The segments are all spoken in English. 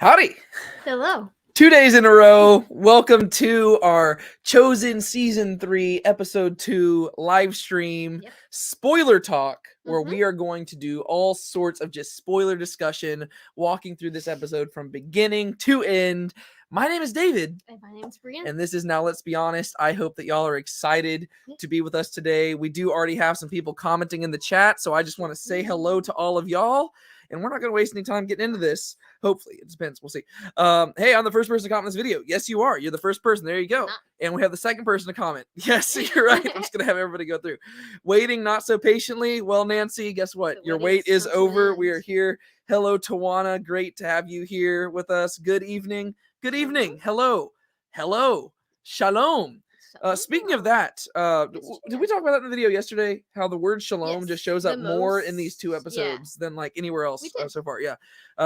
Howdy. Hello. 2 days in a row. Welcome to our Chosen Season 3, Episode 2 live stream spoiler talk, where we are going to do all sorts of just spoiler discussion, walking through this episode from beginning to end. My name is David. And my name is Brienne. And this is Now Let's Be Honest. I hope that y'all are excited to be with us today. We do already have some people commenting in the chat, so I just want to say hello to all of y'all. And we're not going to waste any time getting into this. Hopefully. It depends. We'll see. Hey, I'm the first person to comment this video. Yes, you are. You're the first person. There you go. And we have the second person to comment. Yes, you're right. I'm just going to have everybody go through. Waiting not so patiently. Well, Nancy, guess what? Your wait is over. We are here. Hello, Tawana. Great to have you here with us. Good evening. Good evening. Hello. Hello. Shalom. Speaking of that, did we talk about that in the video yesterday? How the word shalom just shows up more in these two episodes than like anywhere else so far. Yeah.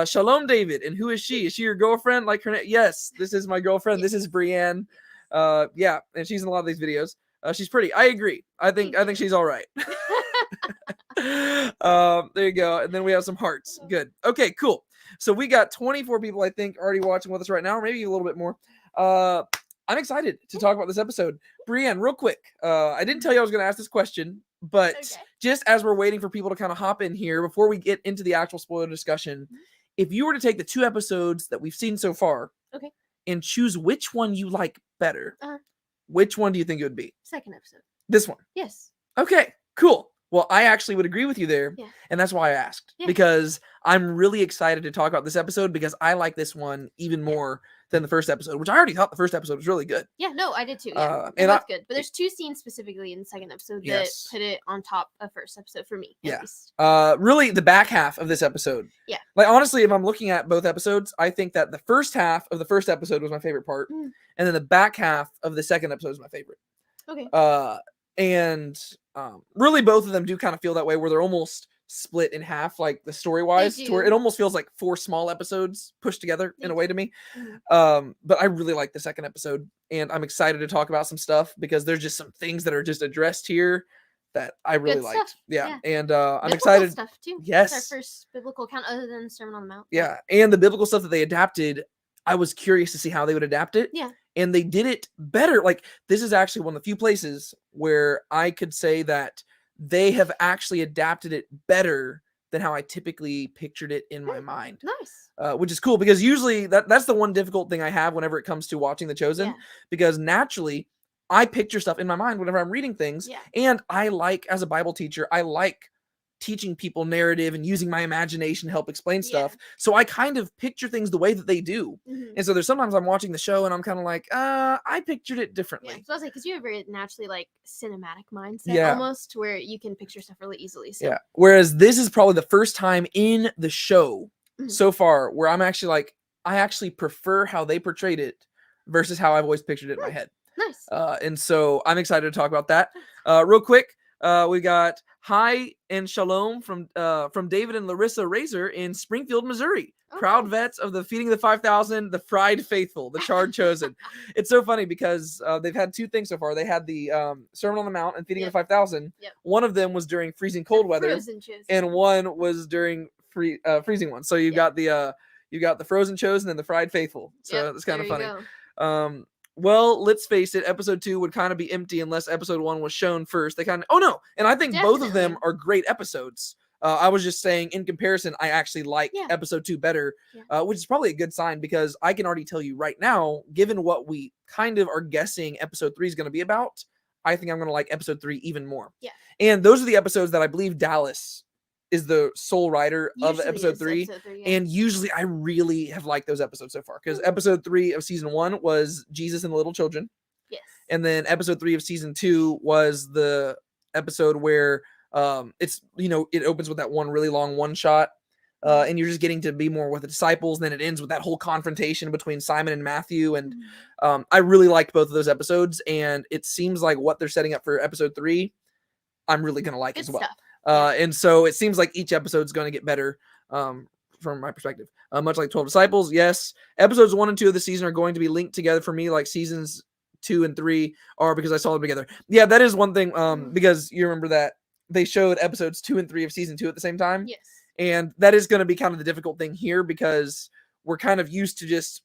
Shalom, David. And who is she? Is she your girlfriend? Like her name? Yes, this is my girlfriend. This is Brienne. Yeah, and she's in a lot of these videos. She's pretty. I agree. I think she's all right. There you go. And then we have some hearts. Good. Okay, cool. So we got 24 people, I think, already watching with us right now, or maybe a little bit more. I'm excited to talk about this episode. Brienne, real quick. I didn't tell you I was going to ask this question, but just as we're waiting for people to kind of hop in here, before we get into the actual spoiler discussion, if you were to take the two episodes that we've seen so far and choose which one you like better, which one do you think it would be? Second episode. This one? Yes. Okay, cool. Well, I actually would agree with you there, and that's why I asked, because I'm really excited to talk about this episode because I like this one even more than the first episode, which I already thought the first episode was really good. Yeah, no, I did too. Yeah, and that's good. But there's two scenes specifically in the second episode that put it on top of first episode for me. At least. Really, the back half of this episode. Yeah. Like, honestly, if I'm looking at both episodes, I think that the first half of the first episode was my favorite part, and then the back half of the second episode is my favorite. Okay. And really both of them do kind of feel that way, where they're almost split in half, like the story wise, to where it almost feels like four small episodes pushed together in a way to me. But I really like the second episode, and I'm excited to talk about some stuff because there's just some things that are just addressed here that I really liked. And I'm excited. Stuff too. Yes, it's our first biblical account other than Sermon on the Mount. Yeah, and the biblical stuff that they adapted, I was curious to see how they would adapt it. Yeah. And they did it better. Like, this is actually one of the few places where I could say that they have actually adapted it better than how I typically pictured it in my mind. Nice. Which is cool, because usually that's the one difficult thing I have whenever it comes to watching The Chosen, because naturally I picture stuff in my mind whenever I'm reading things. And I like, as a Bible teacher, I like teaching people narrative and using my imagination to help explain stuff. So I kind of picture things the way that they do. And so there's sometimes I'm watching the show and I'm kind of like, I pictured it differently. So I was like, because you have a very naturally like cinematic mindset almost, where you can picture stuff really easily. So. Whereas this is probably the first time in the show so far where I'm actually like, I actually prefer how they portrayed it versus how I've always pictured it in my head. Nice. And so I'm excited to talk about that. Real quick, we got hi and shalom from David and Larissa Razor in Springfield, Missouri. Proud vets of the Feeding the 5,000, the Fried Faithful, the Charred Chosen. It's so funny because they've had two things so far. They had the Sermon on the Mount and Feeding the 5,000. One of them was during freezing cold weather, and one was during freezing one. So you got the Frozen Chosen and the Fried Faithful. So it's kind of funny. Well, let's face it, episode 2 would kind of be empty unless episode 1 was shown first. They kind of, and I think both of them are great episodes. I was just saying, in comparison, I actually like episode 2 better, which is probably a good sign, because I can already tell you right now, given what we kind of are guessing episode 3 is going to be about, I think I'm going to like episode 3 even more. And those are the episodes that I believe Dallas is the sole writer of episode 3. And usually I really have liked those episodes so far, because episode 3 of season 1 was Jesus and the Little Children. And then episode 3 of season 2 was the episode where it's, it opens with that one really long one shot, and you're just getting to be more with the disciples. And then it ends with that whole confrontation between Simon and Matthew. And I really liked both of those episodes, and it seems like what they're setting up for episode 3, I'm really going to like as well. And so it seems like each episode is going to get better from my perspective. Much like 12 Disciples, yes. Episodes 1 and 2 of the season are going to be linked together for me, like seasons 2 and 3 are, because I saw them together. Yeah, that is one thing, because you remember that they showed episodes 2 and 3 of season 2 at the same time. Yes. And that is going to be kind of the difficult thing here, because we're kind of used to just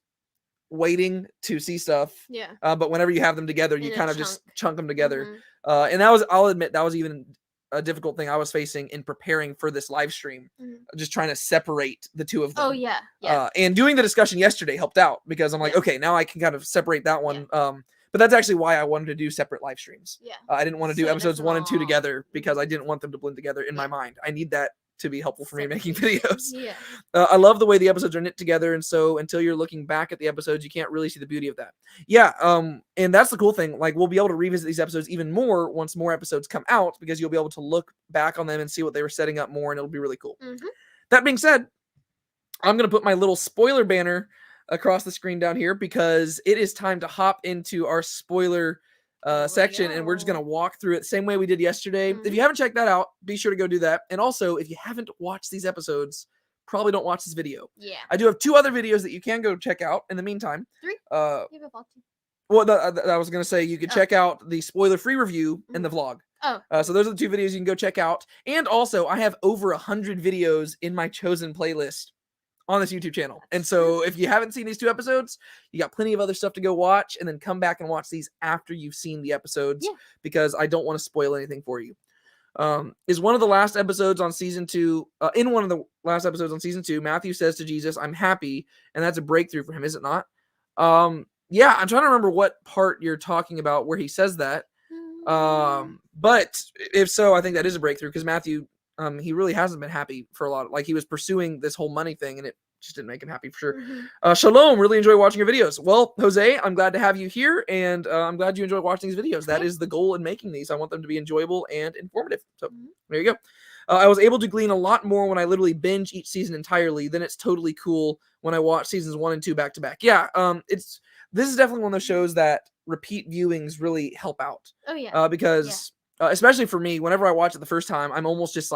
waiting to see stuff. Yeah. But whenever you have them together, you kind of just chunk them together. Mm-hmm. And I'll admit, that was even a difficult thing I was facing in preparing for this live stream, just trying to separate the two of them. Oh yeah. Yeah. And doing the discussion yesterday helped out because I'm like, okay, now I can kind of separate that one. Yeah. But that's actually why I wanted to do separate live streams. Yeah. I didn't want to do episodes 1 and 2 together because I didn't want them to blend together in my mind. I need that to be helpful for me making videos. Yeah. I love the way the episodes are knit together, and so until you're looking back at the episodes, you can't really see the beauty of that. Yeah, and that's the cool thing. Like, we'll be able to revisit these episodes even more once more episodes come out, because you'll be able to look back on them and see what they were setting up more, and it'll be really cool. That being said, I'm going to put my little spoiler banner across the screen down here because it is time to hop into our spoiler section, and we're just going to walk through it the same way we did yesterday. If you haven't checked that out, be sure to go do that. And also, if you haven't watched these episodes, probably don't watch this video. Yeah. I do have 2 other videos that you can go check out in the meantime. 3? You have a vlog too. Well, I was going to say you could check out the spoiler-free review and the vlog. Oh. So those are the 2 videos you can go check out. And also, I have over 100 videos in my chosen playlist on this YouTube channel. And so if you haven't seen these 2 episodes, you got plenty of other stuff to go watch, and then come back and watch these after you've seen the episodes, because I don't want to spoil anything for you. Is one of the last episodes on season 2, in one of the last episodes on season 2, Matthew says to Jesus, "I'm happy," and that's a breakthrough for him, is it not? Yeah, I'm trying to remember what part you're talking about where he says that. But if so, I think that is a breakthrough, because Matthew, he really hasn't been happy for a lot. Like, he was pursuing this whole money thing, and it just didn't make him happy for sure. Shalom, really enjoy watching your videos. Well, Jose, I'm glad to have you here, and I'm glad you enjoy watching these videos. That is the goal in making these. I want them to be enjoyable and informative. So there you go. I was able to glean a lot more when I literally binge each season entirely. Then it's totally cool when I watch seasons 1 and 2 back to back. Yeah, this is definitely one of those shows that repeat viewings really help out. Oh yeah. Because especially for me, whenever I watch it the first time, I'm almost just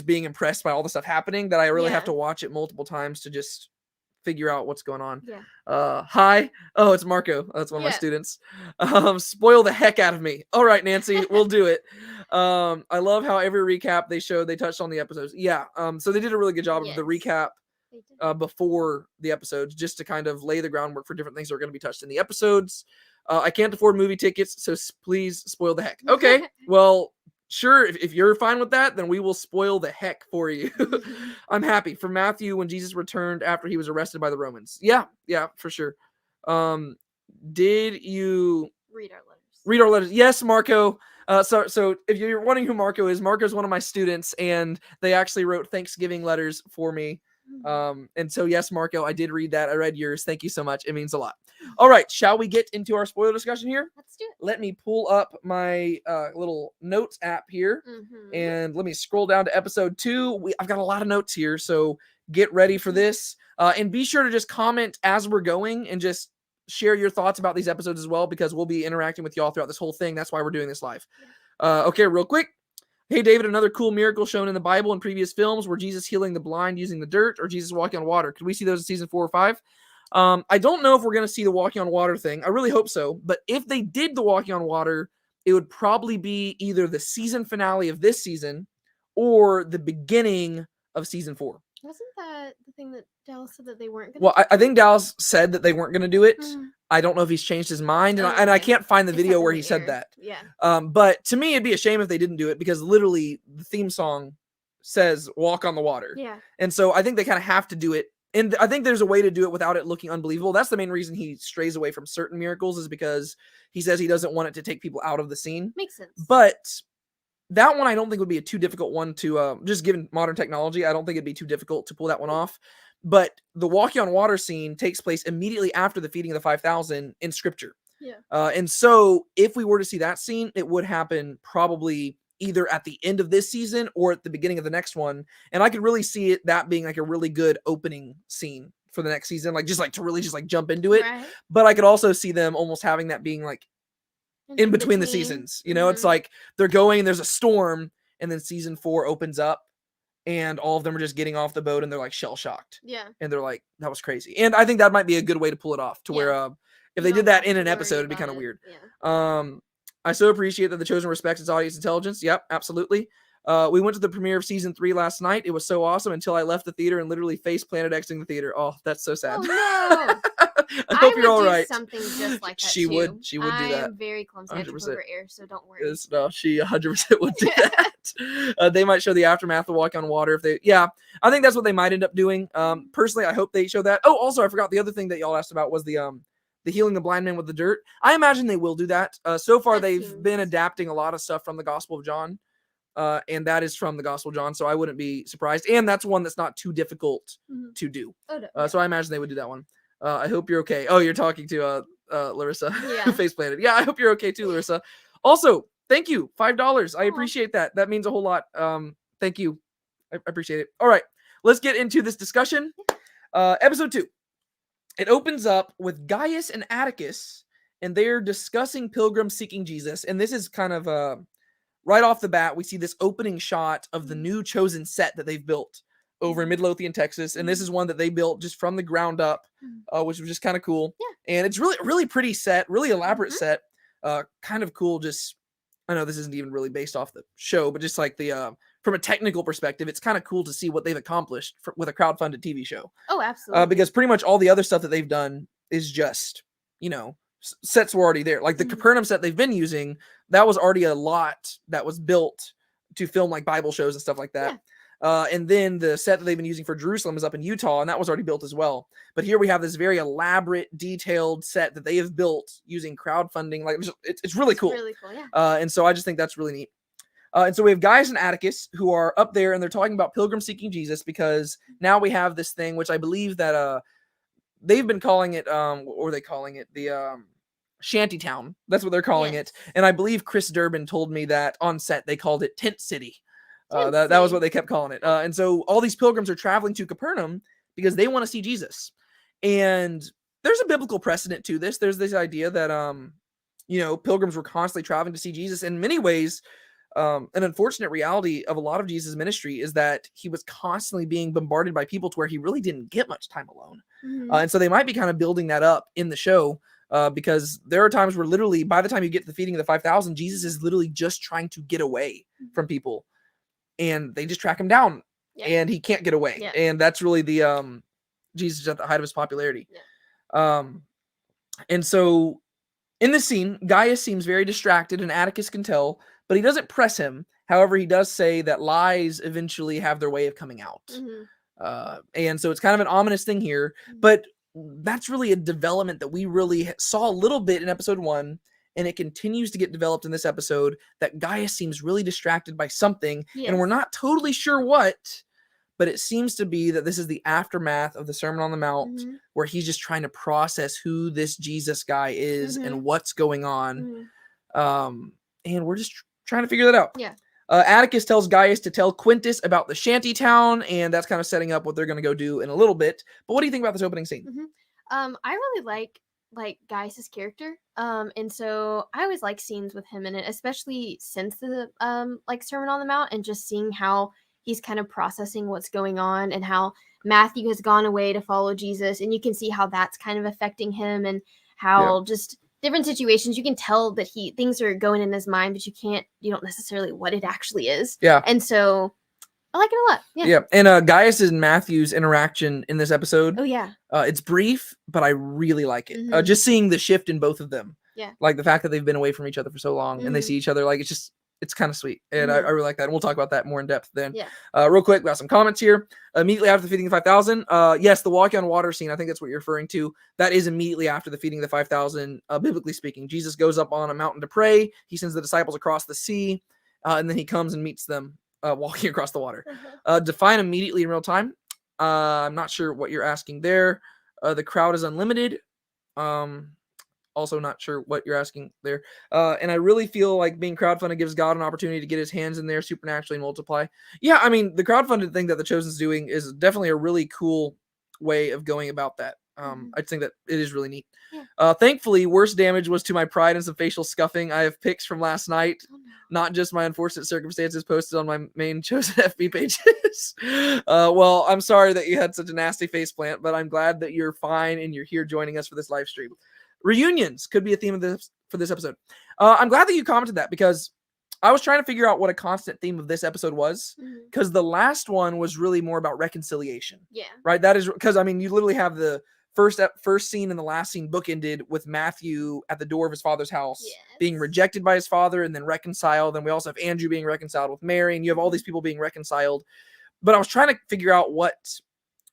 being impressed by all the stuff happening, that I really have to watch it multiple times to just figure out what's going on. Hi. Oh, it's Marco. That's one of my students. Spoil the heck out of me. All right, Nancy, we'll do it. I love how every recap they touched on the episodes. Yeah. So they did a really good job of the recap before the episodes, just to kind of lay the groundwork for different things that are going to be touched in the episodes. I can't afford movie tickets, so please spoil the heck. Okay, well, sure, if you're fine with that, then we will spoil the heck for you. I'm happy. For Matthew, when Jesus returned after he was arrested by the Romans. Yeah, for sure. Did you read our letters? Read our letters. Yes, Marco. So if you're wondering who Marco is one of my students, and they actually wrote Thanksgiving letters for me. And so, yes, Marco, I did read that. I read yours. Thank you so much. It means a lot. All right. Shall we get into our spoiler discussion here? Let's do it. Let me pull up my little notes app here, and let me scroll down to episode 2. I've got a lot of notes here, so get ready for this. And be sure to just comment as we're going, and just share your thoughts about these episodes as well, because we'll be interacting with y'all throughout this whole thing. That's why we're doing this live. Okay, real quick. Hey, David, another cool miracle shown in the Bible and previous films, were Jesus healing the blind using the dirt, or Jesus walking on water. Could we see those in season 4 or 5? I don't know if we're going to see the walking on water thing. I really hope so. But if they did the walking on water, it would probably be either the season finale of this season or the beginning of season 4. Wasn't that the thing that Dallas said that they weren't going to Well, I think Dallas said that they weren't going to do it. I don't know if he's changed his mind, and I can't find the video where he said that. Yeah. But to me, it'd be a shame if they didn't do it, because literally the theme song says "Walk on the Water." Yeah. And so I think they kind of have to do it, and I think there's a way to do it without it looking unbelievable. That's the main reason he strays away from certain miracles, is because he says he doesn't want it to take people out of the scene. Makes sense. But that one I don't think would be a too difficult one to, just given modern technology, I don't think it'd be too difficult to pull that one off. But the walking on water scene takes place immediately after the feeding of the 5,000 in scripture. Yeah. And so if we were to see that scene, it would happen probably either at the end of this season or at the beginning of the next one. And I could really see that being like a really good opening scene for the next season, to really jump into it. Right. But I could also see them almost having that being like in between the seasons. It's like they're going, there's a storm, and then season 4 opens up, and all of them are just getting off the boat, and they're like shell shocked. Yeah. And they're like, that was crazy. And I think that might be a good way to pull it off, to where if they did that in an episode, it'd be kind of weird. Yeah. I so appreciate that The Chosen respects its audience intelligence. Yep, absolutely. We went to the premiere of season 3 last night. It was so awesome until I left the theater and literally face planted exiting the theater. Oh, that's so sad. Oh no. I hope you're all right. Something just like that She too. would do that. I'm very clumsy. I have to over air, so don't worry. Yes, no, she 100% would do that. They might show the aftermath of Walk on Water if they. Yeah, I think that's what they might end up doing. Personally, I hope they show that. Oh, also, I forgot the other thing that y'all asked about was the healing the blind man with the dirt. I imagine they will do that. So far, they've been adapting a lot of stuff from the Gospel of John. And that is from the Gospel of John, so I wouldn't be surprised. And that's one that's not too difficult to do. Oh, no. So I imagine they would do that one. I hope you're okay. Oh, you're talking to Larissa, Face Planted. Yeah, I hope you're okay too, Larissa. Also, thank you, $5. I appreciate that. That means a whole lot. Thank you. I appreciate it. All right, let's get into this discussion. Episode 2. It opens up with Gaius and Atticus, and they're discussing pilgrims seeking Jesus. And this is kind of right off the bat, we see this opening shot of the new chosen set that they've built over in Midlothian, Texas. And this is one that they built just from the ground up, which was just kind of cool. Yeah. And it's really pretty set, really elaborate set. Kind of cool. Just, I know this isn't even really based off the show, but just like the, from a technical perspective, it's kind of cool to see what they've accomplished with a crowdfunded TV show. Oh, absolutely. Because pretty much all the other stuff that they've done is just, sets were already there. Like the Capernaum set they've been using, that was already a lot that was built to film like Bible shows and stuff like that. Yeah. And then the set that they've been using for Jerusalem is up in Utah, and that was already built as well. But here we have this very elaborate, detailed set that they have built using crowdfunding. Like it's really cool. Really cool, yeah. And so I just think that's really neat. And so we have Gaius and Atticus who are up there, and they're talking about pilgrims seeking Jesus, because now we have this thing, which I believe that they've been calling it, what were they calling it? The Shantytown. That's what they're calling it. And I believe Chris Durbin told me that on set they called it Tent City. That was what they kept calling it. And so all these pilgrims are traveling to Capernaum because they want to see Jesus. And there's a biblical precedent to this. There's this idea that, pilgrims were constantly traveling to see Jesus. In many ways, an unfortunate reality of a lot of Jesus' ministry is that he was constantly being bombarded by people to where he really didn't get much time alone. And so they might be kind of building that up in the show. Because there are times where literally by the time you get to the feeding of the 5,000, Jesus is literally just trying to get away from people, and they just track him down and he can't get away. Yeah. And that's really the, Jesus at the height of his popularity. Yeah. And so in this scene, Gaius seems very distracted, and Atticus can tell, but he doesn't press him. However, he does say that lies eventually have their way of coming out. And so it's kind of an ominous thing here, but that's really a development that we really saw a little bit in episode 1, and it continues to get developed in this episode, that Gaius seems really distracted by something, and we're not totally sure what, but it seems to be that this is the aftermath of the Sermon on the Mount, where he's just trying to process who this Jesus guy is and what's going on. And we're just trying to figure that out. Yeah. Atticus tells Gaius to tell Quintus about the shanty town, and that's kind of setting up what they're going to go do in a little bit. But what do you think about this opening scene? I really like Gaius's character, and so I always like scenes with him in it, especially since the Sermon on the Mount, and just seeing how he's kind of processing what's going on, and how Matthew has gone away to follow Jesus, and you can see how that's kind of affecting him, and how just different situations, you can tell that things are going in his mind, but you don't necessarily what it actually is. Yeah. And so I like it a lot. Yeah. Yeah. And Gaius and Matthew's interaction in this episode. Oh yeah. It's brief, but I really like it. Just seeing the shift in both of them. Yeah. Like the fact that they've been away from each other for so long and they see each other, like it's kind of sweet. And I really like that. And we'll talk about that more in depth then. Yeah. Real quick, we got some comments here. Immediately after the feeding of the 5,000. Yes, the walking on water scene, I think that's what you're referring to. That is immediately after the feeding of the 5,000, biblically speaking. Jesus goes up on a mountain to pray. He sends the disciples across the sea. And then he comes and meets them walking across the water. Define immediately in real time. I'm not sure what you're asking there. The crowd is unlimited. Also not sure what you're asking there. And I really feel like being crowdfunded gives God an opportunity to get his hands in there supernaturally and multiply. Yeah, I mean, the crowdfunded thing that the Chosen's doing is definitely a really cool way of going about that. I think that it is really neat. Yeah. Thankfully, worst damage was to my pride and some facial scuffing. I have pics from last night, not just my unfortunate circumstances posted on my main Chosen FB pages. Well, I'm sorry that you had such a nasty face plant, but I'm glad that you're fine and you're here joining us for this live stream. Reunions could be a theme of this for this episode. I'm glad that you commented that, because I was trying to figure out what a constant theme of this episode was, Mhm. because the last one was really more about reconciliation, Yeah. right? That is because, I mean, you literally have the first scene and the last scene bookended with Matthew at the door of his father's house being Yes. rejected by his father and then reconciled. Then we also have Andrew being reconciled with Mary, and you have all these people being reconciled. But I was trying to figure out what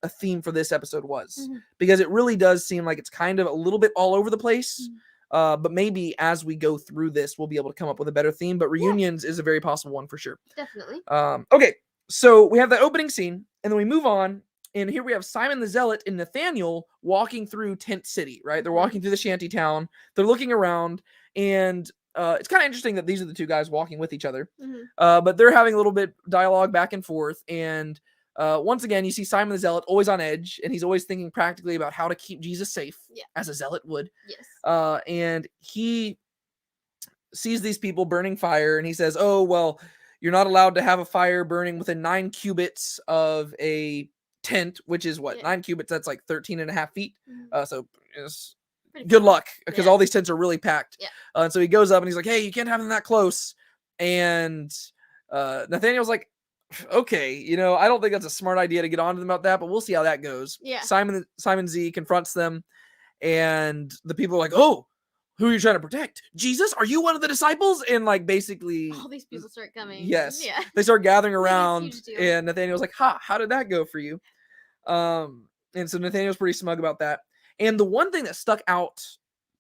a theme for this episode was, Mhm. because it really does seem like it's kind of a little bit all over the place. Mhm. But maybe as we go through this, we'll be able to come up with a better theme. But reunions is a very possible one for sure. Definitely. Okay, so we have that opening scene, and then we move on, and here we have Simon the Zealot and Nathanael walking through Tent City, right? They're walking through the shanty town. They're looking around, and it's kind of interesting that these are the two guys walking with each other. Mhm. But they're having a little bit dialogue back and forth, and once again, you see Simon the Zealot always on edge, and he's always thinking practically about how to keep Jesus safe, as a zealot would. Yes. And he sees these people burning fire, and he says, "Oh, well, you're not allowed to have a fire burning within 9 cubits of a tent," which is what? Yeah. 9 cubits, that's like 13 and a half feet. Mhm. So it's Pretty good far. luck, because Yeah. all these tents are really packed. Yeah. And so he goes up and he's like, "Hey, you can't have them that close." And Nathaniel's like, "Okay, I don't think that's a smart idea to get on to them about that, but we'll see how that goes." Yeah. Simon Z confronts them, and the people are like, "Oh, who are you trying to protect? Jesus? Are you one of the disciples?" And like basically, All these people start coming. yes, Yeah. they start gathering Like, it's around, huge deal. and Nathaniel's like, how did that go for you?" And so Nathaniel's pretty smug about that. And the one thing that stuck out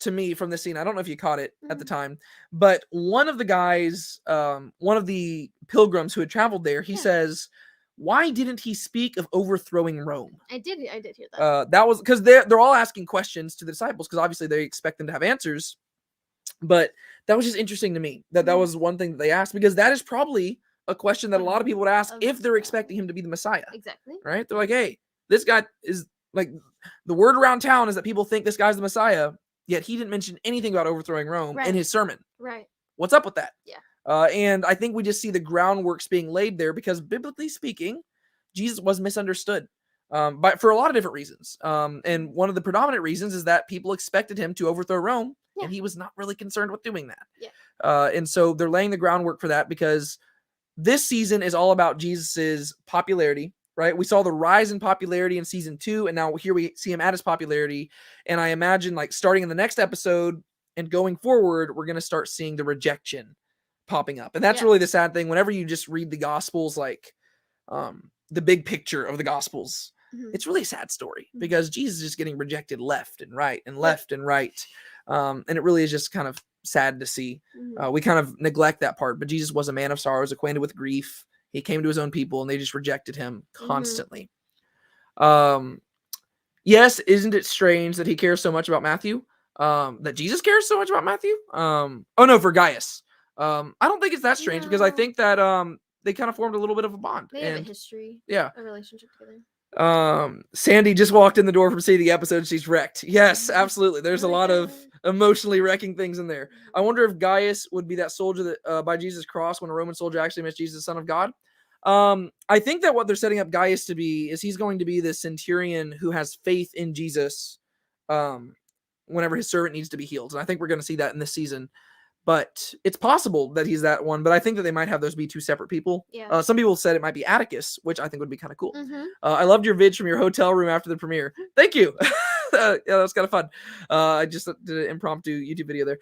to me from this scene, I don't know if you caught it at the time, but one of the guys, one of the pilgrims who had traveled there, he says, "Why didn't he speak of overthrowing Rome?" I did hear that. That was because they're all asking questions to the disciples, because obviously they expect them to have answers. But that was just interesting to me, that was one thing that they asked, because that is probably a question that a lot of people would ask if they're expecting him to be the Messiah. Exactly. Right? They're like, "Hey, this guy is like, the word around town is that people think this guy's the Messiah, yet he didn't mention anything about overthrowing Rome in his sermon. Right. What's up with that?" Yeah. And I think we just see the groundworks being laid there, because biblically speaking, Jesus was misunderstood for a lot of different reasons. And one of the predominant reasons is that people expected him to overthrow Rome, and he was not really concerned with doing that. Yeah. And so they're laying the groundwork for that, because this season is all about Jesus's popularity, right? We saw the rise in popularity in season 2, and now here we see him at his popularity. And I imagine, like, starting in the next episode and going forward, we're going to start seeing the rejection popping up. And that's really the sad thing. Whenever you just read the Gospels, like the big picture of the Gospels, it's really a sad story, because Jesus is just getting rejected left and right and left and right. And it really is just kind of sad to see. We kind of neglect that part, but Jesus was a man of sorrows, acquainted with grief. He came to his own people, and they just rejected him constantly. Yes, isn't it strange that he cares so much about Matthew? That Jesus cares so much about Matthew? Oh no, for Gaius. I don't think it's that strange, because I think that they kind of formed a little bit of a bond. They have a history. Yeah. A relationship together. Sandy just walked in the door from seeing the episode. She's wrecked. Yes, absolutely. There's a lot of emotionally wrecking things in there. I wonder if Gaius would be that soldier that by Jesus' cross, when a Roman soldier actually missed Jesus, the Son of God. I think that what they're setting up Gaius to be is he's going to be the centurion who has faith in Jesus whenever his servant needs to be healed. And I think we're going to see that in this season. But it's possible that he's that one. But I think that they might have those be two separate people. Yeah. Some people said it might be Atticus, which I think would be kind of cool. I loved your vids from your hotel room after the premiere. Thank you. Yeah, that was kind of fun. I just did an impromptu YouTube video there.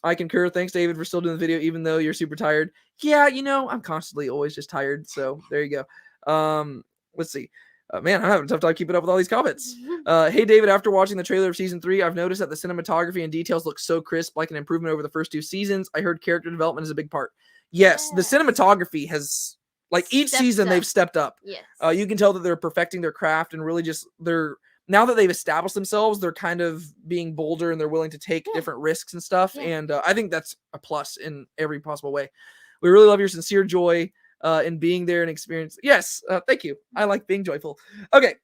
I concur. Thanks, David, for still doing the video, even though you're super tired. Yeah, I'm constantly always just tired. So there you go. Let's see. Man, I'm having a tough time keeping up with all these comments. Hey, David, after watching the trailer of season 3, I've noticed that the cinematography and details look so crisp, like an improvement over the first 2 seasons. I heard character development is a big part. Yes, the cinematography has, like, each season they've stepped up. Yes. You can tell that they're perfecting their craft, and really just, now that they've established themselves, they're kind of being bolder, and they're willing to take different risks and stuff. And I think that's a plus in every possible way. We really love your sincere joy in being there and experience. Yes, thank you. I like being joyful. Okay,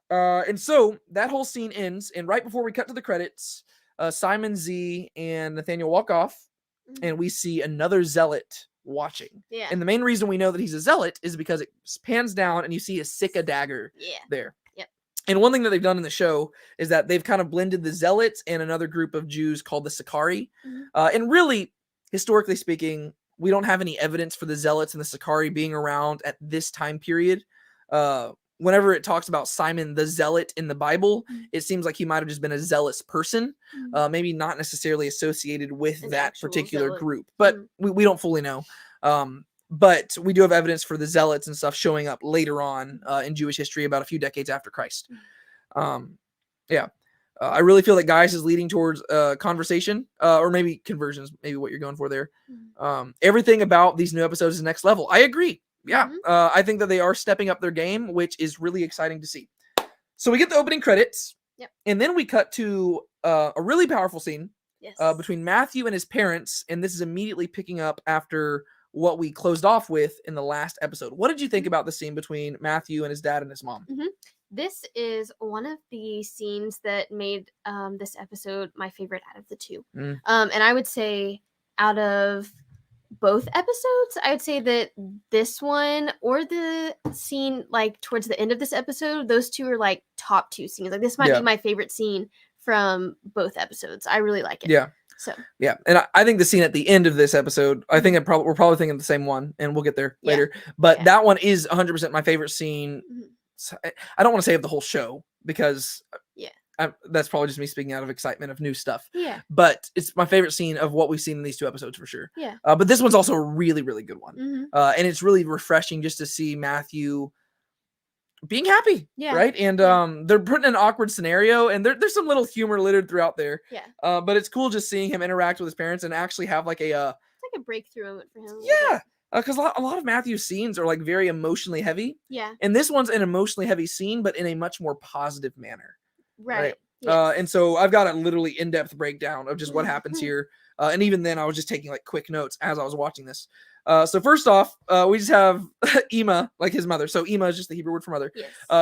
and so that whole scene ends, and right before we cut to the credits, Simon Z and Nathanael walk off, and we see another zealot watching. Yeah. And the main reason we know that he's a zealot is because it pans down, and you see a Sika dagger there. Yep. And one thing that they've done in the show is that they've kind of blended the zealots and another group of Jews called the Sicarii. And really, historically speaking, we don't have any evidence for the Zealots and the Sicarii being around at this time period. Whenever it talks about Simon the Zealot in the Bible, it seems like he might have just been a zealous person, maybe not necessarily associated with that particular group, but we don't fully know. But we do have evidence for the Zealots and stuff showing up later on in Jewish history about a few decades after Christ. I really feel that Gaius is leading towards conversation, or maybe conversions, maybe what you're going for there. Everything about these new episodes is next level. I agree. Yeah, I think that they are stepping up their game, which is really exciting to see. So we get the opening credits, and then we cut to a really powerful scene between Matthew and his parents, and this is immediately picking up after what we closed off with in the last episode. What did you think about the scene between Matthew and his dad and his mom? This is one of the scenes that made this episode my favorite out of the two. And I would say out of both episodes, I would say that this one or the scene like towards the end of this episode, those two are like top two scenes. Like this might be my favorite scene from both episodes. I really like it. So and I think the scene at the end of this episode, I think we're probably thinking the same one, and we'll get there later. But that one is 100% my favorite scene. I don't want to say of the whole show because that's probably just me speaking out of excitement of new stuff. But it's my favorite scene of what we've seen in these two episodes for sure. But this one's also a really, really good one. And it's really refreshing just to see Matthew being happy, right? And they're put in an awkward scenario, and there's some little humor littered throughout there. But it's cool just seeing him interact with his parents and actually have like a it's like a breakthrough moment for him. Because a lot of Matthew's scenes are like very emotionally heavy. And this one's an emotionally heavy scene, but in a much more positive manner. Right. And so I've got a literally in-depth breakdown of just what happens here. And even then I was just taking like quick notes as I was watching this. So first off, we just have Ema, like his mother. So Ema is just the Hebrew word for mother.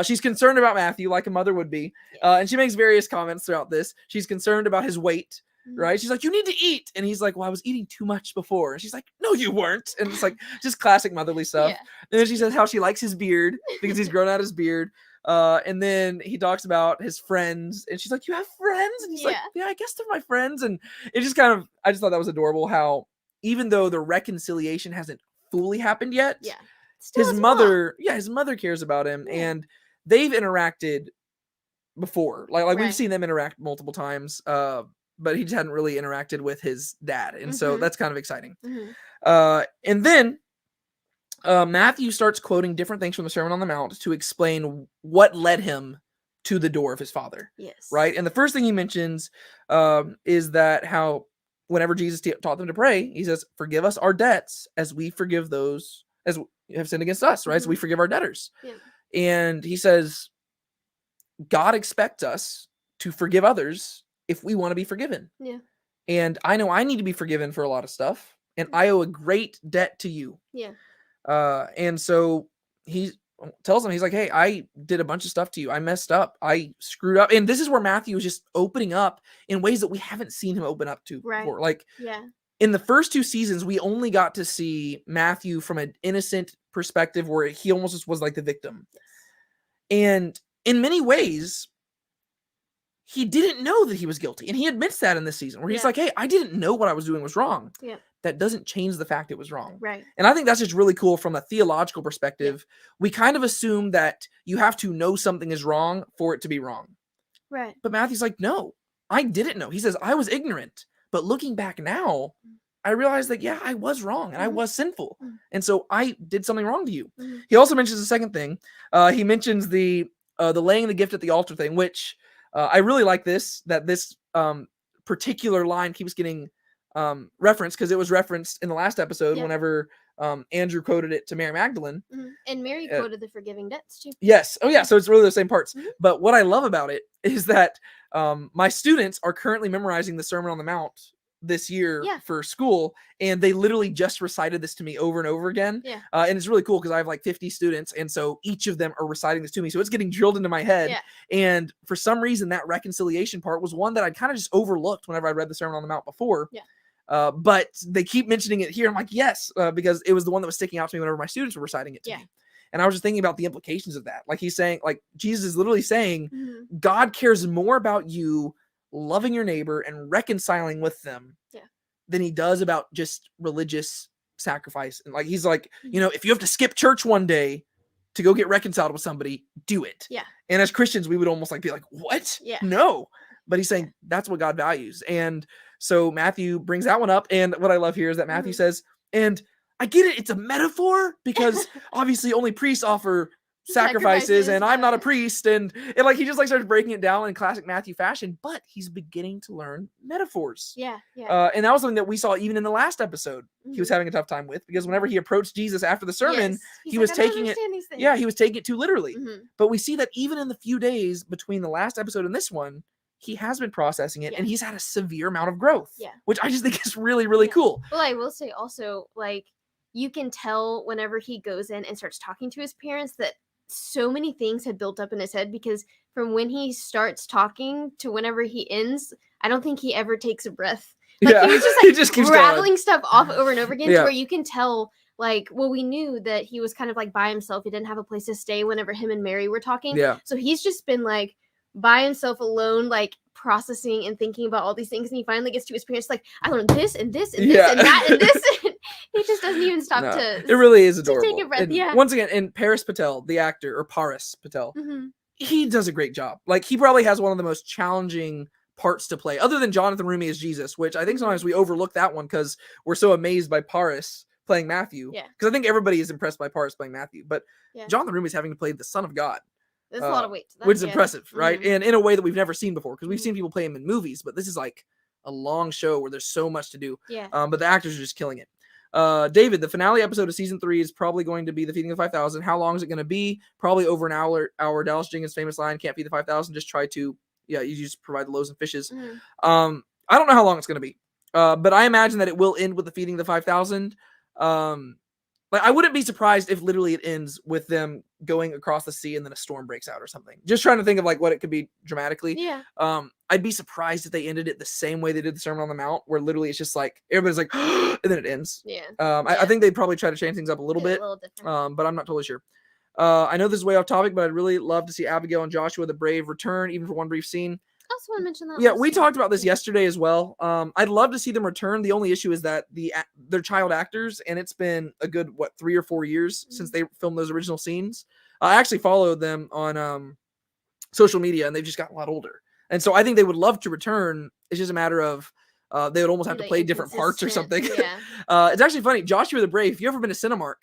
She's concerned about Matthew like a mother would be. And she makes various comments throughout this. She's concerned about his weight. Right? She's like, you need to eat. And he's like, well, I was eating too much before. And she's like, no, you weren't. And it's like just classic motherly stuff. And then she says how she likes his beard because he's grown out his beard. And then he talks about his friends, and she's like, you have friends? And he's like, yeah, I guess they're my friends. And it just kind of, I just thought that was adorable how even though the reconciliation hasn't fully happened yet, his mother cares about him, and they've interacted before. Like we've seen them interact multiple times. But he just hadn't really interacted with his dad. And so that's kind of exciting. And then Matthew starts quoting different things from the Sermon on the Mount to explain what led him to the door of his father. Right? And the first thing he mentions is that how whenever Jesus taught them to pray, he says, forgive us our debts as we forgive those as have sinned against us, right? So we forgive our debtors. And he says, God expects us to forgive others if we want to be forgiven. And I know I need to be forgiven for a lot of stuff, and I owe a great debt to you. And so he tells him, he's like, hey, I did a bunch of stuff to you. I messed up. I screwed up. And this is where Matthew is just opening up in ways that we haven't seen him open up to before. Like in the first two seasons, we only got to see Matthew from an innocent perspective where he almost just was like the victim. And in many ways, he didn't know that he was guilty. And he admits that in this season where he's like, hey, I didn't know what I was doing was wrong. That doesn't change the fact it was wrong. And I think that's just really cool from a theological perspective. We kind of assume that you have to know something is wrong for it to be wrong. But Matthew's like, no, I didn't know. He says, I was ignorant. But looking back now, I realized that, yeah, I was wrong and I was sinful. And so I did something wrong to you. He also mentions the second thing. He mentions the laying the gift at the altar thing, which I really like that this particular line keeps getting referenced because it was referenced in the last episode whenever Andrew quoted it to Mary Magdalene. And Mary quoted the forgiving debts too. Yes. Oh yeah. So it's really the same parts. But what I love about it is that my students are currently memorizing the Sermon on the Mount this year for school, and they literally just recited this to me over and over again. And it's really cool because I have like 50 students, and so each of them are reciting this to me, so it's getting drilled into my head. And for some reason that reconciliation part was one that I kind of just overlooked whenever I read the Sermon on the Mount before. But they keep mentioning it here. I'm like, yes, because it was the one that was sticking out to me whenever my students were reciting it to me. And I was just thinking about the implications of that. Like he's saying, like Jesus is literally saying, God cares more about you loving your neighbor and reconciling with them than he does about just religious sacrifice. And like, he's like, if you have to skip church one day to go get reconciled with somebody, do it. Yeah. And as Christians, we would almost like be like, what? Yeah. No. But he's saying that's what God values. And so Matthew brings that one up. And what I love here is that Matthew says, and I get it, it's a metaphor because obviously only priests offer sacrifices and I'm not a priest. And like, he just like starts breaking it down in classic Matthew fashion, but he's beginning to learn metaphors. Yeah. And that was something that we saw even in the last episode. He was having a tough time with, because whenever he approached Jesus after the sermon, he was taking it. Yeah, he was taking it too literally. But we see that even in the few days between the last episode and this one, he has been processing it and he's had a severe amount of growth. Which I just think is really, really cool. Well, I will say also, like, you can tell whenever he goes in and starts talking to his parents that so many things had built up in his head, because from when he starts talking to whenever he ends, I don't think he ever takes a breath. Like, he was just like, he just keeps rattling going. stuff off over and over again, to where you can tell, like, well, we knew that he was kind of like by himself. He didn't have a place to stay whenever him and Mary were talking. So he's just been like by himself alone, like processing and thinking about all these things. And he finally gets to his parents, like, I learned this and this and this and that and this. He just doesn't even stop to. It really is adorable. Take a breath. And once again, and Paris Patel, the actor, or Paris Patel, he does a great job. Like, he probably has one of the most challenging parts to play, other than Jonathan Rumi as Jesus, which I think sometimes we overlook that one because we're so amazed by Paris playing Matthew. Because I think everybody is impressed by Paris playing Matthew, but Jonathan Rumi is having to play the Son of God. There's a lot of weight to that, which is impressive, right? And in a way that we've never seen before, because we've seen people play him in movies, but this is like a long show where there's so much to do. But the actors are just killing it. David, the finale episode of season 3 is probably going to be the feeding of 5,000. How long is it going to be? Probably over an hour. Dallas Jenkins' famous line, can't feed the 5,000. Just try to, you just provide the loaves and fishes. I don't know how long it's going to be. But I imagine that it will end with the feeding of the 5,000. Like, I wouldn't be surprised if literally it ends with them going across the sea and then a storm breaks out or something. Just trying to think of like what it could be dramatically. I'd be surprised if they ended it the same way they did the Sermon on the Mount, where literally it's just like everybody's like, and then it ends. I think they'd probably try to change things up a little bit, but I'm not totally sure. I know this is way off topic, but I'd really love to see Abigail and Joshua the Brave return, even for one brief scene. I also want to mention that. Yeah, we talked about this yesterday as well. I'd love to see them return. The only issue is that they're child actors, and it's been a good 3 or 4 years since they filmed those original scenes. I actually followed them on social media, and they've just gotten a lot older. And so I think they would love to return. It's just a matter of they would almost have to play different parts or something. It's actually funny. Joshua the Brave. If you ever been to Cinemark,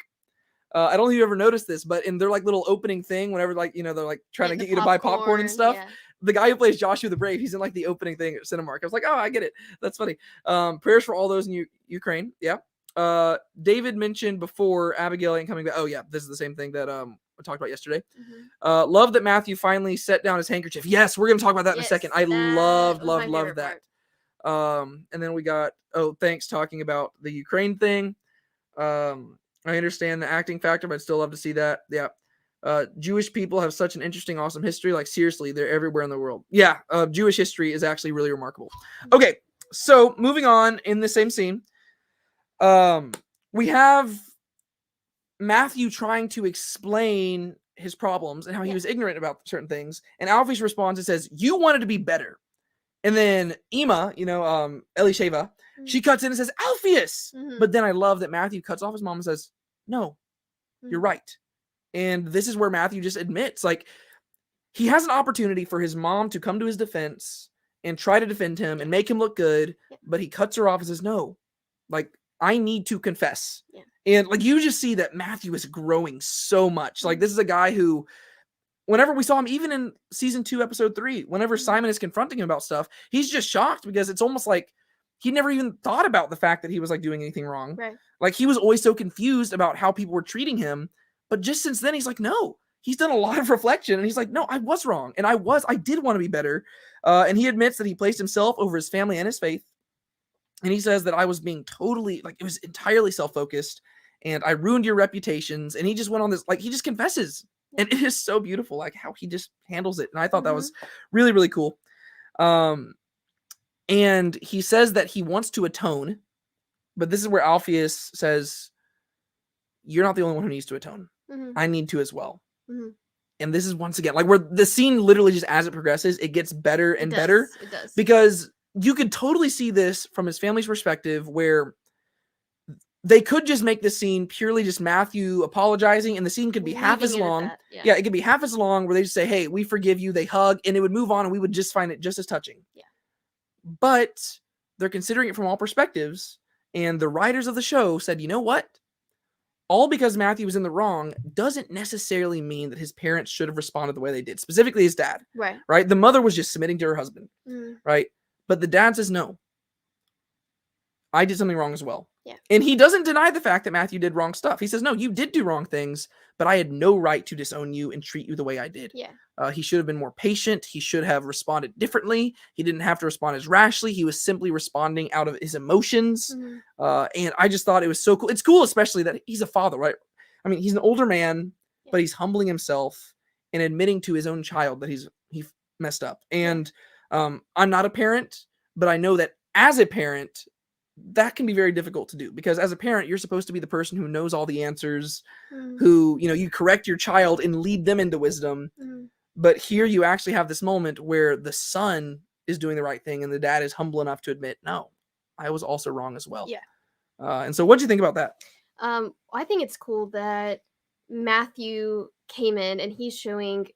I don't know if you ever noticed this, but in their like little opening thing, whenever like they're like trying to get you to buy popcorn and stuff. The guy who plays Joshua the Brave, he's in like the opening thing at Cinemark. I was like, oh, I get it. That's funny. Prayers for all those in Ukraine. Yeah. David mentioned before Abigail ain't coming back. Oh yeah, this is the same thing that I talked about yesterday. Love that Matthew finally set down his handkerchief. Yes, we're gonna talk about that in a second. I loved that. And then we got thanks talking about the Ukraine thing. I understand the acting factor, but I'd still love to see that. Yeah. Jewish people have such an interesting, awesome history. Like, seriously, they're everywhere in the world. Yeah, Jewish history is actually really remarkable. Okay, so moving on in the same scene, we have Matthew trying to explain his problems and how he was ignorant about certain things. And Alfie's response, it says, you wanted to be better. And then Ema, Elisheva, she cuts in and says, Alpheus. But then I love that Matthew cuts off his mom and says, no, you're right. And this is where Matthew just admits, like, he has an opportunity for his mom to come to his defense and try to defend him and make him look good, but he cuts her off and says, no, like, I need to confess. And like, you just see that Matthew is growing so much. Like, this is a guy who, whenever we saw him, even in season 2, episode 3, whenever Simon is confronting him about stuff, he's just shocked because it's almost like he never even thought about the fact that he was like doing anything wrong. Like, he was always so confused about how people were treating him. But just since then, he's like, no, he's done a lot of reflection. And he's like, no, I was wrong. And I did want to be better. And he admits that he placed himself over his family and his faith. And he says that I was being totally, like, it was entirely self-focused. And I ruined your reputations. And he just went on this, like, he just confesses. And it is so beautiful, like, how he just handles it. And I thought that was really, really cool. And he says that he wants to atone. But this is where Alpheus says, you're not the only one who needs to atone. I need to as well. And this is once again, like, where the scene literally just, as it progresses, it gets better and better. It does. Because you could totally see this from his family's perspective, where they could just make the scene purely just Matthew apologizing, and the scene could be half as long. Yeah, it could be half as long where they just say, hey, we forgive you. They hug, and it would move on, and we would just find it just as touching. Yeah. But they're considering it from all perspectives, and the writers of the show said, you know what? All because Matthew was in the wrong doesn't necessarily mean that his parents should have responded the way they did, specifically his dad. Right? The mother was just submitting to her husband. Right? But the dad says, no, I did something wrong as well. Yeah. And he doesn't deny the fact that Matthew did wrong stuff. He says, no, you did do wrong things, but I had no right to disown you and treat you the way I did. Yeah. He should have been more patient. He should have responded differently. He didn't have to respond as rashly. He was simply responding out of his emotions. And I just thought it was so cool. It's cool, especially that he's a father, right? I mean, he's an older man, but he's humbling himself and admitting to his own child that he messed up. And I'm not a parent, but I know that as a parent, that can be very difficult to do, because as a parent, you're supposed to be the person who knows all the answers, who, you correct your child and lead them into wisdom. But here you actually have this moment where the son is doing the right thing and the dad is humble enough to admit, no, I was also wrong as well. Yeah. And so what do you think about that? I think it's cool that Matthew came in and he's showing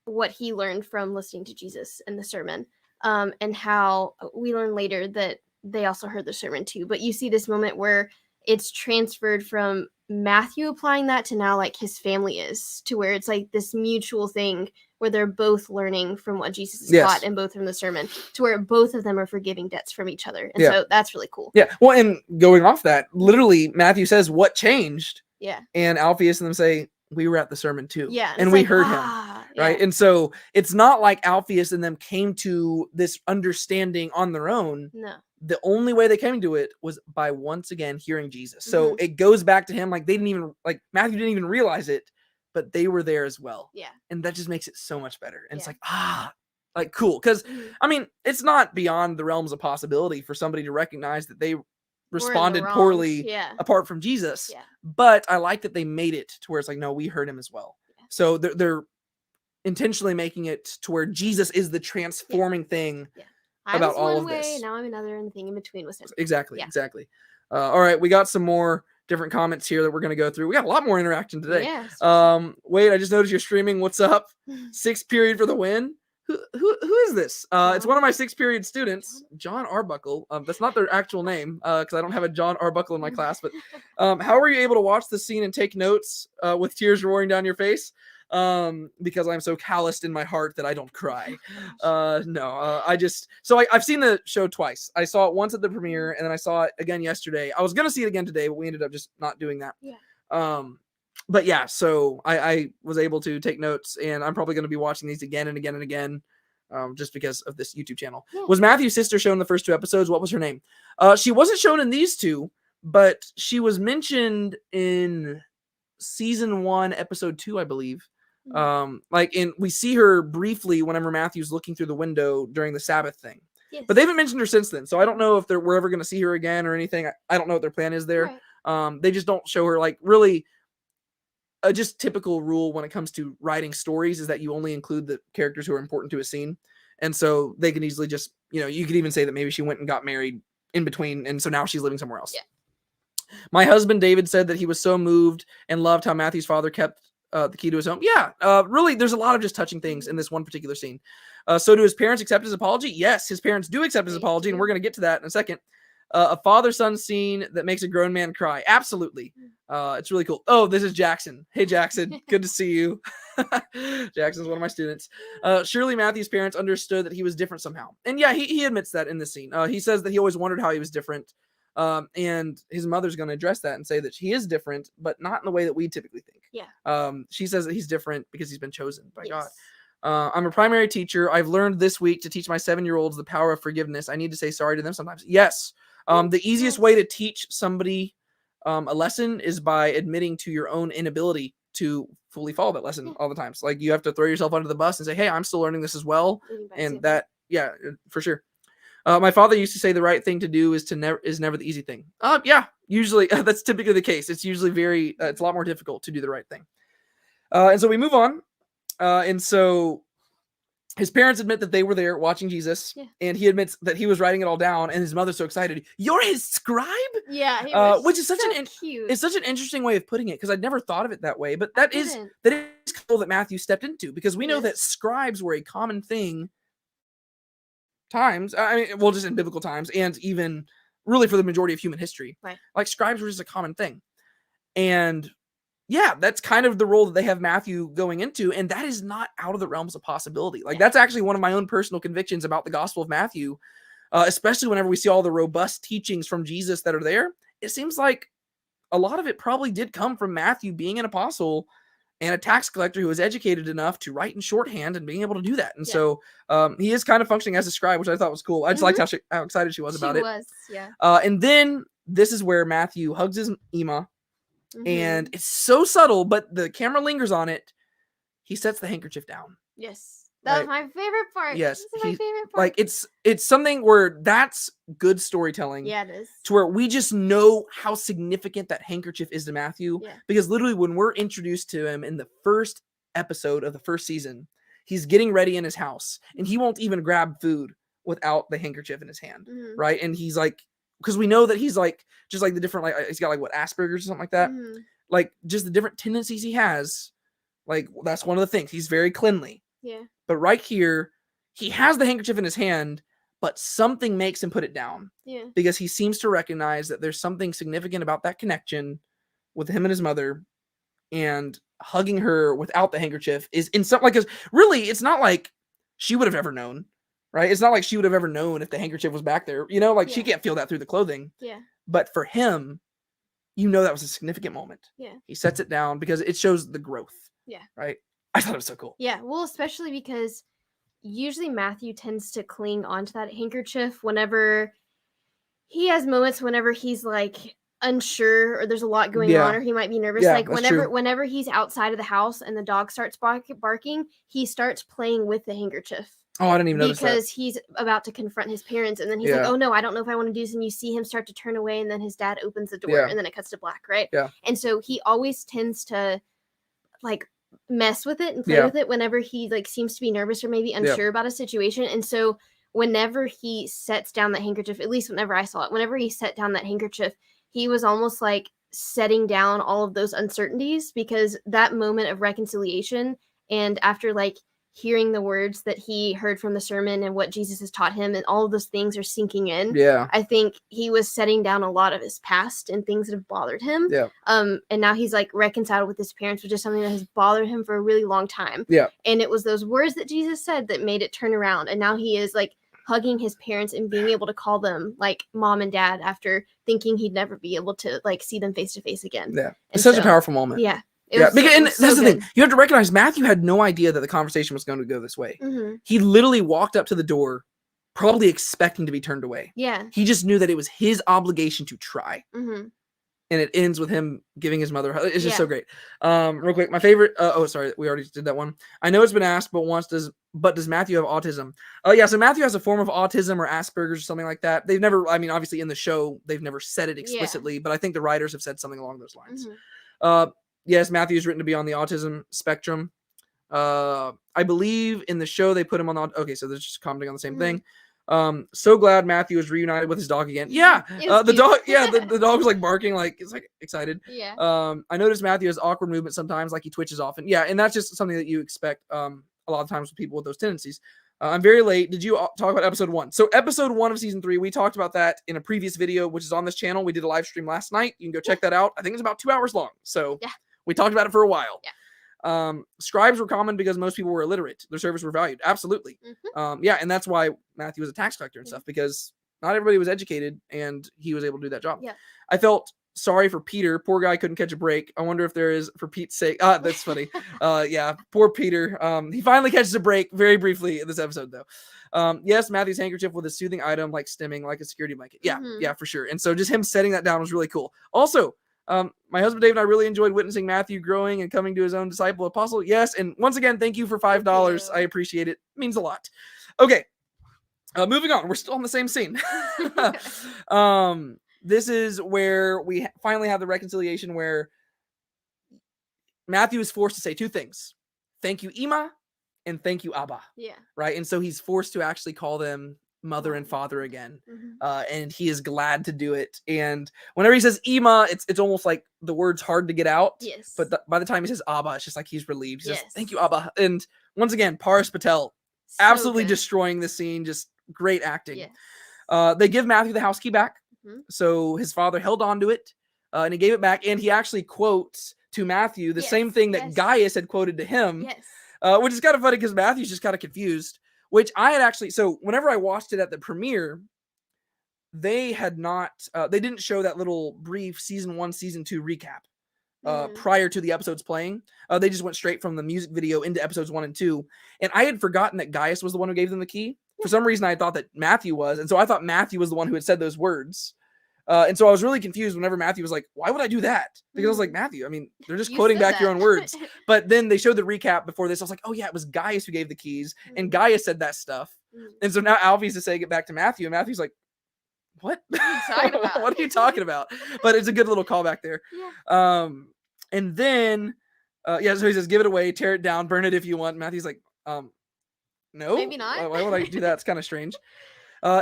what he learned from listening to Jesus in the sermon, and how we learn later that they also heard the sermon too. But you see this moment where it's transferred from Matthew applying that to now like his family is, to where it's like this mutual thing where they're both learning from what Jesus has taught and both from the sermon, to where both of them are forgiving debts from each other. And so that's really cool. Yeah. Well, and going off that, literally Matthew says, what changed? Yeah. And Alphaeus and them say, we were at the sermon too. Yeah. And we heard him. Right. And so it's not like Alphaeus and them came to this understanding on their own. No. The only way they came to it was by once again hearing Jesus. So it goes back to him. Like Matthew didn't even realize it, but they were there as well. Yeah. And that just makes it so much better. And it's like, cool. Cause I mean, it's not beyond the realms of possibility for somebody to recognize that they responded poorly apart from Jesus. Yeah. But I like that they made it to where it's like, no, we heard him as well. Yeah. So they're intentionally making it to where Jesus is the transforming thing. Yeah. About all of this. Now I'm another, and the thing in between was him. Exactly. All right, we got some more different comments here that we're going to go through. We got a lot more interaction today. Wade, I just noticed you're streaming. What's up? 6th period for the win. Who is this? It's one of my 6th period students, John Arbuckle. That's not their actual name, because I don't have a John Arbuckle in my class. But how were you able to watch the scene and take notes with tears roaring down your face? Because I'm so calloused in my heart that I don't cry. I've seen the show twice. I saw it once at the premiere, and then I saw it again yesterday. I was gonna see it again today, but we ended up just not doing that. But yeah, so I was able to take notes, and I'm probably gonna be watching these again and again and again, just because of this YouTube channel. Was Matthew's sister shown in the first 2 episodes? What was her name? She wasn't shown in these 2, but she was mentioned in season 1, episode 2, I believe. We see her briefly whenever Matthew's looking through the window during the Sabbath thing. But they haven't mentioned her since then, so I don't know if we're ever going to see her again or anything. I don't know what their plan is there. They just don't show her. Like, really, a just typical rule when it comes to writing stories is that you only include the characters who are important to a scene. And so they can easily just, you could even say that maybe she went and got married in between, and so now she's living somewhere else. My husband David said that he was so moved and loved how Matthew's father kept the key to his home. Really, there's a lot of just touching things in this one particular scene. So do his parents accept his apology? Yes, his parents do accept his apology, and we're going to get to that in a second. A father-son scene that makes a grown man cry. Absolutely. It's really cool. Oh, this is Jackson. Hey, Jackson. Good to see you. Jackson's one of my students. Surely Matthew's parents understood that he was different somehow. And yeah, he admits that in this scene. He says that he always wondered how he was different. And his mother's going to address that and say that he is different, but not in the way that we typically think. She says that he's different because he's been chosen by God. I'm a primary teacher. I've learned this week to teach my 7-year-olds the power of forgiveness. I need to say sorry to them sometimes. Yes. The easiest way to teach somebody a lesson is by admitting to your own inability to fully follow that lesson all the time. So, like, you have to throw yourself under the bus and say, hey, I'm still learning this as well. And that, for sure. My father used to say the right thing to do is never the easy thing. Usually that's typically the case. It's usually it's a lot more difficult to do the right thing. And so we move on. And so his parents admit that they were there watching Jesus, and he admits that he was writing it all down, and his mother's so excited. You're his scribe? Yeah, he was which is such so an cute. it's such an interesting way of putting it, because I'd never thought of it that way. But that is cool that Matthew stepped into, because we know that scribes were a common thing. Times, I mean, well, just in biblical times, and even really for the majority of human history, right? Like scribes were just a common thing, and yeah, that's kind of the role that they have Matthew going into, and that is not out of the realms of possibility. Like that's actually one of my own personal convictions about the Gospel of Matthew, especially whenever we see all the robust teachings from Jesus that are there. It seems like a lot of it probably did come from Matthew being an apostle and a tax collector who was educated enough to write in shorthand and being able to do that. And so he is kind of functioning as a scribe, which I thought was cool. I just liked how excited she was about it. And then this is where Matthew hugs his Ema. And it's so subtle, but the camera lingers on it. He sets the handkerchief down. Yes. That was my favorite part. Yes. This is my favorite part. Like it's something where that's good storytelling. Yeah, it is. To where we just know how significant that handkerchief is to Matthew. Yeah. Because literally when we're introduced to him in the first episode of the first season, he's getting ready in his house, and he won't even grab food without the handkerchief in his hand. Right. And he's like, because we know that he's like, just like the different, like he's got like what, Asperger's or something like that. Like just the different tendencies he has. Like that's one of the things. He's very cleanly. Yeah. But right here, he has the handkerchief in his hand, but something makes him put it down. Yeah. Because he seems to recognize that there's something significant about that connection with him and his mother, and hugging her without the handkerchief is in some, like, 'cause really, it's not like she would have ever known. Right? It's not like she would have ever known if the handkerchief was back there. You know, like she can't feel that through the clothing. Yeah. But for him, you know, that was a significant moment. Yeah. He sets it down because it shows the growth. Yeah. Right? I thought it was so cool. Yeah. Well, especially because usually Matthew tends to cling onto that handkerchief whenever he has moments whenever he's like unsure or there's a lot going on, or he might be nervous. Like whenever he's outside of the house and the dog starts barking, he starts playing with the handkerchief. Oh, I didn't even notice that. Because he's about to confront his parents, and then he's like, oh no, I don't know if I want to do this. And you see him start to turn away, and then his dad opens the door, and then it cuts to black, right? Yeah. And so he always tends to like mess with it and play with it whenever he like seems to be nervous or maybe unsure about a situation. And so whenever he sets down that handkerchief, at least whenever I saw it, whenever he set down that handkerchief, he was almost like setting down all of those uncertainties, because that moment of reconciliation, and after like hearing the words that he heard from the sermon and what Jesus has taught him, and all of those things are sinking in. Yeah. I think he was setting down a lot of his past and things that have bothered him. Yeah. And now he's like reconciled with his parents, which is something that has bothered him for a really long time. Yeah. And it was those words that Jesus said that made it turn around. And now he is like hugging his parents and being able to call them like mom and dad after thinking he'd never be able to like see them face to face again. Yeah. It's such a powerful moment. Yeah. Because that's the thing. You have to recognize Matthew had no idea that the conversation was going to go this way. He literally walked up to the door, probably expecting to be turned away. Yeah. He just knew that it was his obligation to try. And it ends with him giving his mother. It's just so great. Real quick, my favorite. Oh, sorry, we already did that one. I know it's been asked, but does Matthew have autism? Oh, yeah. So Matthew has a form of autism or Asperger's or something like that. They've never. I mean, obviously in the show they've never said it explicitly, but I think the writers have said something along those lines. Yes, Matthew is written to be on the autism spectrum. I believe in the show they put him on the. Okay, so they're just commenting on the same thing. So glad Matthew is reunited with his dog again. Yeah, the dog. Yeah, the dog was like barking, like it's like excited. Yeah. I noticed Matthew has awkward movement sometimes, like he twitches often. Yeah, and that's just something that you expect a lot of times with people with those tendencies. I'm very late. Did you talk about episode 1? So episode 1 of season 3, we talked about that in a previous video, which is on this channel. We did a live stream last night. You can go check that out. I think it's about 2 hours long. So we talked about it for a while. Yeah. Scribes were common because most people were illiterate. Their services were valued. Absolutely. Yeah, and that's why Matthew was a tax collector and stuff, because not everybody was educated, and he was able to do that job. Yeah. I felt sorry for Peter. Poor guy couldn't catch a break. I wonder if there is, for Pete's sake. That's funny. Yeah, poor Peter. He finally catches a break very briefly in this episode, though. Yes, Matthew's handkerchief with a soothing item like stimming, like a security blanket. Yeah, yeah, for sure. And so just him setting that down was really cool. Also, my husband Dave and I really enjoyed witnessing Matthew growing and coming to his own disciple apostle. Yes, and once again, thank you for $5. I appreciate it. It means a lot. Okay, moving on. We're still on the same scene. This is where we finally have the reconciliation where Matthew is forced to say 2 things. Thank you, Ema, and thank you, Abba. Yeah. Right. And so he's forced to actually call them mother and father again. And he is glad to do it. And whenever he says Ema, it's almost like the word's hard to get out. Yes. But by the time he says Abba, it's just like he's relieved. He says, Yes. thank you, Abba. And once again, Paras Patel So absolutely good. destroying the scene. Just great acting. Yes. They give Matthew the house key back. Mhm. So his father held on to it and he gave it back. And he actually quotes to Matthew the same thing that Gaius had quoted to him. Yes. Which is kind of funny because Matthew's just kind of confused. Which I had actually, so whenever I watched it at the premiere, they had not, they didn't show that little brief season 1, season 2 recap prior to the episodes playing. They just went straight from the music video into episodes 1 and 2. And I had forgotten that Gaius was the one who gave them the key. For some reason, I thought that Matthew was. And so I thought Matthew was the one who had said those words. And so I was really confused whenever Matthew was like, why would I do that? Because I was like, Matthew, I mean, they're just quoting back your own words. But then they showed the recap before this. I was like, oh yeah, it was Gaius who gave the keys. And Gaius said that stuff. And so now Alfie's to saying it back to Matthew. And Matthew's like, what? What are you talking about? What are you talking about? But it's a good little callback there. Yeah. And then, so he says, give it away, tear it down, burn it if you want. Matthew's like, no. Maybe not. Why would I do that? It's kind of strange.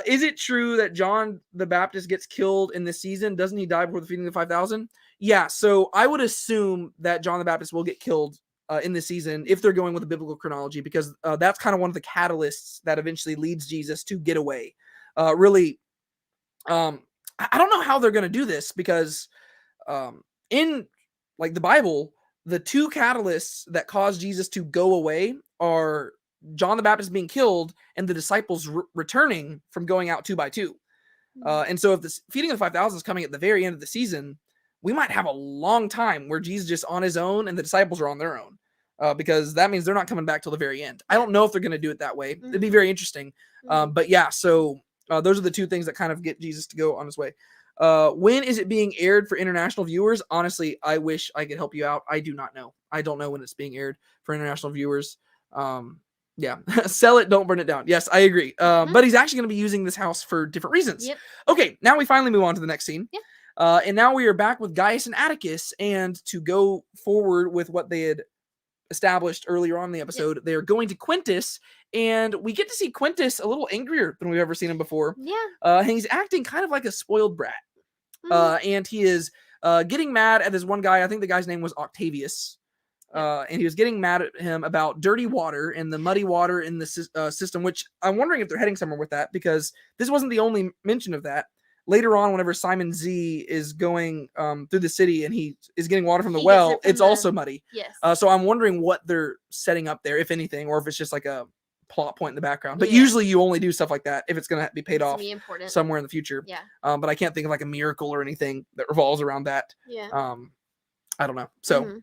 Is it true that John the Baptist gets killed in this season? Doesn't he die before the feeding of the 5,000? Yeah, so I would assume that John the Baptist will get killed in this season if they're going with the biblical chronology, because that's kind of one of the catalysts that eventually leads Jesus to get away. Really, I don't know how they're going to do this, because in like the Bible, the two catalysts that cause Jesus to go away are John the Baptist being killed and the disciples returning from going out 2 by 2. And so if this feeding of the 5,000 is coming at the very end of the season, we might have a long time where Jesus is just on his own and the disciples are on their own, because that means they're not coming back till the very end. I don't know if they're going to do it that way. It'd be very interesting. But yeah, so those are the two things that kind of get Jesus to go on his way. When is it being aired for international viewers? Honestly, I wish I could help you out. I do not know. I don't know when it's being aired for international viewers. Yeah, sell it, don't burn it down. Yes, I agree. But he's actually going to be using this house for different reasons. Yep. Okay, now we finally move on to the next scene. Yeah. And now we are back with Gaius and Atticus, and to go forward with what they had established earlier on in the episode, they are going to Quintus, and we get to see Quintus a little angrier than we've ever seen him before. Yeah. And he's acting kind of like a spoiled brat. And he is getting mad at this one guy. I think the guy's name was Octavius. And he was getting mad at him about dirty water and the muddy water in the system, which I'm wondering if they're heading somewhere with that, because this wasn't the only mention of that. Later on, whenever Simon Z is going through the city and he is getting water from the well, it's also muddy. Yes. So I'm wondering what they're setting up there, if anything, or if it's just like a plot point in the background. But usually you only do stuff like that if it's going to be paid off somewhere in the future. Yeah. But I can't think of like a miracle or anything that revolves around that. Yeah. I don't know. So,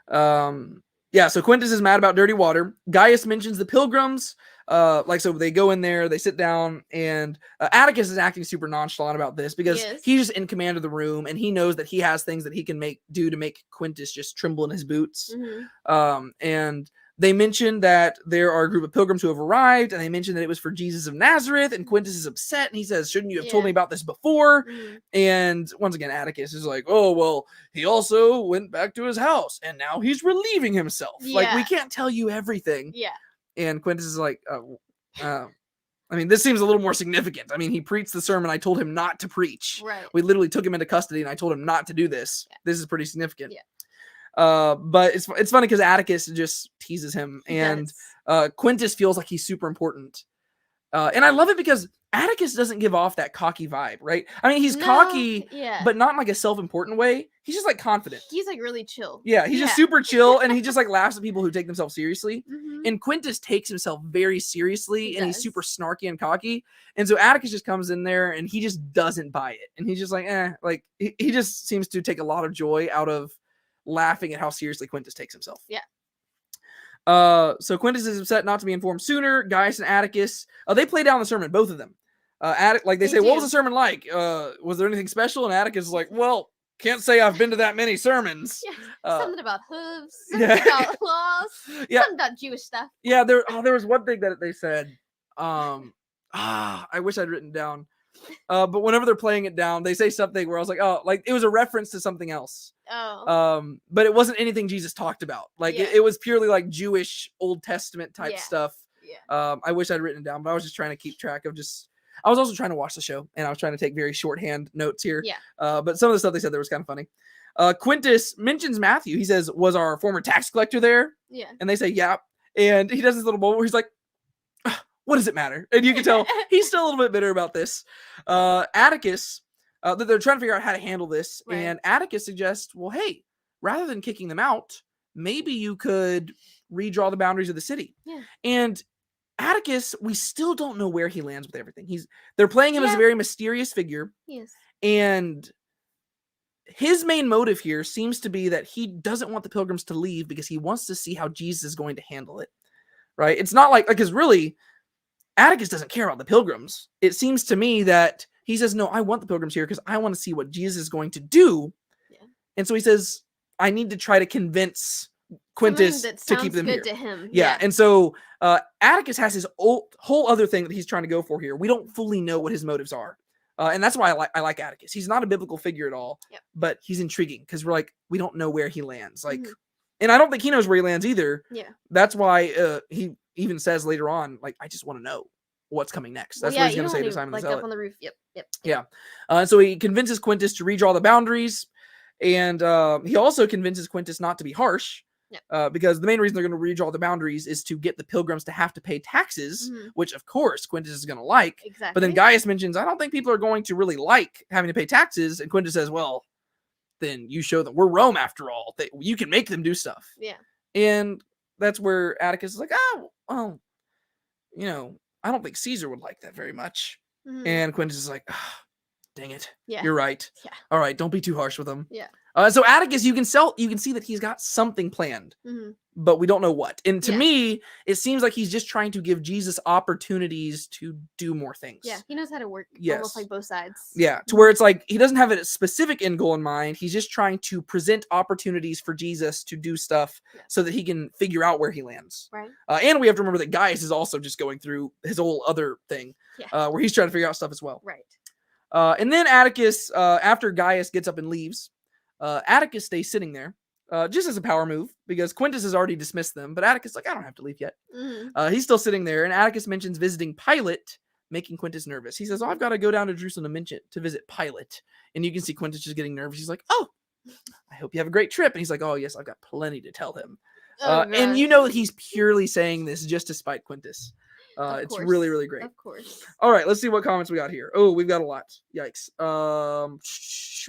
so Quintus is mad about dirty water. Gaius mentions the Pilgrims. So they go in there, they sit down, and Atticus is acting super nonchalant about this because he's just in command of the room, and he knows that he has things that he can do to make Quintus just tremble in his boots. And they mentioned that there are a group of pilgrims who have arrived, and they mentioned that it was for Jesus of Nazareth, and Quintus is upset, and he says, shouldn't you have told me about this before? And once again, Atticus is like, oh, well, he also went back to his house, and now he's relieving himself. Like, we can't tell you everything. And Quintus is like, I mean, this seems a little more significant. I mean, he preached the sermon I told him not to preach. We literally took him into custody, and I told him not to do this. This is pretty significant. But it's funny because Atticus just teases him, and Quintus feels like he's super important. And I love it because Atticus doesn't give off that cocky vibe, right? I mean, he's cocky, but not in like a self-important way. He's just like confident. He's like really chill. Yeah, he's just super chill, and he just like laughs at people who take themselves seriously. And Quintus takes himself very seriously, and he's super snarky and cocky. And so Atticus just comes in there, and he just doesn't buy it. And he's just like, like he just seems to take a lot of joy out of laughing at how seriously Quintus takes himself. So Quintus is upset not to be informed sooner. Gaius and Atticus, they play down the sermon, both of them. They say, what was the sermon like? Was there anything special? And Atticus is like, well, can't say I've been to that many sermons. Something about hooves, something about laws, something about Jewish stuff. There was one thing that they said. I wish I'd written down. But whenever they're playing it down, they say something where I was like, oh, like it was a reference to something else. Oh. But it wasn't anything Jesus talked about. Like it was purely like Jewish Old Testament type stuff. Yeah. I wish I'd written it down, but I was just trying to keep track of I was also trying to watch the show, and I was trying to take very shorthand notes here. Yeah. But some of the stuff they said there was kind of funny. Quintus mentions Matthew. He says, was our former tax collector there? Yeah. And they say, yeah. And he does this little moment where he's like, what does it matter? And you can tell he's still a little bit bitter about this. Atticus, they're trying to figure out how to handle this. Right. And Atticus suggests, well, hey, rather than kicking them out, maybe you could redraw the boundaries of the city. Yeah. And Atticus, we still don't know where he lands with everything. They're playing him as a very mysterious figure. Yes. And his main motive here seems to be that he doesn't want the Pilgrims to leave because he wants to see how Jesus is going to handle it. Right? It's not like, because really, Atticus doesn't care about the Pilgrims. It seems to me that he says, no, I want the Pilgrims here because I want to see what Jesus is going to do. Yeah. And so he says, I need to try to convince Quintus to keep them here. To him. Yeah. And so Atticus has his whole other thing that he's trying to go for here. We don't fully know what his motives are. And that's why I like Atticus. He's not a biblical figure at all, but he's intriguing because we're like, we don't know where he lands. Like, and I don't think he knows where he lands either. Yeah. That's why he even says later on, like, I just want to know what's coming next. That's what he's going to say to Simon the Zealot. Up on the roof. Yep. Yeah. So he convinces Quintus to redraw the boundaries. And he also convinces Quintus not to be harsh. Yeah. Because the main reason they're going to redraw the boundaries is to get the Pilgrims to have to pay taxes, which of course Quintus is going to like. Exactly. But then Gaius mentions, I don't think people are going to really like having to pay taxes. And Quintus says, well, then you show them we're Rome after all. You can make them do stuff. Yeah. And that's where Atticus is like, oh, well, I don't think Caesar would like that very much. And Quintus is like, oh, dang it. Yeah. You're right. Yeah. All right. Don't be too harsh with him. Yeah. So Atticus, you can see that he's got something planned, but we don't know what. And to me, it seems like he's just trying to give Jesus opportunities to do more things. Yeah, he knows how to work almost like both sides. Yeah, to where it's like he doesn't have a specific end goal in mind. He's just trying to present opportunities for Jesus to do stuff so that he can figure out where he lands. Right. And we have to remember that Gaius is also just going through his whole other thing where he's trying to figure out stuff as well. Right. And then Atticus, after Gaius gets up and leaves, Atticus stays sitting there, just as a power move, because Quintus has already dismissed them, but Atticus is like, I don't have to leave yet. He's still sitting there, and Atticus mentions visiting Pilate, making Quintus nervous. He says, I've got to go down to Jerusalem to visit Pilate. And you can see Quintus just getting nervous. He's like, oh, I hope you have a great trip. And he's like, oh, yes, I've got plenty to tell him. And you know that he's purely saying this just to spite Quintus. It's really, really great. Of course. All right, let's see what comments we got here. Oh, we've got a lot. Yikes.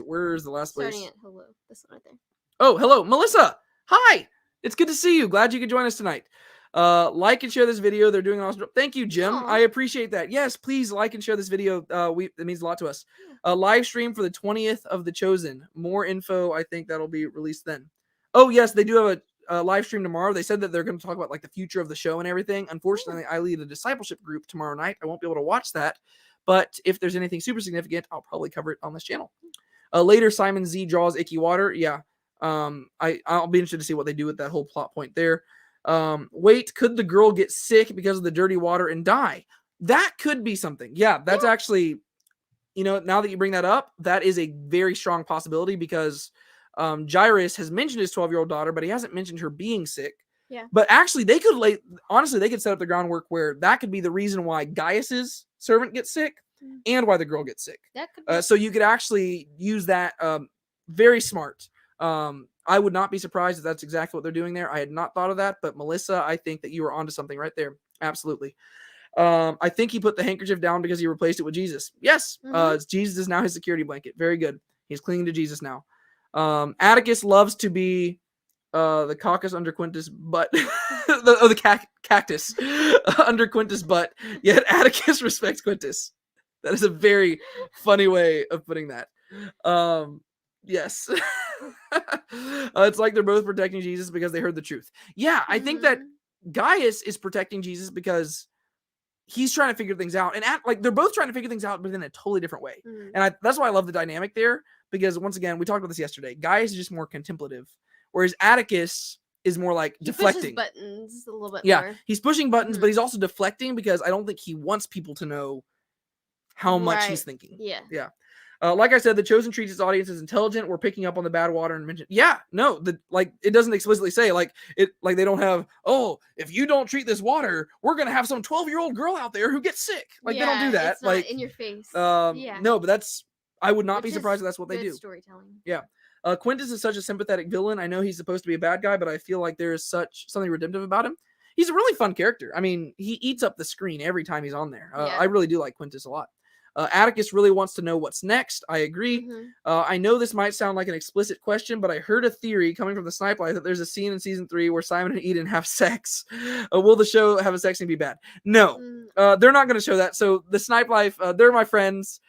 Where's the last place? Starting at hello. This one right there. Oh, hello, Melissa. Hi. It's good to see you. Glad you could join us tonight. Like and share this video. They're doing an awesome job. Thank you, Jim. Aww. I appreciate that. Yes, please like and share this video. It means a lot to us. Live stream for the 20th of The Chosen. More info. I think that'll be released then. Oh, yes, they do have a live stream tomorrow. They said that they're going to talk about like the future of the show and everything. Unfortunately, I lead a discipleship group tomorrow night. I won't be able to watch that. But if there's anything super significant, I'll probably cover it on this channel. Later, Simon Z draws icky water. Yeah. I'll be interested to see what they do with that whole plot point there. Wait, could the girl get sick because of the dirty water and die? That could be something. Yeah, that's actually, now that you bring that up, that is a very strong possibility because Jairus has mentioned his 12-year-old daughter, but he hasn't mentioned her being sick. Yeah. But actually, they could set up the groundwork where that could be the reason why Gaius's servant gets sick and why the girl gets sick. That could be. So you could actually use that. Very smart. I would not be surprised if that's exactly what they're doing there. I had not thought of that, but Melissa, I think that you were onto something right there. Absolutely. I think he put the handkerchief down because he replaced it with Jesus. Yes. Jesus is now his security blanket. Very good. He's clinging to Jesus now. Atticus loves to be the caucus under Quintus' butt. the cactus under Quintus' butt. Yet Atticus respects Quintus. That is a very funny way of putting that. Yes. It's like they're both protecting Jesus because they heard the truth. Yeah, I think that Gaius is protecting Jesus because he's trying to figure things out. And they're both trying to figure things out, but in a totally different way. And that's why I love the dynamic there. Because once again, we talked about this yesterday. Gaius is just more contemplative. Whereas Atticus is more like deflecting. He pushes buttons a little bit more. Yeah, he's pushing buttons, but he's also deflecting because I don't think he wants people to know how much he's Right. thinking. Yeah. Yeah. Like I said, the Chosen treats its audience as intelligent. We're picking up on the bad water and mention. Yeah, no, it doesn't explicitly say they don't have. Oh, if you don't treat this water, we're gonna have some 12-year-old girl out there who gets sick. Like they don't do that. It's not in your face. No, but I would not be surprised if that's what they do. Storytelling. Yeah. Quintus is such a sympathetic villain. I know he's supposed to be a bad guy, but I feel like there is something redemptive about him. He's a really fun character. I mean, he eats up the screen every time he's on there. I really do like Quintus a lot. Atticus really wants to know what's next. I agree. Mm-hmm. I know this might sound like an explicit question, but I heard a theory coming from the Snipe Life that there's a scene in season 3 where Simon and Eden have sex. Will the show have a sex scene be bad? No, they're not going to show that. So the Snipe Life, they're my friends.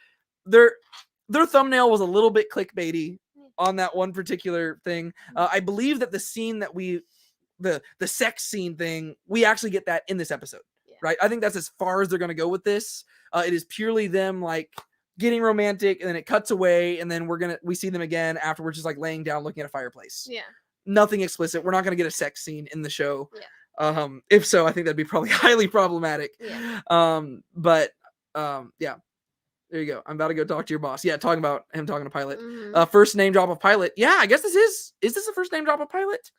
Their thumbnail was a little bit clickbaity on that one particular thing. I believe that the scene that the sex scene thing, we actually get that in this episode. Right? I think that's as far as they're going to go with this. It is purely them like getting romantic, and then it cuts away, and then we see them again afterwards, just like laying down looking at a fireplace. Yeah. Nothing explicit. We're not going to get a sex scene in the show. Yeah. If so, I think that'd be probably highly problematic. Yeah. Yeah. There you go. I'm about to go talk to your boss. Yeah, talking about him talking to Pilot. Mm-hmm. First name drop of Pilot. Yeah, I guess is this the first name drop of Pilot?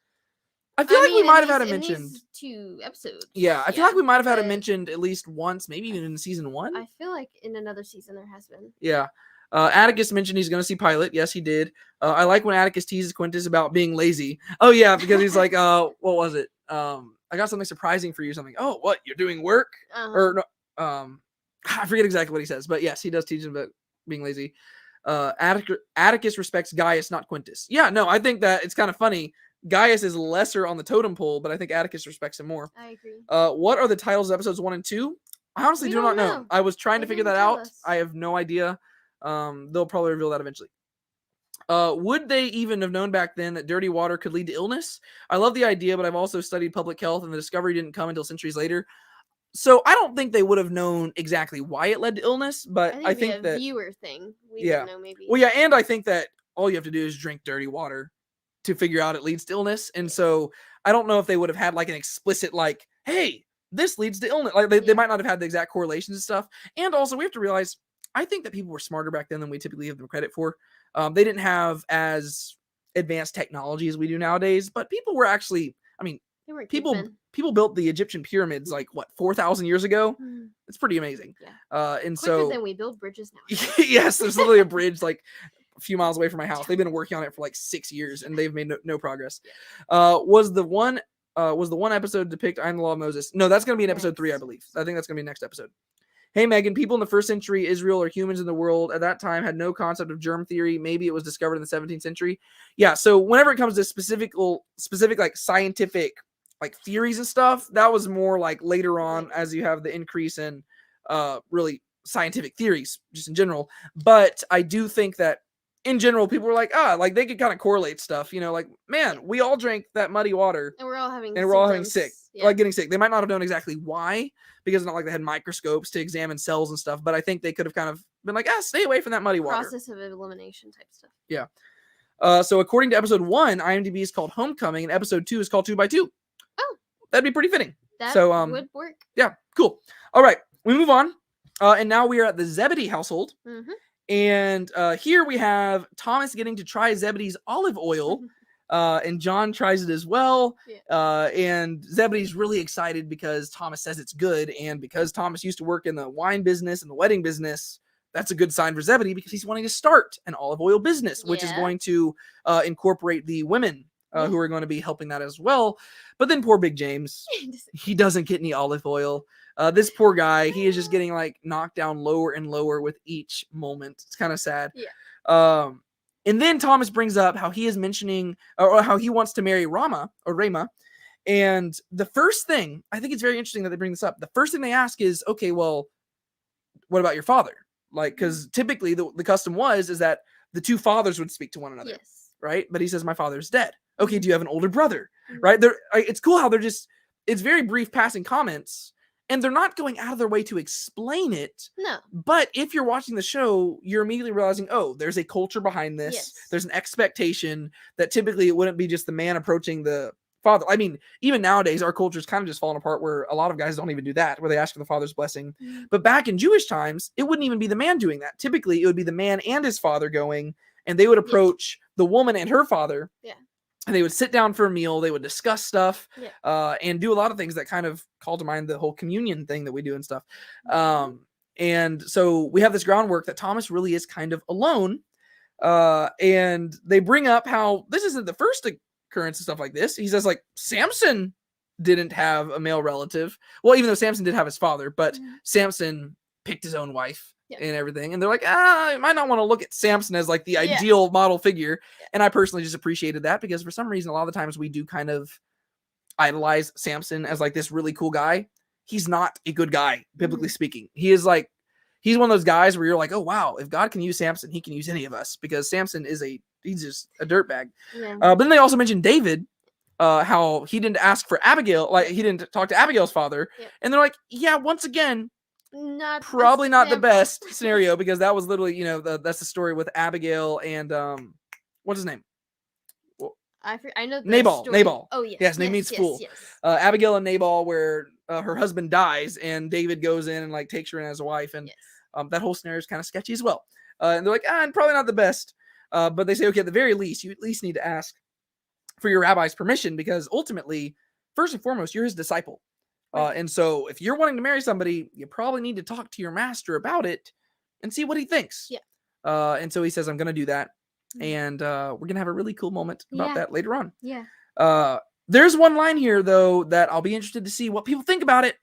I feel like we might have had it mentioned. 2 episodes. Yeah, I feel like we might have had it mentioned at least once, maybe even in season 1. I feel like in another season there has been. Yeah. Atticus mentioned he's going to see Pilot. Yes, he did. I like when Atticus teases Quintus about being lazy. Oh, yeah, because he's like, what was it? I got something surprising for you. Something. Oh, what? You're doing work? Or no? I forget exactly what he says, but yes, he does teach him about being lazy. Atticus respects Gaius, not Quintus. Yeah, no, I think that it's kind of funny. Gaius is lesser on the totem pole, but I think Atticus respects him more. I agree. What are the titles of episodes 1 and 2? I honestly do not know. I was trying to figure that out. I have no idea. They'll probably reveal that eventually. Would they even have known back then that dirty water could lead to illness? I love the idea, but I've also studied public health, and the discovery didn't come until centuries later. So I don't think they would have known exactly why it led to illness, but I think that viewer thing. We don't know, maybe. Well, yeah, and I think that all you have to do is drink dirty water to figure out it leads to illness. And so I don't know if they would have had like an explicit like, hey, this leads to illness. Like they might not have had the exact correlations and stuff. And also we have to realize, I think that people were smarter back then than we typically give them credit for. They didn't have as advanced technology as we do nowadays, but people were actually, I mean, people built the Egyptian pyramids like 4,000 years ago. It's pretty amazing. Yeah. And quicker than we build bridges now. Yes, there's literally a bridge like a few miles away from my house. They've been working on it for like 6 years and they've made no progress. Was the one episode depict I Am the Law of Moses? No, that's going to be in episode 3, I believe. I think that's going to be next episode. Hey, Megan, people in the 1st century Israel or humans in the world at that time had no concept of germ theory. Maybe it was discovered in the 17th century. Yeah, so whenever it comes to specific like scientific like theories and stuff, that was more like later on as you have the increase in really scientific theories just in general. But I do think that in general, people were like, like they could kind of correlate stuff, like, man, we all drank that muddy water and we're all having sick, like getting sick. They might not have known exactly why, because it's not like they had microscopes to examine cells and stuff, but I think they could have kind of been like, stay away from that muddy water. Process of elimination type stuff. Yeah. So according to episode 1, IMDb is called Homecoming, and episode 2 is called 2x2. Oh, that'd be pretty fitting. That would work. Yeah, cool. All right, we move on. And now we are at the Zebedee household. Mm-hmm. And here we have Thomas getting to try Zebedee's olive oil. And John tries it as well. Yeah. And Zebedee's really excited because Thomas says it's good. And because Thomas used to work in the wine business and the wedding business, that's a good sign for Zebedee because he's wanting to start an olive oil business, which is going to incorporate the women who are going to be helping that as well. But then poor Big James, he doesn't get any olive oil. This poor guy, he is just getting like knocked down lower and lower with each moment. It's kind of sad. Yeah. And then Thomas brings up how he is mentioning or how he wants to marry Ramah. And the first thing, I think it's very interesting that they bring this up. The first thing they ask is, okay, well, what about your father? Like, because typically the custom is that the two fathers would speak to one another. Yes. Right. But he says, my father's dead. Okay. Do you have an older brother? Right. It's cool how it's very brief passing comments. And they're not going out of their way to explain it. No. But if you're watching the show, you're immediately realizing, there's a culture behind this. Yes. There's an expectation that typically it wouldn't be just the man approaching the father. I mean, even nowadays, our culture's kind of just falling apart where a lot of guys don't even do that, where they ask for the father's blessing. But back in Jewish times, it wouldn't even be the man doing that. Typically, it would be the man and his father going, and they would approach the woman and her father. Yeah. And they would sit down for a meal. They would discuss stuff, Yeah. and do a lot of things that kind of call to mind the whole communion thing that we do and stuff. And so we have this groundwork that Thomas really is kind of alone. And they bring up how this isn't the first occurrence and stuff like this. He says, like, Samson didn't have a male relative. Well, even though Samson did have his father, but Samson picked his own wife and everything. And they're like, I might not want to look at Samson as like the ideal model figure. And I personally just appreciated that because for some reason, a lot of the times we do kind of idolize Samson as like this really cool guy. He's not a good guy, biblically speaking. He's one of those guys where you're like, oh, wow, if God can use Samson, he can use any of us because Samson he's just a dirtbag. Yeah. But then they also mentioned David, how he didn't ask for Abigail, like he didn't talk to Abigail's father. Yeah. And they're like, yeah, once again, probably not the best scenario because that was literally, that's the story with Abigail and what's his name? I know Nabal. Oh yeah. Yes, name means fool. Yes. Abigail and Nabal, where her husband dies and David goes in and like takes her in as a wife, and that whole scenario is kind of sketchy as well. And they're like, and probably not the best. But they say, okay, at the very least, you at least need to ask for your rabbi's permission because ultimately, first and foremost, you're his disciple. And so if you're wanting to marry somebody, you probably need to talk to your master about it and see what he thinks. Yeah. And so he says, I'm going to do that. And we're going to have a really cool moment about that later on. Yeah. There's one line here, though, that I'll be interested to see what people think about it.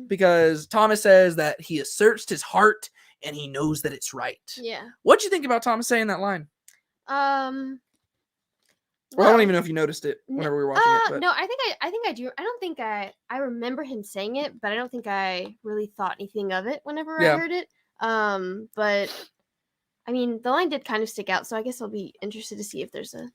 Because Thomas says that he has searched his heart and he knows that it's right. Yeah. What'd you think about Thomas saying that line? Well, I don't even know if you noticed it whenever we were watching it. But. No, I think I do. I don't think I remember him saying it, but I don't think I really thought anything of it whenever I heard it. But I mean, the line did kind of stick out, so I guess I'll be interested to see if there's a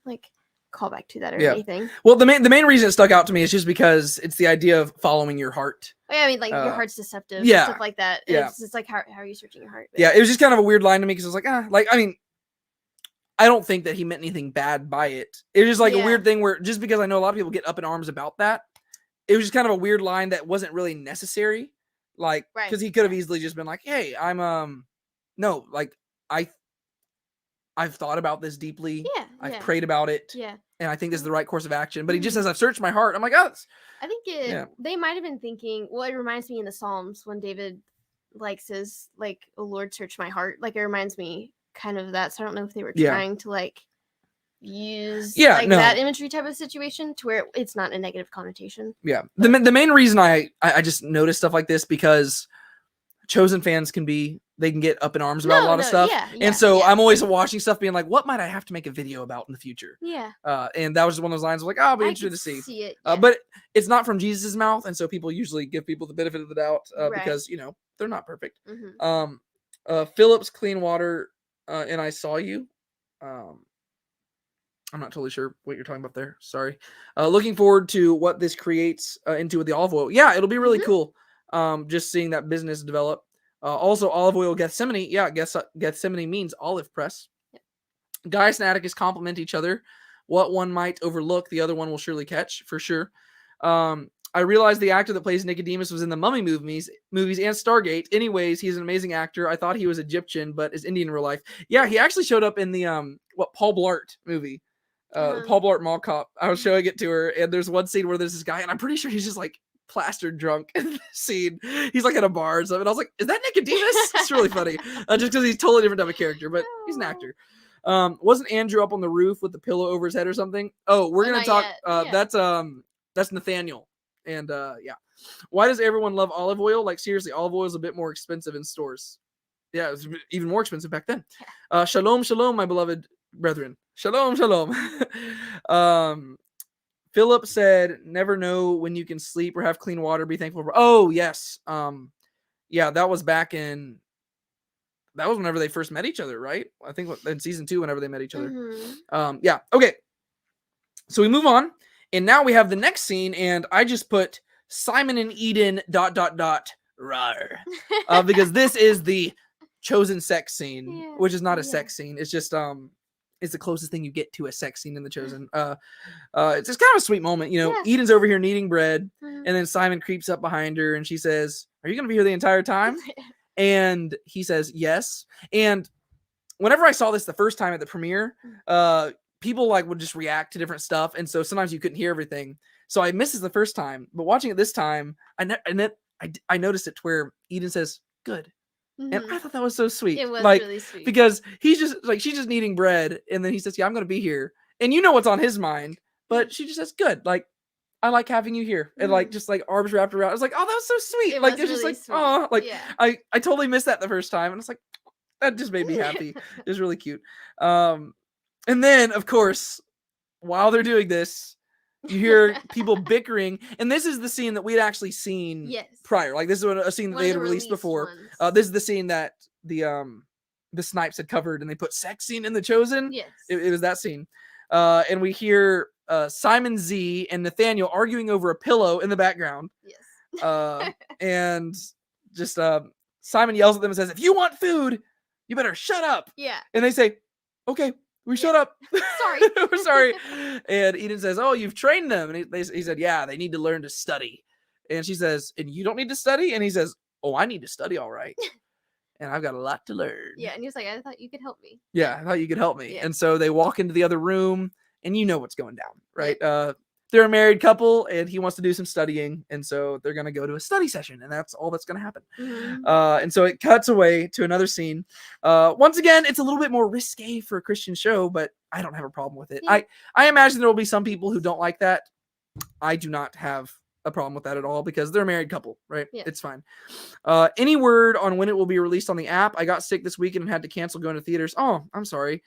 callback to that or anything. Well, the main reason it stuck out to me is just because it's the idea of following your heart. Oh, yeah, I mean, your heart's deceptive, and stuff like that. Yeah. It's like how are you searching your heart? But, it was just kind of a weird line to me because I was like, I mean, I don't think that he meant anything bad by it. It was just like a weird thing where just because I know a lot of people get up in arms about that, it was just kind of a weird line that wasn't really necessary. Like, because he could have easily just been like, hey, I'm, no, like, I've thought about this deeply. Yeah. I've prayed about it. Yeah. And I think this is the right course of action. But he just says, I've searched my heart. I'm like, oh. I think they might have been thinking, well, it reminds me in the Psalms when David says, oh Lord, search my heart. Like, it reminds me kind of that. So I don't know if they were trying to use that imagery type of situation to where it's not a negative connotation. Yeah. The main reason I just notice stuff like this because Chosen fans can get up in arms about a lot of stuff. And so I'm always watching stuff being like, what might I have to make a video about in the future? Yeah. And that was just one of those lines like, I'll be interested to see it. But it's not from Jesus' mouth. And so people usually give people the benefit of the doubt because, they're not perfect. Mm-hmm. Philip's clean water and I saw you. I'm not totally sure what you're talking about there. Sorry. Looking forward to what this creates into the olive oil. Yeah, it'll be really cool. Just seeing that business develop. Also, olive oil Gethsemane. Yeah, Gethsemane means olive press. Yep. Gaius and Atticus complement each other. What one might overlook, the other one will surely catch, for sure. I realized the actor that plays Nicodemus was in the Mummy movies and Stargate. Anyways, he's an amazing actor. I thought he was Egyptian, but is Indian in real life. Yeah, he actually showed up in the Paul Blart movie. Paul Blart Mall Cop. I was showing it to her, and there's one scene where there's this guy, and I'm pretty sure he's just like plastered drunk in the scene. He's like at a bar or something. And I was like, is that Nicodemus? It's really funny. Just because he's totally different type of character, but he's an actor. Wasn't Andrew up on the roof with the pillow over his head or something? Oh, we're gonna talk. That's Nathanael. And why does everyone love olive oil? Like, seriously, olive oil is a bit more expensive in stores. Yeah, it was even more expensive back then. Shalom, shalom, my beloved brethren. Shalom, shalom. Philip said, never know when you can sleep or have clean water. Be thankful for. Oh, yes. That was whenever they first met each other, right? I think in season 2, whenever they met each other. Mm-hmm. Okay. So we move on. And now we have the next scene. And I just put Simon and Eden ... rar. Because this is the chosen sex scene, which is not a sex scene. It's just, is the closest thing you get to a sex scene in The Chosen. It's just kind of a sweet moment. You know, Yeah. Eden's over here kneading bread, Mhm. and then Simon creeps up behind her, and she says, "Are you going to be here the entire time?" And he says, "Yes." And whenever I saw this the first time at the premiere, people like would just react to different stuff, and so sometimes you couldn't hear everything. So I missed it the first time, but watching it this time, I noticed it to where Eden says, "Good." And I Mhm. thought that was so sweet. It was like, really sweet. because he's just like, she's just kneading bread. And then he says, "Yeah, I'm going to be here." And you know what's on his mind, but she just says, "Good. Like, I like having you here." And like, just like arms wrapped around. I was like, "Oh, that was so sweet." It Like, was it's just really like, sweet. oh, like Yeah. I totally missed that the first time. And it's like, that just made me happy. It was really cute. And then of course, while they're doing this, you hear people bickering, and this is the scene that we'd actually seen Yes. prior. Like, this is a scene that One they of had the released released before. ones. This is the scene that the Snipes had covered, and they put sex scene in The Chosen. Yes. It was that scene. And we hear Simon Z and Nathanael arguing over a pillow in the background. Yes. And just Simon yells at them and says, "If you want food, you better shut up." Yeah. And they say, "Okay, we shut up." Sorry. We're sorry. And Eden says, "Oh, you've trained them." And he said, "Yeah, they need to learn to study." And she says, "And you don't need to study?" And he says, "Oh, I need to study, all right. And I've got a lot to learn." Yeah, and he was like, "I thought you could help me." Yeah, I thought you could help me. Yeah. And so they walk into the other room, and you know what's going down, right? They're a married couple, and he wants to do some studying, and so they're going to go to a study session, and that's all that's going to happen. Mhm. And so it cuts away to another scene. Once again, it's a little bit more risque for a Christian show, but I don't have a problem with it. Yeah. I imagine there will be some people who don't like that. I do not have a problem with that at all because they're a married couple, right? Yeah. It's fine. Any word on when it will be released on the app? I got sick this weekend and had to cancel going to theaters. Oh, I'm sorry.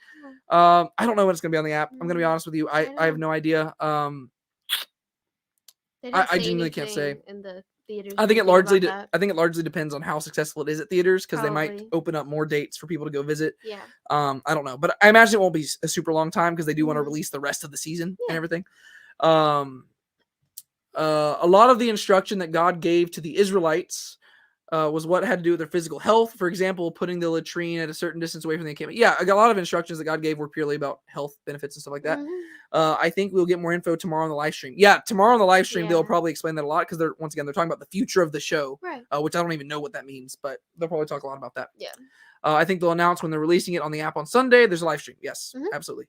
I don't know when it's going to be on the app. I'm going to be honest with you. I have no idea. They I didn't say genuinely can't say. anything in the theaters. I think it review largely about that. I think it largely depends on how successful it is at theaters because they might Probably. open up more dates for people to go visit. Yeah. I don't know, but I imagine it won't be a super long time because they do want to Mhm. release the rest of the season Yeah. and everything. A lot of the instruction that God gave to the Israelites was what had to do with their physical health. For example, putting the latrine at a certain distance away from the encampment. Yeah, a lot of instructions that God gave were purely about health benefits and stuff like that. Mhm. I think we'll get more info tomorrow on the live stream. Yeah, tomorrow on the live stream, they'll Yeah. probably explain that a lot because they're talking about the future of the show, Right. which I don't even know what that means, but they'll probably talk a lot about that. Yeah. I think they'll announce when they're releasing it on the app on Sunday. There's a live stream. Yes, Mhm. absolutely.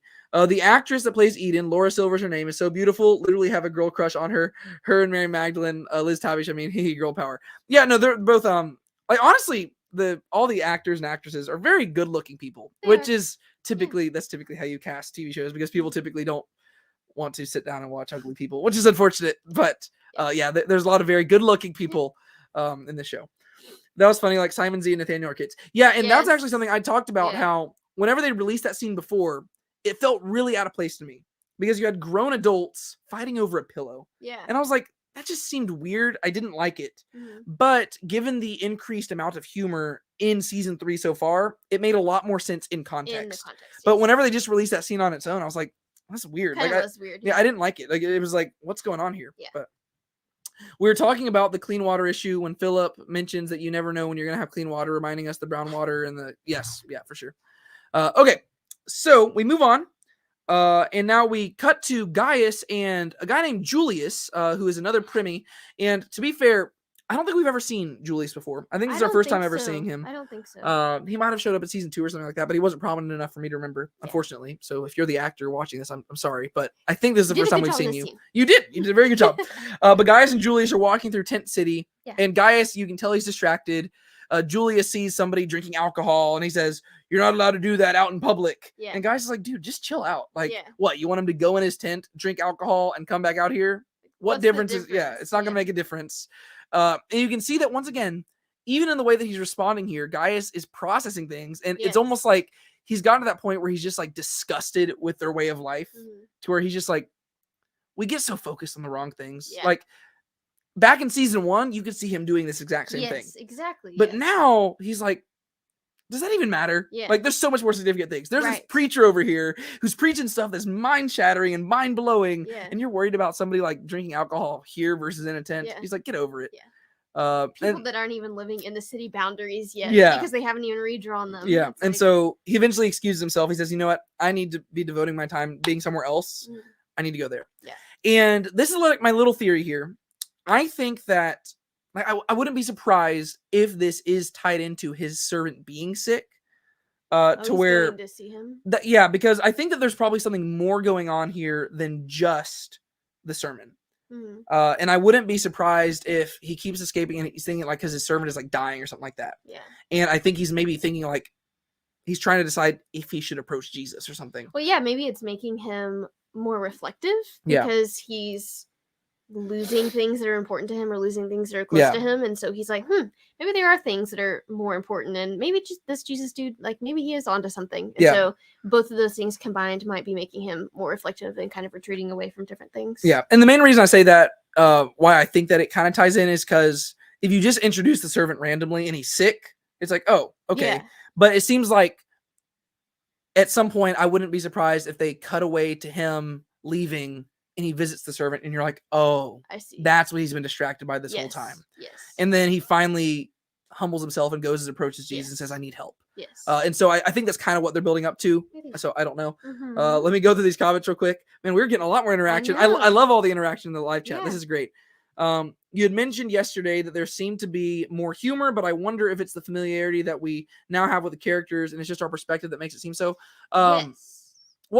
The actress that plays Eden, Laura Silver's her name, is so beautiful. Literally have a girl crush on her. Her and Mary Magdalene, Liz Tavish. I mean, girl power. Yeah, no, they're both like honestly, all the actors and actresses are very good looking people, They which are. is that's typically how you cast TV shows because people typically don't want to sit down and watch ugly people, which is unfortunate. But there's a lot of very good looking people in the show. That was funny, like Simon Z and Nathanael are kids. Yeah, and that's actually something I talked about, how whenever they released that scene before, it felt really out of place to me because you had grown adults fighting over a pillow. Yeah. And I was like, that just seemed weird. I didn't like it. Mhm. But given the increased amount of humor in season 3 so far, it made a lot more sense in context. In the context. But yes. whenever they just released that scene on its own, I was like, that's weird. Kinda Like, was weird. yeah, I didn't like it. Like, it was like, what's going on here? Yeah. But we were talking about the clean water issue when Philip mentions that you never know when you're going to have clean water, reminding us the brown water and for sure. Okay, so we move on. And now we cut to Gaius and a guy named Julius, who is another Primi. And to be fair, I don't think we've ever seen Julius before. I think this is our first time ever seeing him. I don't think so. He might have showed up in season 2 or something like that, but he wasn't prominent enough for me to remember, unfortunately. So if you're the actor watching this, I'm sorry, but I think this is the first time we've seen you. You did a very good job. But Gaius and Julius are walking through Tent City, and Gaius, you can tell he's distracted. Julius sees somebody drinking alcohol, and he says, "You're not allowed to do that out in public." Yeah. And Gaius is like, "Dude, just chill out. Like, what? You want him to go in his tent, drink alcohol, and come back out here? What difference is? Yeah, it's not gonna make a difference." And you can see that once again, even in the way that he's responding here, Gaius is processing things, and it's almost like he's gotten to that point where he's just like disgusted with their way of life, to where he's just like, we get so focused on the wrong things. Like back in season 1, you could see him doing this exact same thing. Yes, exactly. But now he's like, does that even matter? Yeah. Like, there's so much more significant things. There's this preacher over here who's preaching stuff that's mind-shattering and mind-blowing, and you're worried about somebody like drinking alcohol here versus in a tent. He's like, get over it. People that aren't even living in the city boundaries yet, because they haven't even redrawn them. Yeah, and so he eventually excuses himself. He says, "You know what? I need to be devoting my time being somewhere else. I need to go there." Yeah. And this is like my little theory here. I think that I wouldn't be surprised if this is tied into his servant being sick. To where going to see him. Because I think that there's probably something more going on here than just the sermon. And I wouldn't be surprised if he keeps escaping and he's thinking like because his servant is like dying or something like that. Yeah. And I think he's maybe thinking like he's trying to decide if he should approach Jesus or something. Well, yeah, maybe it's making him more reflective because he's losing things that are important to him or losing things that are close to him, and so he's like, maybe there are things that are more important, and maybe just this Jesus dude, like maybe he is onto something. And so both of those things combined might be making him more reflective and kind of retreating away from different things. Yeah, and the main reason I say that, why I think that it kind of ties in, is because if you just introduce the servant randomly and he's sick, it's like, oh, okay. But it seems like at some point I wouldn't be surprised if they cut away to him leaving and he visits the servant and you're like, oh, I see. That's what he's been distracted by this whole time. Yes. And then he finally humbles himself and goes and approaches Jesus and says, I need help. Yes. And so I think that's kind of what they're building up to. So I don't know. Let me go through these comments real quick. Man, we're getting a lot more interaction. I love all the interaction in the live chat. This is great. You had mentioned yesterday that there seemed to be more humor, but I wonder if it's the familiarity that we now have with the characters and it's just our perspective that makes it seem so. Well,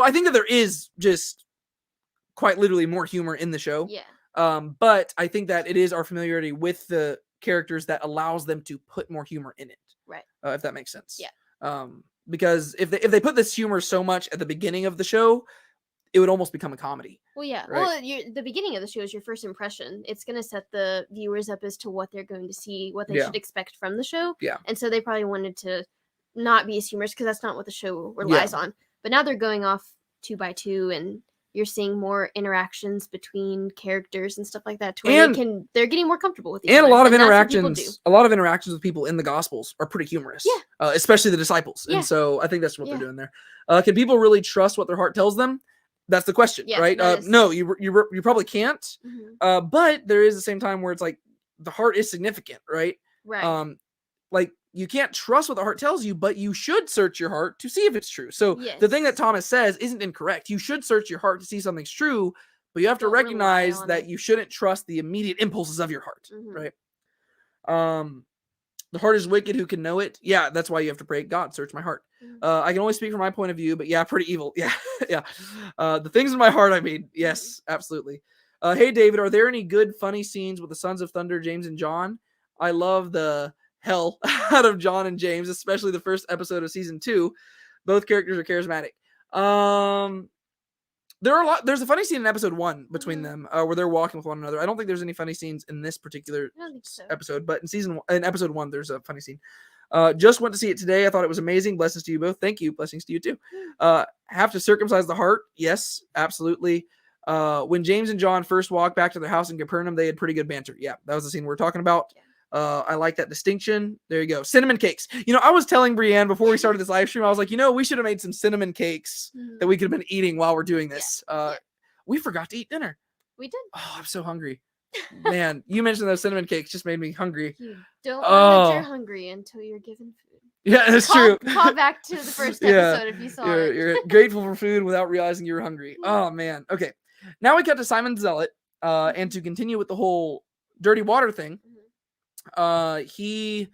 I think that there is just quite literally more humor in the show. But I think that it is our familiarity with the characters that allows them to put more humor in it. Right. If that makes sense. Because if they put this humor so much at the beginning of the show, it would almost become a comedy. Well, yeah. Right? Well, the beginning of the show is your first impression. It's going to set the viewers up as to what they're going to see, what they should expect from the show. Yeah. And so they probably wanted to not be as humorous because that's not what the show relies on. But now they're going off 2 by 2 and you're seeing more interactions between characters and stuff like that to where they're getting more comfortable with each other. And a lot of interactions with people in the Gospels are pretty humorous. Especially the disciples. And so I think that's what they're doing there. Can people really trust what their heart tells them? That's the question, right? No, you probably can't. But there is the same time where it's like the heart is significant, right? Right. Like you can't trust what the heart tells you, but you should search your heart to see if it's true. So the thing that Thomas says isn't incorrect. You should search your heart to see something's true, but you have to recognize that you shouldn't trust the immediate impulses of your heart, right? The heart is wicked, who can know it? Yeah, that's why you have to pray, God, search my heart. I can only speak from my point of view, but yeah, pretty evil. Yeah. The things in my heart, I mean, yes, absolutely. Hey, David, are there any good, funny scenes with the Sons of Thunder, James and John? I love the hell out of John and James, especially the first episode of season 2. Both characters are charismatic. There's a funny scene in episode 1 between them where they're walking with one another. I don't think there's any funny scenes in this particular episode, but in episode 1 there's a funny scene. Just went to see it today. I thought it was amazing. Blessings to you both. Thank you. Blessings to you too. Have to circumcise the heart. Yes, absolutely. When James and John first walked back to their house in Capernaum, they had pretty good banter. Yeah, that was the scene we're talking about. I like that distinction. There you go. Cinnamon cakes. I was telling Brienne before we started this live stream, I was like, we should have made some cinnamon cakes that we could have been eating while we're doing this. We forgot to eat dinner. We did. Oh, I'm so hungry. Man, you mentioned those cinnamon cakes just made me hungry. You don't know that you're hungry until you're given food. Yeah, that's true. Call back to the first episode if you saw it. You're grateful for food without realizing you were hungry. Oh, man. Okay. Now we cut to Simon Zealot, and to continue with the whole dirty water thing. He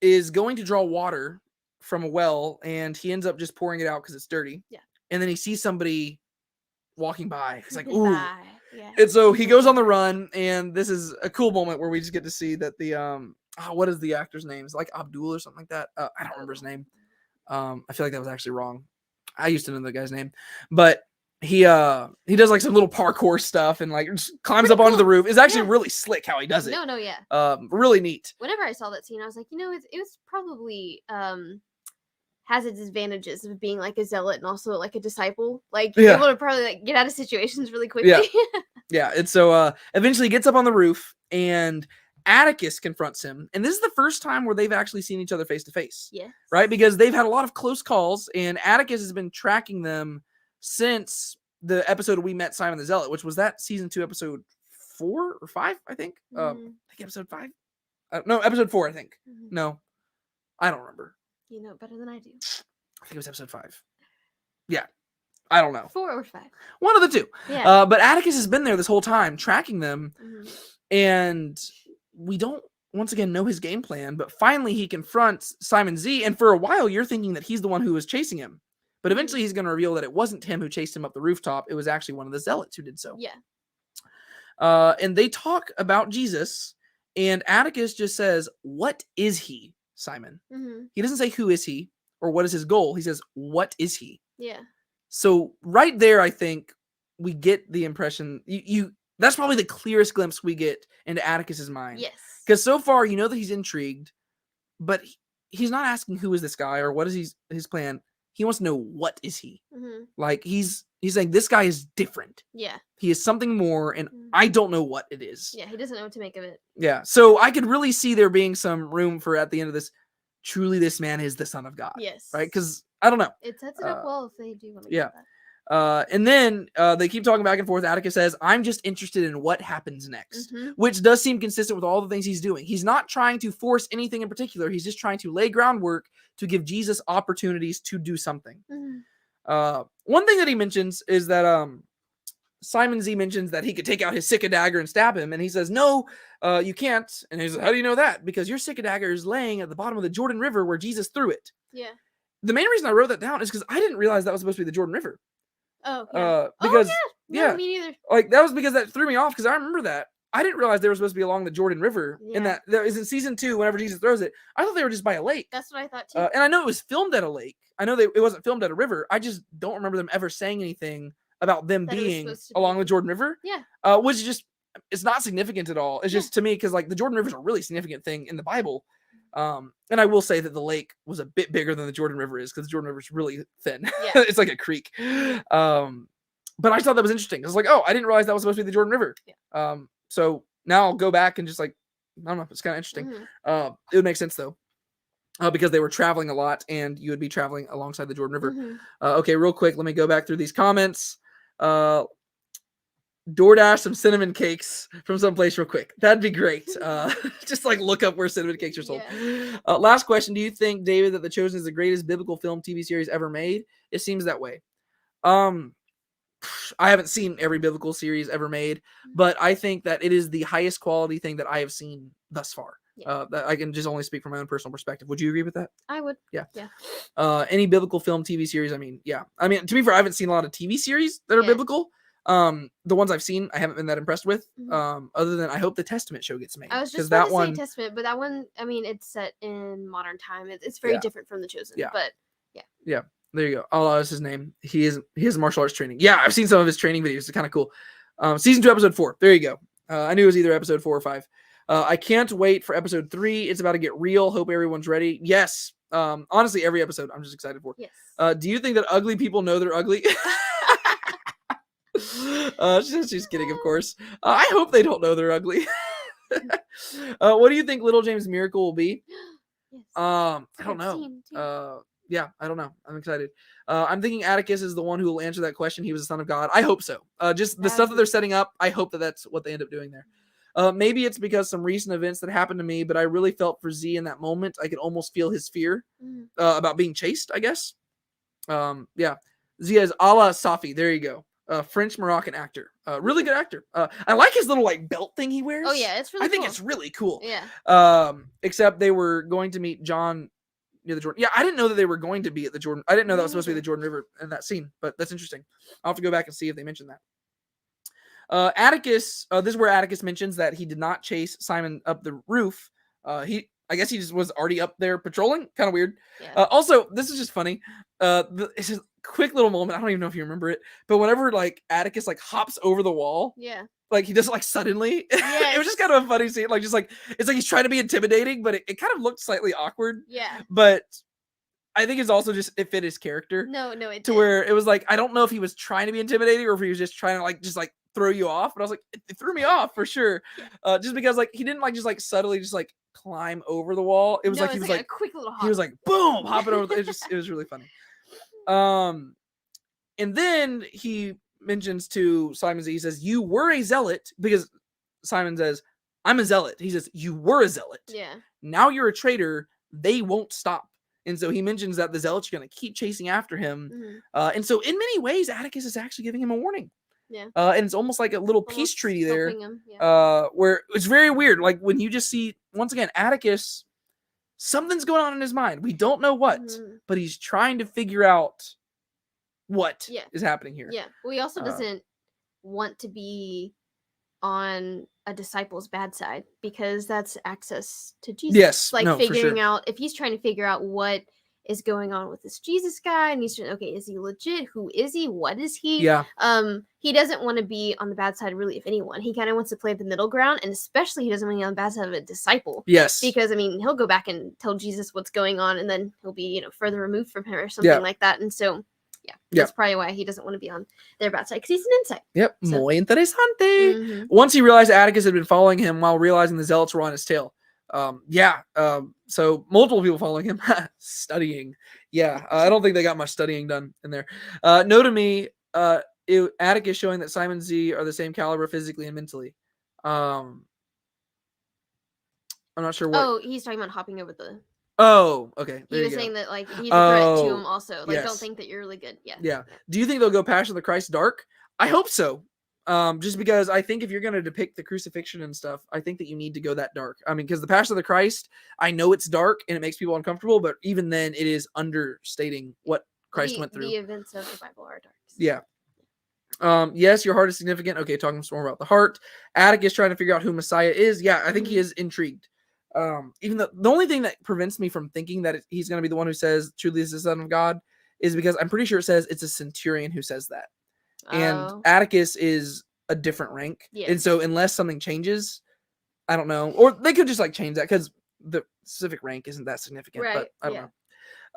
is going to draw water from a well and he ends up just pouring it out because it's dirty. Yeah. And then he sees somebody walking by. He's like, ooh. Yeah. And so he goes on the run, and this is a cool moment where we just get to see that the what is the actor's name? It's like Abdul or something like that. I don't remember his name. I feel like that was actually wrong. I used to know the guy's name. But he does like some little parkour stuff and like just climbs up onto the roof. It's actually really slick how he does it. No, really neat. Whenever I saw that scene, I was like, it was probably has its advantages of being like a zealot and also like a disciple. Like you're able to probably like get out of situations really quickly. Yeah. And so eventually he gets up on the roof and Atticus confronts him. And this is the first time where they've actually seen each other face to face. Yeah. Right? Because they've had a lot of close calls and Atticus has been tracking them since the episode we met Simon the Zealot, which was that season 2, episode 4 or 5, I think. I think episode 5. No, episode 4, I think. Mhm. No, I don't remember. You know better than I do. I think it was episode 5. Yeah, I don't know. 4 or 5. One of the two. Yeah. But Atticus has been there this whole time, tracking them, and we don't once again know his game plan. But finally, he confronts Simon Z, and for a while, you're thinking that he's the one who was chasing him. But eventually, he's going to reveal that it wasn't him who chased him up the rooftop. It was actually one of the zealots who did so. Yeah. And they talk about Jesus, and Atticus just says, "What is he, Simon?" He doesn't say who is he or what is his goal. He says, "What is he?" Yeah. So right there, I think we get the impression that's probably the clearest glimpse we get into Atticus's mind. Yes. Because so far, you know that he's intrigued, but he's not asking who is this guy or what is his plan. He wants to know what is he. Like he's saying this guy is different. Yeah. He is something more, and I don't know what it is. Yeah, he doesn't know what to make of it. Yeah. So I could really see there being some room for at the end of this. Truly, this man is the Son of God. Yes. Right? Because I don't know. It sets it up well if they do want to yeah. get that. And then they keep talking back and forth. Atticus says, "I'm just interested in what happens next," which does seem consistent with all the things he's doing. He's not trying to force anything in particular. He's just trying to lay groundwork to give Jesus opportunities to do something. One thing that he mentions is that Simon Z mentions that he could take out his Sicca dagger and stab him, and he says, "No, you can't." And he says, "How do you know that?" "Because your Sicca dagger is laying at the bottom of the Jordan River where Jesus threw it." Yeah. The main reason I wrote that down is because I didn't realize that was supposed to be the Jordan River. Oh, yeah. Because No, me neither. like that was because that threw me off because I remember that. I didn't realize they were supposed to be along the Jordan River, and that is in season 2. Whenever Jesus throws it, I thought they were just by a lake. That's what I thought too. And I know it was filmed at a lake. I know it wasn't filmed at a river. I just don't remember them ever saying anything about them being along the Jordan River. Yeah. Which is just it's not significant at all. It's just to me because like the Jordan River is a really significant thing in the Bible. And I will say that the lake was a bit bigger than the Jordan River is because the Jordan River is really thin. Yeah. It's like a creek. But I thought that was interesting. I was like, oh, I didn't realize that was supposed to be the Jordan River. Yeah. So now I'll go back and just like, I don't know, it's kind of interesting. It would make sense though. Because they were traveling a lot and you would be traveling alongside the Jordan River. Okay, real quick, let me go back through these comments. DoorDash some cinnamon cakes from someplace real quick. That'd be great. Just like look up where cinnamon cakes are sold. Yeah. Last question. Do you think, David, that The Chosen is the greatest biblical film TV series ever made? It seems that way. I haven't seen every biblical series ever made, but I think that it is the highest quality thing that I have seen thus far. Yeah. That I can just only speak from my own personal perspective. Would you agree with that? I would. Yeah. Any biblical film, TV series, I mean, yeah. I mean, to be fair, I haven't seen a lot of TV series that are biblical. The ones I've seen, I haven't been that impressed with. Other than I hope the Testament show gets made. I was just about to say Testament, but that one, I mean, it's set in modern time. It's very different from The Chosen. Yeah. But yeah. There you go. Allah is his name. He has martial arts training. Yeah, I've seen some of his training videos. It's kind of cool. Season 2, episode 4. There you go. I knew it was either episode 4 or 5. I can't wait for episode 3. It's about to get real. Hope everyone's ready. Yes. Honestly, every episode I'm just excited for. Yes. Do you think that ugly people know they're ugly? She's kidding, of course. I hope they don't know they're ugly. What do you think Little James' miracle will be? Yes. I don't know. Yeah, I don't know. I'm excited. I'm thinking Atticus is the one who will answer that question. He was the Son of God. I hope so. Just the stuff that they're setting up, I hope that that's what they end up doing there. Maybe it's because some recent events that happened to me, but I really felt for Z in that moment. I could almost feel his fear about being chased, I guess. Yeah. Z is Allah Safi. There you go. French Moroccan actor. Really good actor. I like his little like belt thing he wears. Oh yeah, it's really I think it's really cool. Yeah. Except they were going to meet John near the Jordan. Yeah, I didn't know that they were going to be at the Jordan. I didn't know that was supposed to be the Jordan River in that scene, but that's interesting. I'll have to go back and see if they mentioned that. Atticus, this is where Atticus mentions that he did not chase Simon up the roof. I guess he just was already up there patrolling. Kind of weird. Yeah. Also, this is just funny. It's just a quick little moment. I don't even know if you remember it, but whenever like Atticus like hops over the wall, like he does it like suddenly. It was just kind of a funny scene. Like just like it's like he's trying to be intimidating, but it kind of looked slightly awkward. Yeah. But I think it's also just it fit his character. No, it to did. Where it was like I don't know if he was trying to be intimidating or if he was just trying to just throw you off. But I was like, it threw me off for sure. Yeah. Just because like he didn't just subtly just climb over the wall. It was he was a quick little hop. He was boom, hopping over. It was really funny. And then he mentions to Simon Z, he says, "You were a zealot," because Simon says, I'm a zealot. He says, you were a zealot. Yeah. Now you're a traitor. They won't stop. And so he mentions that the zealots are going to keep chasing after him. Mm-hmm. And so in many ways, Atticus is actually giving him a warning. Yeah. And it's almost like a little peace Almost treaty there. helping him, yeah. Where it's very weird. Like when you just see, once again, Atticus, something's going on in his mind. We don't know what, but he's trying to figure out what is happening here. Yeah. Well, he also doesn't want to be on a disciple's bad side because that's access to Jesus. Yes. Like no, figuring for sure. out, if he's trying to figure out what is going on with this Jesus guy and he's okay, is he legit? Who is he? What is he? Yeah. He doesn't want to be on the bad side really of anyone. He kind of wants to play the middle ground, and especially he doesn't want to be on the bad side of a disciple. Yes. Because I mean, he'll go back and tell Jesus what's going on, and then he'll be, further removed from him or something like that. And so that's probably why he doesn't want to be on their bad side, because he's an insight. Yep. So. Muy interesante. Once he realized Atticus had been following him while realizing the zealots were on his tail. So multiple people following him. Studying. Yeah. I don't think they got much studying done in there. No to me, Atticus showing that Simon Z are the same caliber physically and mentally. I'm not sure what. Oh, he's talking about hopping over the... Oh, okay. He was saying that, like, he's a threat to him also. Like, don't think that you're really good. Yeah. Yeah. Do you think they'll go Passion of the Christ dark? I hope so. Just because I think if you're going to depict the crucifixion and stuff, I think that you need to go that dark. I mean, because the Passion of the Christ, I know it's dark and it makes people uncomfortable, but even then it is understating what Christ went through. The events of the Bible are dark. So. Yeah. Yes, your heart is significant. Okay, talking more about the heart. Atticus trying to figure out who Messiah is. Yeah, I think he is intrigued. Even the only thing that prevents me from thinking that he's going to be the one who says truly is the Son of God is because I'm pretty sure it says it's a centurion who says that. And Atticus is a different rank. Yes. And so unless something changes, I don't know. Or they could just like change that because the specific rank isn't that significant. Right. But I don't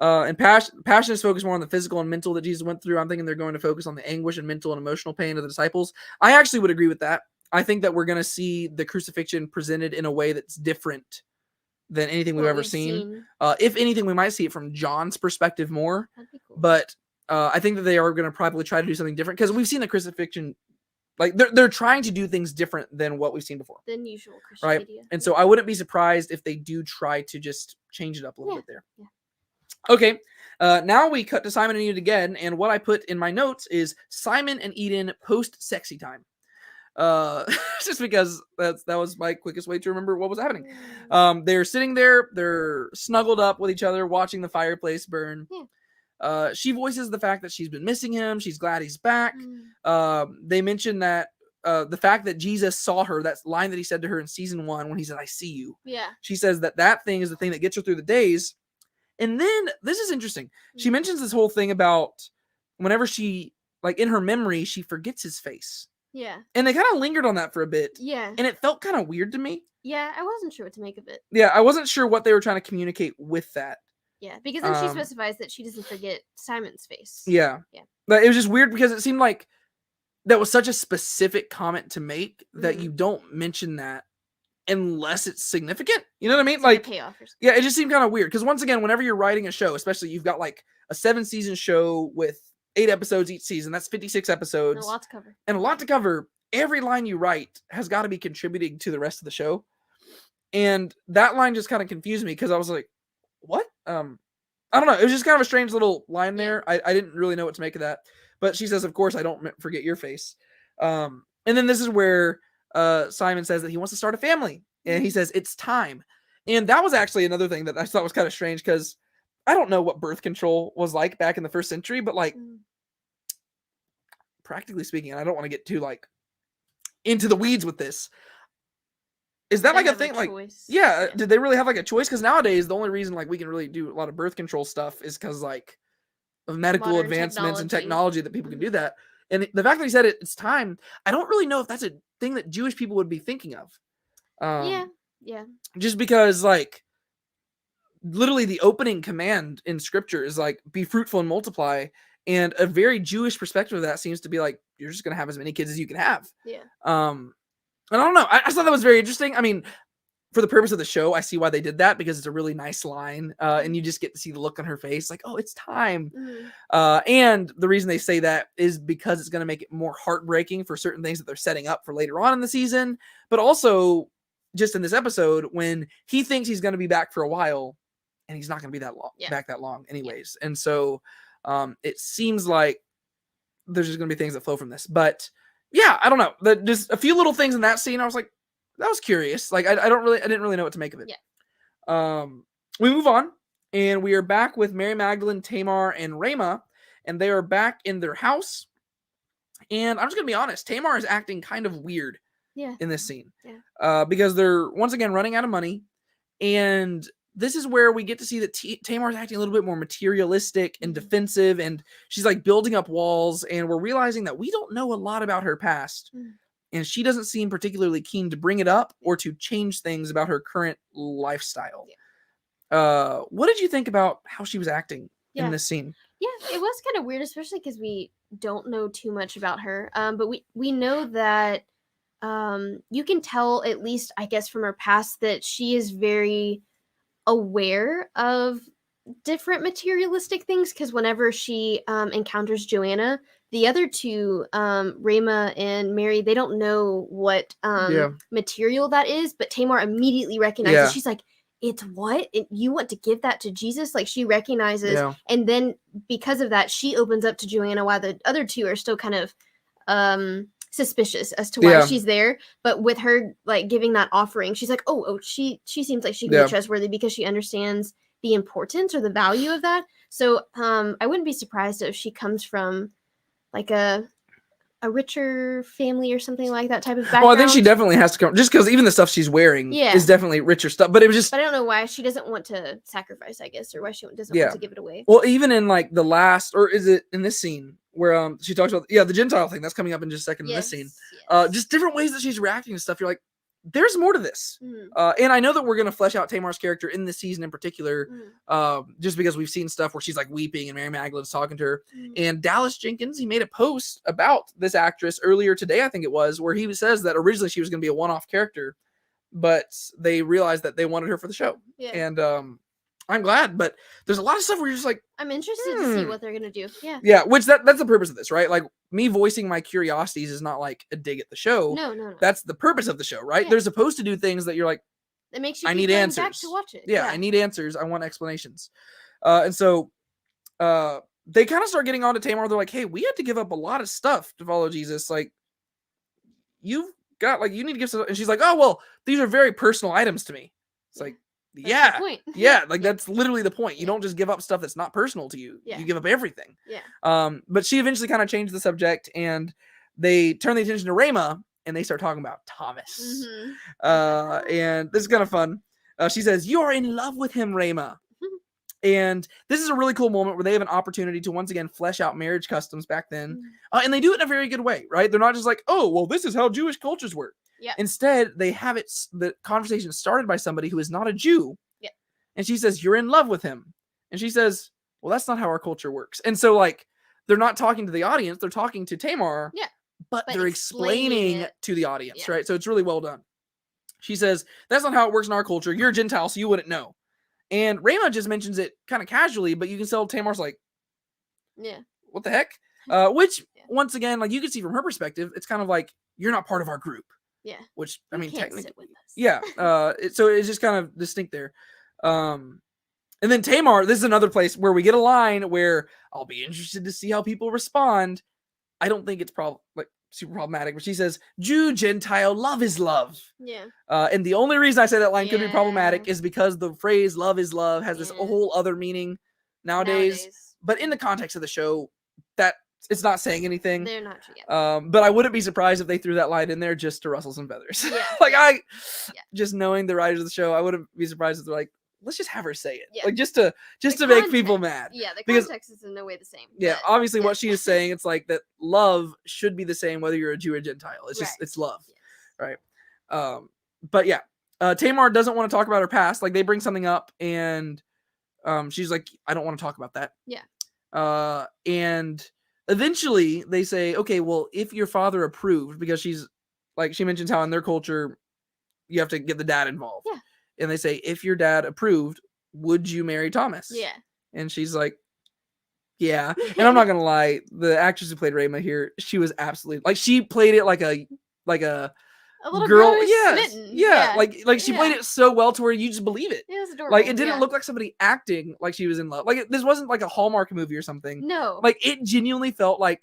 know. And passion is focused more on the physical and mental that Jesus went through. I'm thinking they're going to focus on the anguish and mental and emotional pain of the disciples. I actually would agree with that. I think that we're going to see the crucifixion presented in a way that's different than anything we've ever seen. If anything, we might see it from John's perspective more. That'd be cool. But I think that they are going to probably try to do something different because we've seen the crucifixion. Like they're trying to do things different than what we've seen before. Than usual Christian media. And so I wouldn't be surprised if they do try to just change it up a little bit there. Yeah. Okay. Now we cut to Simon and Eden again. And what I put in my notes is Simon and Eden post-sexy time. Just because that was my quickest way to remember what was happening. They're sitting there, they're snuggled up with each other, watching the fireplace burn. She voices the fact that she's been missing him. She's glad he's back. They mention that the fact that Jesus saw her, that line that he said to her in season 1 when he said, I see you. Yeah. She says that thing is the thing that gets her through the days. And then this is interesting. She mentions this whole thing about whenever she, like in her memory, she forgets his face. Yeah. And they kind of lingered on that for a bit. Yeah. And it felt kind of weird to me. Yeah, I wasn't sure what to make of it. Yeah, I wasn't sure what they were trying to communicate with that. Yeah, because then she specifies that she doesn't forget Simon's face. Yeah. Yeah. But it was just weird because it seemed like that was such a specific comment to make that you don't mention that unless it's significant. You know what I mean? It's like payoff or something. Yeah, it just seemed kind of weird. Because once again, whenever you're writing a show, especially you've got like a 7-season show with 8 episodes each season. That's 56 episodes. And a lot to cover. And a lot to cover. Every line you write has got to be contributing to the rest of the show. And that line just kind of confused me because I was like, what? I don't know. It was just kind of a strange little line there. I didn't really know what to make of that. But she says, of course, I don't forget your face. And then this is where Simon says that he wants to start a family. And he says, it's time. And that was actually another thing that I thought was kind of strange because I don't know what birth control was like back in the 1st century, but like practically speaking, and I don't want to get too like into the weeds with this. Is that like a thing? Like, yeah, did they really have like a choice? Because nowadays the only reason like we can really do a lot of birth control stuff is because like of medical modern advancements and technology that people can do that. And the fact that he said it's time, I don't really know if that's a thing that Jewish people would be thinking of. Yeah. Just because like literally the opening command in scripture is like be fruitful and multiply, and a very Jewish perspective of that seems to be like you're just gonna have as many kids as you can have. Yeah. And I don't know. I just thought that was very interesting. I mean, for the purpose of the show, I see why they did that because it's a really nice line, and you just get to see the look on her face, like, oh, it's time. And the reason they say that is because it's going to make it more heartbreaking for certain things that they're setting up for later on in the season, but also just in this episode when he thinks he's going to be back for a while, and he's not going to be that long back that long anyways. And so it seems like there's just going to be things that flow from this. But yeah, I don't know. Just a few little things in that scene, I was like, that was curious. Like I didn't really know what to make of it. Yeah. We move on, and we are back with Mary Magdalene, Tamar, and Ramah, and they are back in their house. And I'm just gonna be honest, Tamar is acting kind of weird in this scene. Yeah. Because they're once again running out of money, and this is where we get to see that Tamar's acting a little bit more materialistic and defensive, and she's like building up walls, and we're realizing that we don't know a lot about her past. And she doesn't seem particularly keen to bring it up or to change things about her current lifestyle. Yeah. What did you think about how she was acting in this scene? Yeah, it was kind of weird, especially because we don't know too much about her. But we know that you can tell, at least I guess from her past, that she is very aware of different materialistic things, because whenever she encounters Joanna, the other two, Ramah and Mary, they don't know what material that is, but Tamar immediately recognizes. She's like, it's what? You want to give that to Jesus? Like, she recognizes, and then because of that, she opens up to Joanna, while the other two are still kind of suspicious as to why she's there. But with her like giving that offering, she's like, oh, she seems like she can be trustworthy, because she understands the importance or the value of that. So I wouldn't be surprised if she comes from like a richer family or something like that type of background. Well, I think she definitely has to come, just because even the stuff she's wearing is definitely richer stuff. But it was just, but I don't know why she doesn't want to sacrifice, I guess, or why she doesn't want to give it away. Well, even in like the last, or is it in this scene where she talks about the Gentile thing that's coming up in just a second in this scene. Just different ways that she's reacting to stuff. You're like, there's more to this. And I know that we're going to flesh out Tamar's character in this season in particular, just because we've seen stuff where she's like weeping and Mary Magdalene's talking to her. And Dallas Jenkins, he made a post about this actress earlier today, I think it was, where he says that originally she was going to be a one-off character, but they realized that they wanted her for the show. And I'm glad, but there's a lot of stuff where you're just like, I'm interested to see what they're going to do. Yeah, which that's the purpose of this, right? Like, me voicing my curiosities is not like a dig at the show. No. That's the purpose of the show, right? They're supposed to do things that you're like, it makes you I need answers. Back to watch it. Yeah, I need answers. I want explanations. And so they kind of start getting on to Tamar. They're like, hey, we had to give up a lot of stuff to follow Jesus. Like, you've got, like, you need to give some. And she's like, oh, well, these are very personal items to me. It's like, that's the point. That's literally the point. You don't just give up stuff that's not personal to you. You give up everything. But she eventually kind of changed the subject, and they turn the attention to Ramah, and they start talking about Thomas. And this is kind of fun. She says, you are in love with him, Ramah. And this is a really cool moment where they have an opportunity to once again flesh out marriage customs back then. And they do it in a very good way, right? They're not just like, oh, well, this is how Jewish cultures work. Instead, they have the conversation started by somebody who is not a Jew. And she says, you're in love with him. And she says, well, that's not how our culture works. And so, like, they're not talking to the audience, they're talking to Tamar, but they're explaining to the audience, right? So it's really well done. She says, that's not how it works in our culture. You're a Gentile, so you wouldn't know. And Ramah just mentions it kind of casually, but you can tell Tamar's like, what the heck? Which, once again, like, you can see from her perspective, it's kind of like, you're not part of our group. Which, I mean, technically, so it's just kind of distinct there. And then Tamar, this is another place where we get a line where I'll be interested to see how people respond. I don't think it's super problematic, but she says, Jew, Gentile, love is love. And the only reason I say that line could be problematic is because the phrase love is love has this whole other meaning nowadays. But in the context of the show, that it's not saying anything. They're not. But I wouldn't be surprised if they threw that line in there just to rustle some feathers. Just knowing the writers of the show, I wouldn't be surprised if they're like, let's just have her say it. Like, just to make people mad. The context is in no way the same. Obviously what she is saying, it's like that love should be the same whether you're a Jew or Gentile. It's just it's love. Right. But Tamar doesn't want to talk about her past. Like, they bring something up, and she's like, I don't want to talk about that. And eventually they say, okay, well, if your father approved, because she's like, she mentions how in their culture you have to get the dad involved. And they say, if your dad approved, would you marry Thomas? And she's like, yeah. And I'm not gonna lie, the actress who played Ramah here, she was absolutely, like, she played it like a A little girl. who's Yes, smitten. yeah, like she played Yeah. it so well to where you just believe it. It was adorable. Like, it didn't look like somebody acting like she was in love. Like, this wasn't like a Hallmark movie or something. No. Like, it genuinely felt like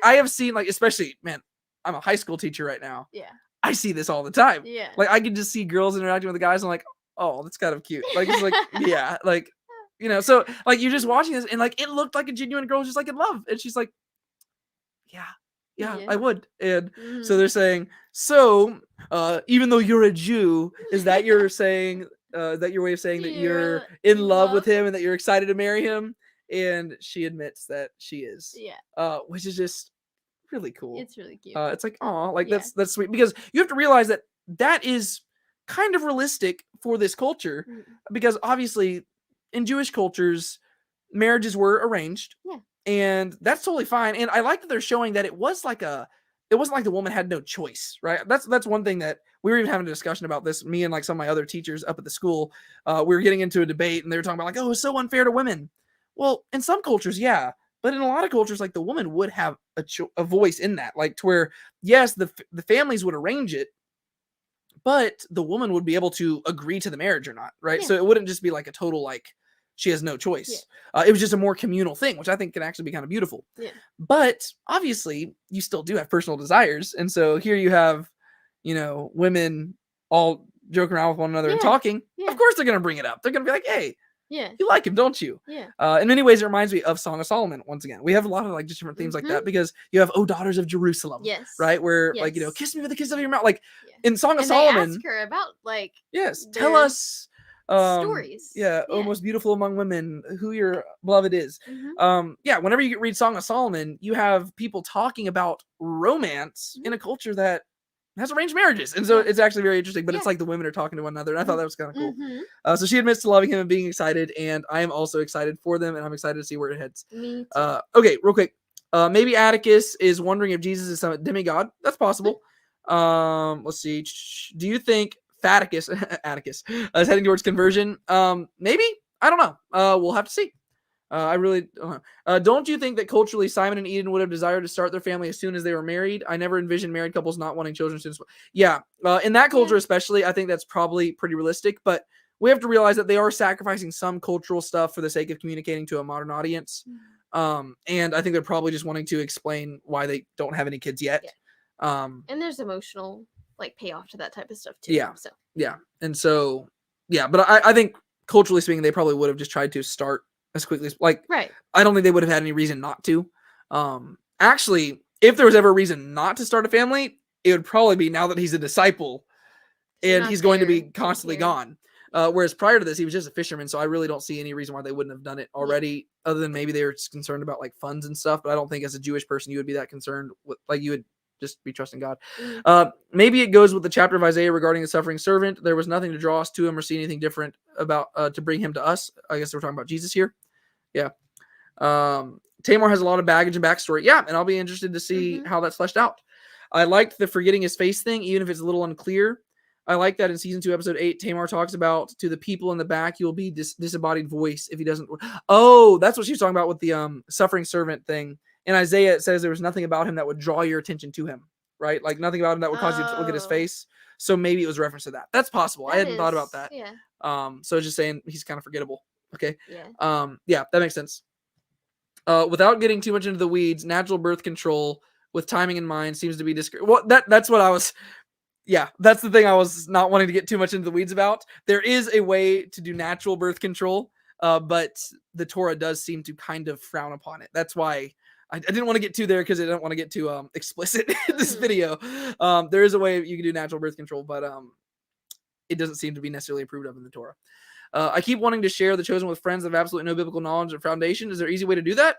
I have seen, like, especially, man, I'm a high school teacher right now. Yeah. I see this all the time. Yeah. Like, I can just see girls interacting with the guys. And I'm like, oh, that's kind of cute. Like, it's like, yeah, like, you know, so like you're just watching this and like it looked like a genuine girl just like in love. And she's like, yeah, I would. And so they're saying, so even though you're a Jew, is that you're saying that your way of saying that you're in love with him and that you're excited to marry him? And she admits that she is. Yeah. Which is just really cool. It's really cute. It's like, oh, like that's sweet, because you have to realize that that is kind of realistic for this culture, because obviously in Jewish cultures marriages were arranged. Yeah. And that's totally fine. And I like that they're showing that it wasn't like the woman had no choice, right? That's one thing that we were even having a discussion about this, me and like some of my other teachers up at the school. We were getting into a debate and they were talking about like, oh, it's so unfair to women. Well, in some cultures, yeah. But in a lot of cultures, like the woman would have a voice in that, like to where, yes, the families would arrange it, but the woman would be able to agree to the marriage or not, right? Yeah. So it wouldn't just be like a total, like, she has no choice. Yeah. It was just a more communal thing, which I think can actually be kind of beautiful. Yeah. But obviously, you still do have personal desires. And so here you have, you know, women all joking around with one another and talking. Yeah. Of course they're going to bring it up. They're going to be like, hey, yeah, you like him, don't you? Yeah. In many ways, it reminds me of Song of Solomon. Once again, we have a lot of like just different themes like that, because you have, oh, daughters of Jerusalem. Yes. Right? Where like, you know, kiss me with the kiss of your mouth. Like in Song of Solomon. They ask her about like. Yes. Tell us. Stories. Yeah. Oh, most beautiful among women, who your beloved is. Yeah. Whenever you read Song of Solomon, you have people talking about romance in a culture that has arranged marriages, and so it's actually very interesting. But it's like the women are talking to one another, and I thought that was kind of cool. So she admits to loving him and being excited, and I am also excited for them, and I'm excited to see where it heads. Me too. Okay, real quick. Maybe Atticus is wondering if Jesus is some demigod. That's possible. Let's see. Do you think Atticus is heading towards conversion? Maybe. I don't know. We'll have to see. I really don't know. Don't you think that culturally Simon and Eden would have desired to start their family as soon as they were married? I never envisioned married couples not wanting children since. Yeah. In that culture especially, I think that's probably pretty realistic, but we have to realize that they are sacrificing some cultural stuff for the sake of communicating to a modern audience. And I think they're probably just wanting to explain why they don't have any kids yet. And there's emotional like payoff to that type of stuff too. Yeah. So. Yeah. And so, yeah, but I think culturally speaking, they probably would have just tried to start as quickly as right. I don't think they would have had any reason not to. Actually, if there was ever a reason not to start a family, it would probably be now that he's a disciple and he's going to be constantly gone. Whereas prior to this, he was just a fisherman. So I really don't see any reason why they wouldn't have done it already, other than maybe they were just concerned about like funds and stuff. But I don't think as a Jewish person, you would be that concerned with, like, you would just be trusting God. Maybe it goes with the chapter of Isaiah regarding the suffering servant. There was nothing to draw us to him or see anything different about to bring him to us. I guess we're talking about Jesus here. Yeah. Tamar has a lot of baggage and backstory. Yeah, and I'll be interested to see how that's fleshed out. I liked the forgetting his face thing, even if it's a little unclear. I like that in season 2, episode 8, Tamar talks about to the people in the back, you'll be disembodied voice if he doesn't. Oh, that's what she was talking about with the suffering servant thing. In Isaiah, it says there was nothing about him that would draw your attention to him, right? Like nothing about him that would cause you to look at his face. So maybe it was reference to that. That's possible. I hadn't thought about that. Yeah. So just saying he's kind of forgettable. Okay. Yeah. Yeah, that makes sense. Without getting too much into the weeds, natural birth control with timing in mind seems to be well, that's what I was. Yeah, that's the thing I was not wanting to get too much into the weeds about. There is a way to do natural birth control, but the Torah does seem to kind of frown upon it. That's why I didn't want to get too there, because I didn't want to get too explicit in this video. There is a way you can do natural birth control, but it doesn't seem to be necessarily approved of in the Torah. I keep wanting to share The Chosen with friends that have absolutely no biblical knowledge or foundation. Is there an easy way to do that?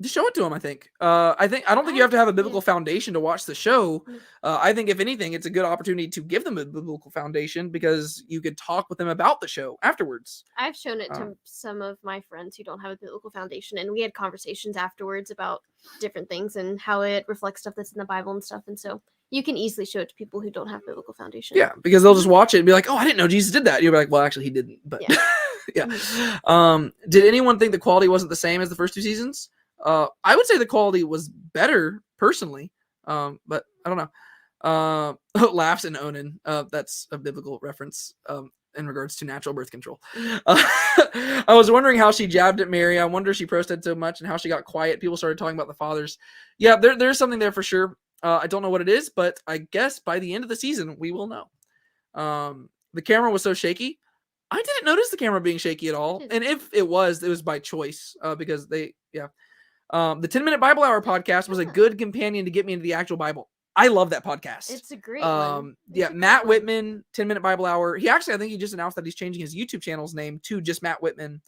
Just show it to them, I think. I don't think you have to have a biblical foundation to watch the show. I think if anything, it's a good opportunity to give them a biblical foundation, because you could talk with them about the show afterwards. I've shown it to some of my friends who don't have a biblical foundation, and we had conversations afterwards about different things and how it reflects stuff that's in the Bible and stuff. And so you can easily show it to people who don't have biblical foundation. Yeah, because they'll just watch it and be like, oh, I didn't know Jesus did that. You'll be like, well, actually, he didn't. But yeah. Did anyone think the quality wasn't the same as the first 2 seasons? I would say the quality was better personally, but I don't know. Laughs in Onan. That's a biblical reference in regards to natural birth control. I was wondering how she jabbed at Mary. I wonder if she protested so much and how she got quiet. People started talking about the fathers. Yeah, there's something there for sure. I don't know what it is, but I guess by the end of the season, we will know. The camera was so shaky. I didn't notice the camera being shaky at all. And if it was by choice because the 10-Minute Bible Hour podcast was a good companion to get me into the actual Bible. I love that podcast. It's a great one. Matt Whitman, 10-Minute Bible Hour. I think he just announced that he's changing his YouTube channel's name to just Matt Whitman.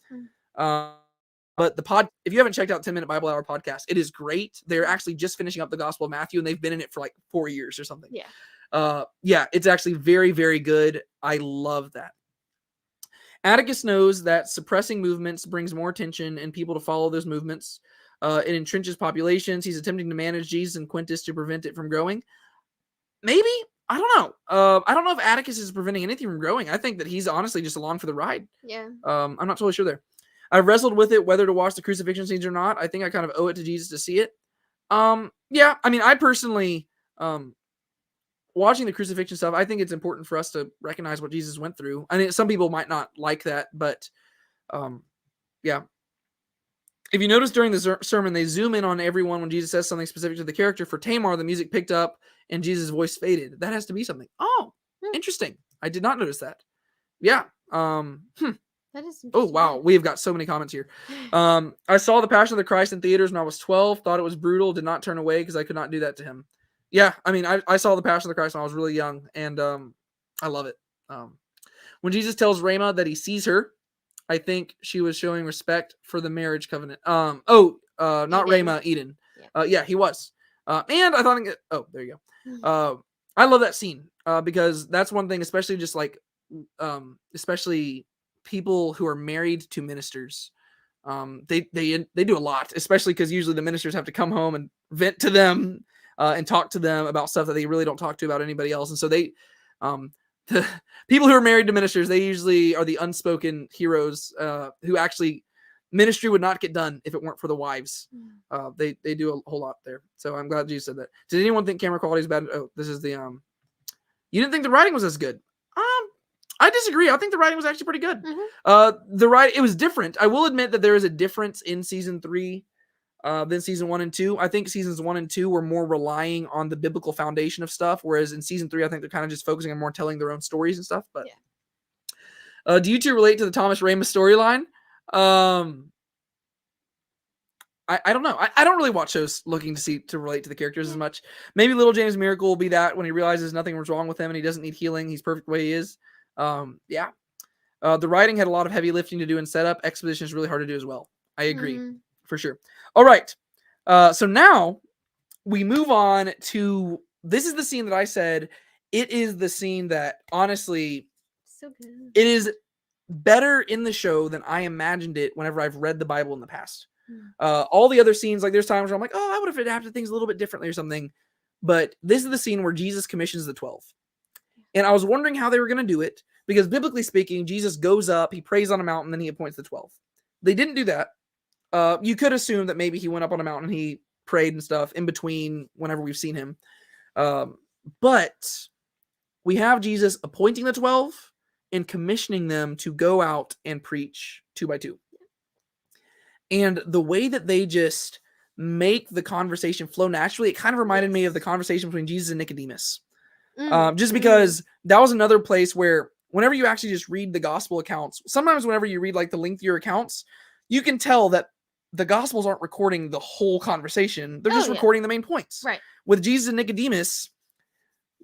But if you haven't checked out 10-Minute Bible Hour podcast, it is great. They're actually just finishing up the Gospel of Matthew, and they've been in it for like 4 years or something. It's actually very, very good. I love that. Atticus knows that suppressing movements brings more attention and people to follow those movements. It entrenches populations. He's attempting to manage Jesus and Quintus to prevent it from growing. Maybe. I don't know. I don't know if Atticus is preventing anything from growing. I think that he's honestly just along for the ride. Yeah. I'm not totally sure there. I've wrestled with it whether to watch the crucifixion scenes or not. I think I kind of owe it to Jesus to see it. I personally, watching the crucifixion stuff, I think it's important for us to recognize what Jesus went through. I mean, some people might not like that, but if you notice during the sermon, they zoom in on everyone when Jesus says something specific to the character. For Tamar, the music picked up and Jesus' voice faded. That has to be something. Oh, interesting. I did not notice that. Yeah. That is Oh, wow. We have got so many comments here. I saw The Passion of the Christ in theaters when I was 12. Thought it was brutal. Did not turn away because I could not do that to him. Yeah. I mean, I saw The Passion of the Christ when I was really young, and I love it. When Jesus tells Ramah that he sees her, I think she was showing respect for the marriage covenant. Not Eden. Ramah, Eden. Yeah, he was. And I thought, there you go. I love that scene because that's one thing, especially just like, especially people who are married to ministers. They do a lot, especially because usually the ministers have to come home and vent to them and talk to them about stuff that they really don't talk to about anybody else. And so the people who are married to ministers, they usually are the unspoken heroes who actually ministry would not get done if it weren't for the wives. They do a whole lot there. So I'm glad you said that. Did anyone think camera quality is bad? Oh, this is the you didn't think the writing was as good? I disagree. I think the writing was actually pretty good. The writing, it was different. I will admit that there is a difference in season 3 than season 1 and 2. I think seasons 1 and 2 were more relying on the biblical foundation of stuff, whereas in season 3, I think they're kind of just focusing on more telling their own stories and stuff. But do you two relate to the Thomas Ramah storyline? I don't know. I don't really watch shows looking to relate to the characters as much. Maybe Little James' miracle will be that when he realizes nothing was wrong with him and he doesn't need healing, he's perfect the way he is. The writing had a lot of heavy lifting to do in setup. Exposition is really hard to do as well. I agree, for sure. All right. So now we move on to, this is the scene that I said, it is the scene that honestly, so good. It is better in the show than I imagined it whenever I've read the Bible in the past. All the other scenes, like there's times where I'm like, oh, I would have adapted things a little bit differently or something. But this is the scene where Jesus commissions the 12. And I was wondering how they were going to do it, because biblically speaking, Jesus goes up, he prays on a mountain, then he appoints the 12. They didn't do that. You could assume that maybe he went up on a mountain, he prayed and stuff in between whenever we've seen him. But we have Jesus appointing the 12 and commissioning them to go out and preach 2 by 2. And the way that they just make the conversation flow naturally, it kind of reminded me of the conversation between Jesus and Nicodemus. Just because that was another place where whenever you actually just read the gospel accounts, sometimes whenever you read like the lengthier accounts, you can tell that the gospels aren't recording the whole conversation. They're just recording the main points. Right. With Jesus and Nicodemus,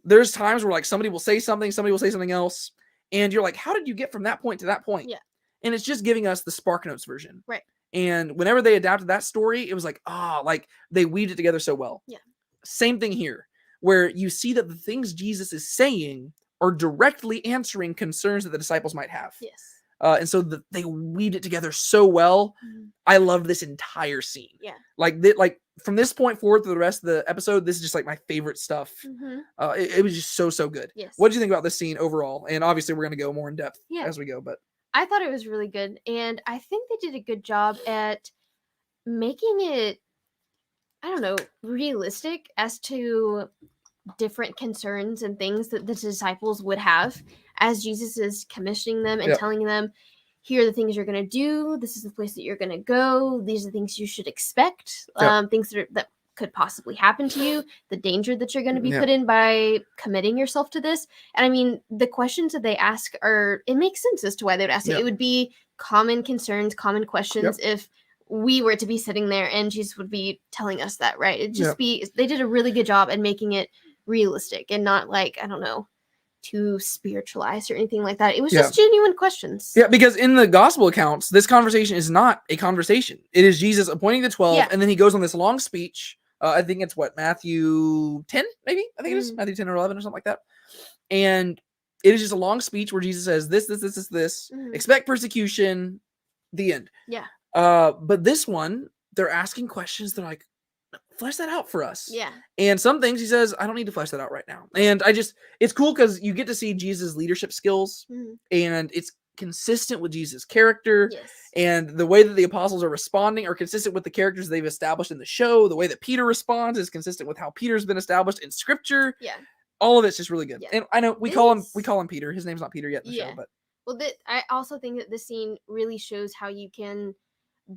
there's times where like somebody will say something else. And you're like, how did you get from that point to that point? Yeah. And it's just giving us the Spark Notes version. Right. And whenever they adapted that story, it was like, like they weaved it together so well. Yeah. Same thing here, where you see that the things Jesus is saying are directly answering concerns that the disciples might have. Yes. And so they weaved it together so well. I loved this entire scene. Yeah. Like from this point forward to the rest of the episode, this is just like my favorite stuff. It was just so good. Yes. What did you think about this scene overall? And obviously we're going to go more in depth as we go, but I thought it was really good. And I think they did a good job at making it, I don't know, realistic as to different concerns and things that the disciples would have as Jesus is commissioning them and telling them, here are the things you're going to do. This is the place that you're going to go. These are the things you should expect. Things that could possibly happen to you, the danger that you're going to be put in by committing yourself to this. And I mean, the questions that they ask it makes sense as to why they would ask it. It would be common concerns, common questions if we were to be sitting there and Jesus would be telling us that, right? It'd just be, they did a really good job at making it realistic and not like, I don't know, too spiritualized or anything like that. It was just genuine questions. Yeah, because in the gospel accounts, this conversation is not a conversation. It is Jesus appointing the 12, and then he goes on this long speech. I think it's Matthew 10, maybe? I think it is Matthew 10 or 11 or something like that. And it is just a long speech where Jesus says, this. Expect persecution, the end. Yeah. But this one, they're asking questions. They're like, flesh that out for us. Yeah. And some things he says, I don't need to flesh that out right now. And it's cool because you get to see Jesus' leadership skills, and it's consistent with Jesus' character. Yes. And the way that the apostles are responding are consistent with the characters they've established in the show. The way that Peter responds is consistent with how Peter's been established in scripture. Yeah. All of it's just really good. Yeah. And I know we call him Peter. His name's not Peter yet in the show, but well, I also think that this scene really shows how you can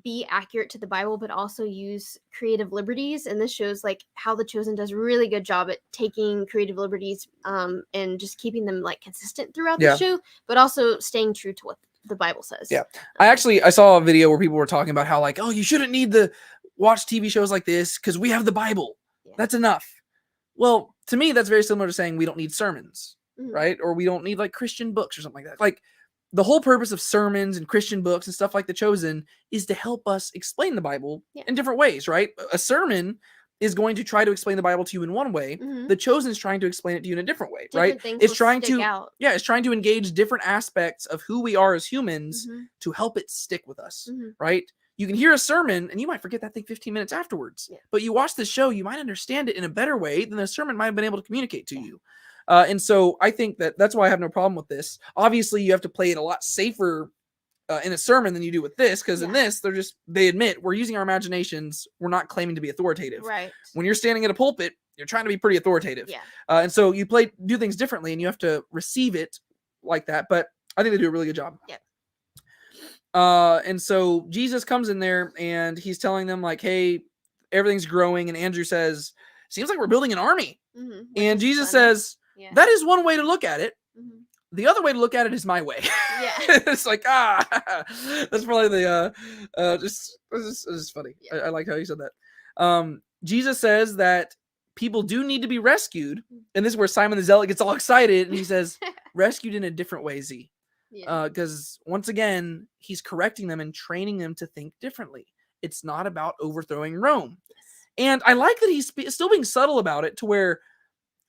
be accurate to the Bible, but also use creative liberties. And this shows like how The Chosen does a really good job at taking creative liberties and just keeping them like consistent throughout the show, but also staying true to what the Bible says. Yeah. I saw a video where people were talking about how like, oh, you shouldn't need to watch TV shows like this because we have the Bible. Yeah. That's enough. Well, to me, that's very similar to saying we don't need sermons, right? Or we don't need like Christian books or something like that. Like, the whole purpose of sermons and Christian books and stuff like The Chosen is to help us explain the Bible in different ways, right? A sermon is going to try to explain the Bible to you in one way. The Chosen is trying to explain it to you in a different way, right? It's trying to engage different aspects of who we are as humans to help it stick with us, right? You can hear a sermon and you might forget that thing 15 minutes afterwards, but you watch the show, you might understand it in a better way than the sermon might have been able to communicate to you. And so I think that's why I have no problem with this. Obviously, you have to play it a lot safer in a sermon than you do with this, because in this, they admit we're using our imaginations. We're not claiming to be authoritative. Right. When you're standing at a pulpit, you're trying to be pretty authoritative. Yeah. And so you do things differently, and you have to receive it like that. But I think they do a really good job. Yeah. And so Jesus comes in there, and he's telling them like, "Hey, everything's growing." And Andrew says, "Seems like we're building an army." And Jesus says, that is one way to look at it. The other way to look at it is my way. Yeah. It's like, that's probably the, this is funny. Yeah. I like how you said that. Jesus says that people do need to be rescued. And this is where Simon the Zealot gets all excited. And he says, rescued in a different way, Z. Because once again, he's correcting them and training them to think differently. It's not about overthrowing Rome. And I like that he's still being subtle about it, to where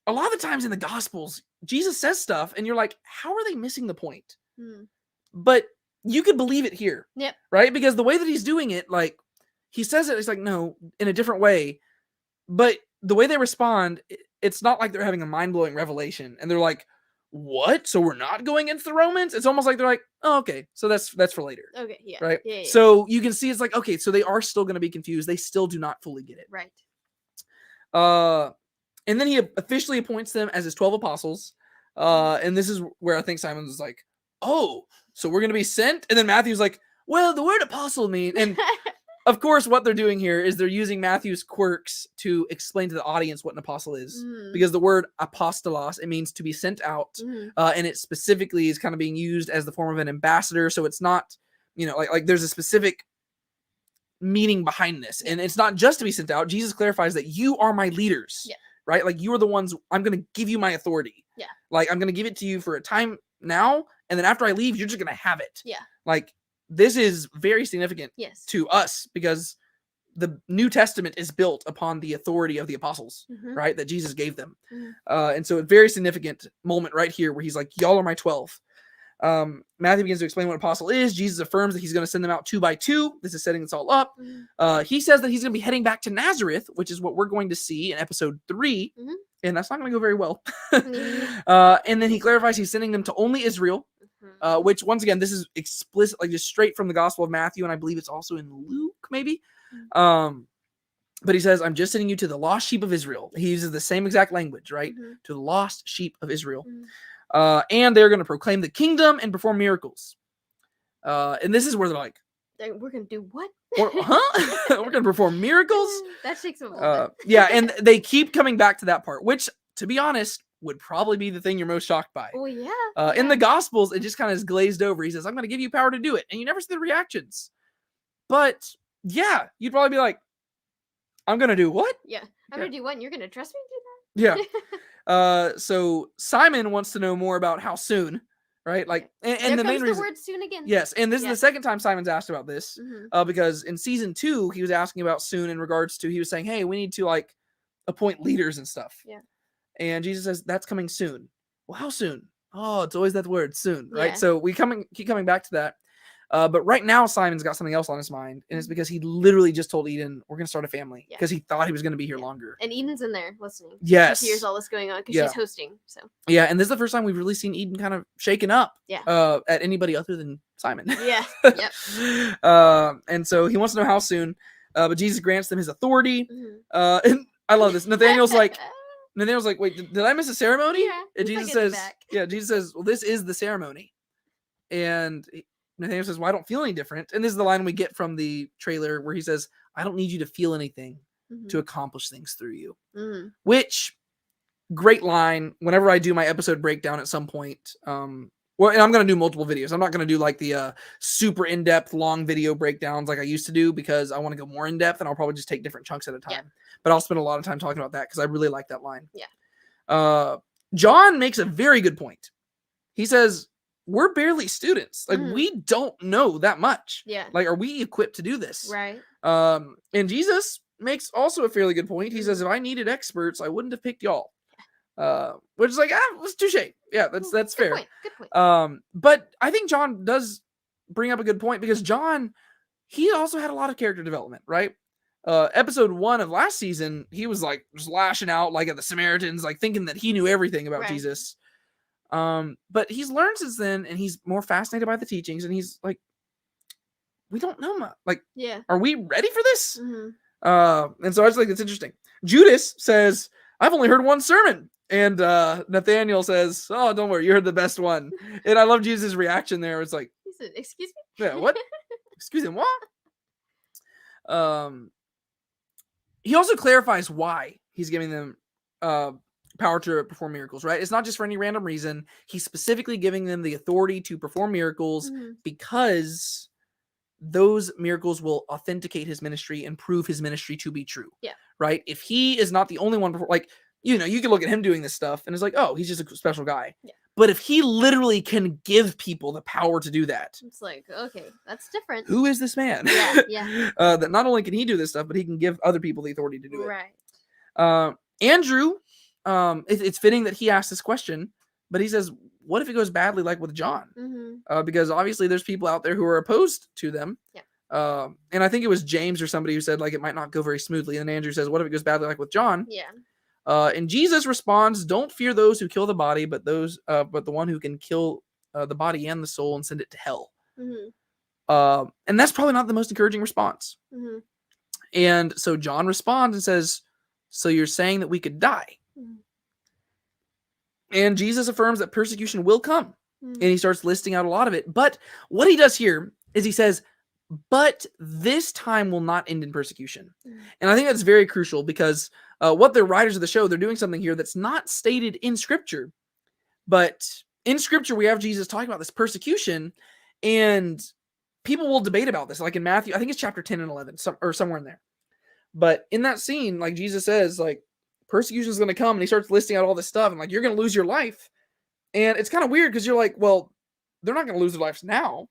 a lot of the times in the Gospels, Jesus says stuff and you're like, how are they missing the point? But you could believe it here. Yep. Right? Because the way that he's doing it, like, he says it, it's like, no, in a different way. But the way they respond, it's not like they're having a mind-blowing revelation. And they're like, what? So we're not going against the Romans? It's almost like they're like, oh, okay, so that's for later. Okay, yeah. Right? Yeah. So you can see it's like, okay, so they are still going to be confused. They still do not fully get it. Right. And then he officially appoints them as his 12 apostles. And this is where I think Simon was like, oh, so we're going to be sent? And then Matthew's like, well, the word apostle means... And of course, what they're doing here is they're using Matthew's quirks to explain to the audience what an apostle is. Because the word apostolos, it means to be sent out. And it specifically is kind of being used as the form of an ambassador. So it's not, like there's a specific meaning behind this. And it's not just to be sent out. Jesus clarifies that you are my leaders. Yeah. Right? Like, you are the ones, I'm going to give you my authority. Yeah. Like, I'm going to give it to you for a time now, and then after I leave, you're just going to have it. Yeah. Like, this is very significant to us, because the New Testament is built upon the authority of the apostles, right? That Jesus gave them. And so a very significant moment right here where he's like, y'all are my 12. Matthew begins to explain what apostle is. Jesus affirms that he's going to send them out 2 by 2. This is setting this all up. He says that he's going to be heading back to Nazareth, which is what we're going to see in episode 3. And that's not going to go very well. And then he clarifies he's sending them to only Israel, which, once again, this is explicit, like just straight from the Gospel of Matthew. And I believe it's also in Luke, maybe. But he says, I'm just sending you to the lost sheep of Israel. He uses the same exact language, right? Mhm. To the lost sheep of Israel. Mhm. And they're going to proclaim the kingdom and perform miracles. And this is where they're like, We're gonna do what? huh? We're going to perform miracles? That shakes them a little bit. Yeah, and they keep coming back to that part, which, to be honest, would probably be the thing you're most shocked by. Oh yeah. In the Gospels, it just kind of is glazed over. He says, I'm going to give you power to do it. And you never see the reactions. But yeah, you'd probably be like, I'm going to do what? Yeah. I'm gonna do what? And you're gonna trust me to do that? Yeah. So Simon wants to know more about how soon, right? Like, and the main reason. Word soon again. Yes, and this is the second time Simon's asked about this, because in season 2 he was asking about soon in regards to, he was saying, hey, we need to like appoint leaders and stuff. Yeah. And Jesus says that's coming soon. Well, how soon? Oh, it's always that word, soon, right? Yeah. So we keep coming back to that. But right now Simon's got something else on his mind, and it's because he literally just told Eden, we're gonna start a family, because he thought he was gonna be here longer. And Eden's in there listening. Yes. She hears all this going on because she's hosting. So yeah, and this is the first time we've really seen Eden kind of shaken up. Yeah. At anybody other than Simon. Yeah. Yep. And so he wants to know how soon. But Jesus grants them his authority. And I love this. Nathanael's like, wait, did I miss a ceremony? Yeah. And Jesus says, Jesus says, well, this is the ceremony. And Nathanael says, well, I don't feel any different. And this is the line we get from the trailer where he says, I don't need you to feel anything to accomplish things through you. Which, great line. Whenever I do my episode breakdown at some point, well, and I'm going to do multiple videos. I'm not going to do like the super in-depth long video breakdowns like I used to do, because I want to go more in-depth, and I'll probably just take different chunks at a time. Yeah. But I'll spend a lot of time talking about that because I really like that line. Yeah. John makes a very good point. He says, we're barely students. Like, we don't know that much. Yeah. Like, are we equipped to do this? Right. And Jesus makes also a fairly good point. He says, if I needed experts, I wouldn't have picked y'all. Which is like, it's touche. Yeah, that's fair. Good point. But I think John does bring up a good point, because John, he also had a lot of character development, right? Episode 1 of last season, he was like just lashing out like at the Samaritans, like thinking that he knew everything about Jesus. But he's learned since then, and he's more fascinated by the teachings, and he's like, we don't know much. Like, are we ready for this? And so I just think it's interesting. Judas says, I've only heard one sermon. And Nathanael says, oh, don't worry, you heard the best one. And I love Jesus' reaction there. It's like, he said, excuse me? Yeah, what? Excuse him, what? He also clarifies why he's giving them power to perform miracles, right? It's not just for any random reason. He's specifically giving them the authority to perform miracles because those miracles will authenticate his ministry and prove his ministry to be true. Yeah. Right? If he is not the only one, like, you know, you can look at him doing this stuff and it's like, oh, he's just a special guy. Yeah. But if he literally can give people the power to do that, it's like, okay, that's different. Who is this man? Yeah. That not only can he do this stuff, but he can give other people the authority to do it. Right. Andrew, it's fitting that he asked this question, but he says, what if it goes badly like with John? Because obviously there's people out there who are opposed to them. Yeah. And I think it was James or somebody who said, like, it might not go very smoothly. And Andrew says, what if it goes badly like with John? Yeah. And Jesus responds, don't fear those who kill the body, but the one who can kill the body and the soul and send it to hell. And that's probably not the most encouraging response. And so John responds and says, so you're saying that we could die? And Jesus affirms that persecution will come. And he starts listing out a lot of it. But what he does here is he says, but this time will not end in persecution. And I think that's very crucial, because what the writers of the show, they're doing something here that's not stated in Scripture. But in Scripture, we have Jesus talking about this persecution, and people will debate about this. Like in Matthew, I think it's chapter 10 and 11, or somewhere in there. But in that scene, like Jesus says, like, persecution is going to come, and he starts listing out all this stuff, and like, you're going to lose your life. And it's kind of weird, because you're like, well, they're not going to lose their lives now,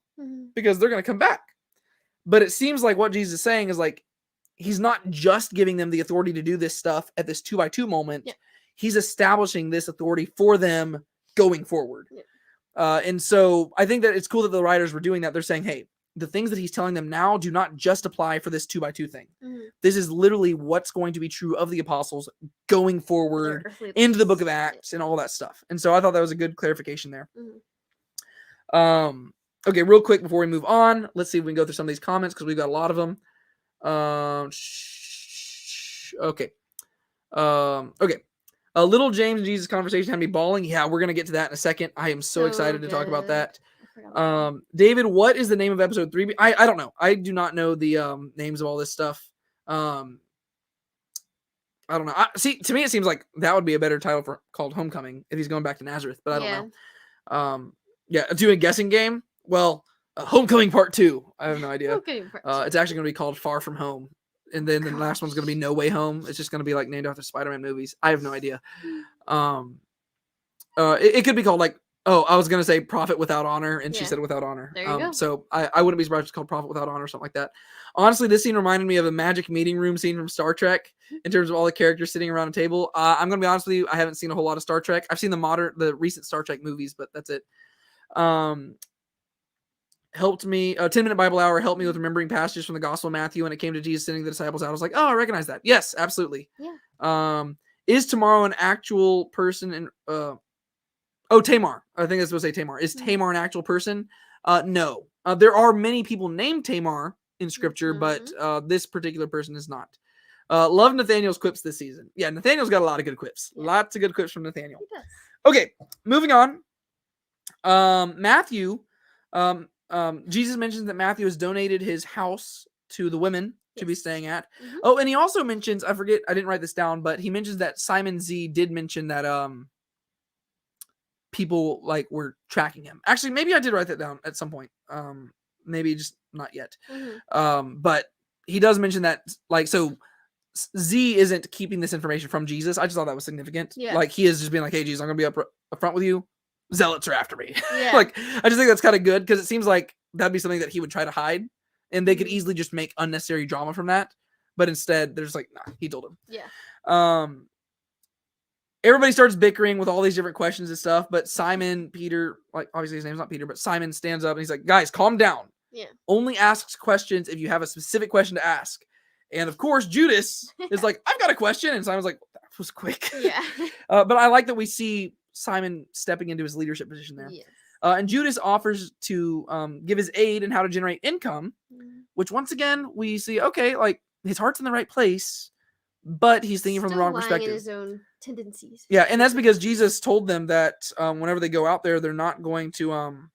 because they're going to come back. But it seems like what Jesus is saying is like, he's not just giving them the authority to do this stuff at this 2x2 moment. Yeah. He's establishing this authority for them going forward. Yeah. And so I think that it's cool that the writers were doing that. They're saying, hey, the things that he's telling them now do not just apply for this 2x2 thing. This is literally what's going to be true of the apostles going forward into the book of Acts and all that stuff. And so I thought that was a good clarification there. Okay, real quick before we move on, let's see if we can go through some of these comments, because we've got a lot of them. Okay. Okay. Little James and Jesus conversation had me bawling. Yeah, we're gonna get to that in a second. I am so excited to talk about that. David, what is the name of episode 3? I don't know. I do not know the names of all this stuff. I don't know. See, to me, it seems like that would be a better title for called Homecoming if he's going back to Nazareth, but I don't know. Yeah, do a guessing game. Well, Homecoming Part 2. I have no idea. It's actually going to be called Far From Home. And then the last one's going to be No Way Home. It's just going to be like named after Spider-Man movies. I have no idea. It could be called like, I was going to say Prophet Without Honor, and she said Without Honor. There you go. So I wouldn't be surprised if it's called Prophet Without Honor or something like that. Honestly, this scene reminded me of a magic meeting room scene from Star Trek in terms of all the characters sitting around a table. I'm going to be honest with you. I haven't seen a whole lot of Star Trek. I've seen the recent Star Trek movies, but that's it. Helped me 10-minute Bible hour helped me with remembering passages from the Gospel of Matthew when it came to Jesus sending the disciples out. I was like, I recognize that. Yes, absolutely. Yeah. Is tomorrow an actual person? And Tamar. I think that's supposed to say Tamar. Is Tamar an actual person? No. There are many people named Tamar in Scripture, but this particular person is not. Love Nathaniel's quips this season. Yeah, Nathaniel's got a lot of good quips. Yeah. Lots of good quips from Nathaniel. Okay, moving on. Matthew. Jesus mentions that Matthew has donated his house to the women to be staying at. Oh, and he also mentions, I forget, I didn't write this down, but he mentions that Simon Z did mention that people like were tracking him. Actually, maybe I did write that down at some point. Maybe just not yet. But he does mention that, like, so Z isn't keeping this information from Jesus. I just thought that was significant. Yeah. Like, he is just being like, hey, Jesus, I'm gonna be up front with you. Zealots are after me. Yeah. Like, I just think that's kind of good because it seems like that'd be something that he would try to hide, and they could easily just make unnecessary drama from that. But instead, there's like, nah, he told him. Yeah. Everybody starts bickering with all these different questions and stuff, but Peter, like obviously his name's not Peter, but Simon stands up and he's like, guys, calm down. Yeah. Only asks questions if you have a specific question to ask. And of course, Judas is like, I've got a question. And Simon's like, that was quick. Yeah. But I like that we see Simon stepping into his leadership position there. Yes. And Judas offers to give his aid in how to generate income, which once again, we see, okay, like his heart's in the right place, but he's thinking from the wrong perspective. In his own tendencies. Yeah, and that's because Jesus told them that whenever they go out there, they're not going to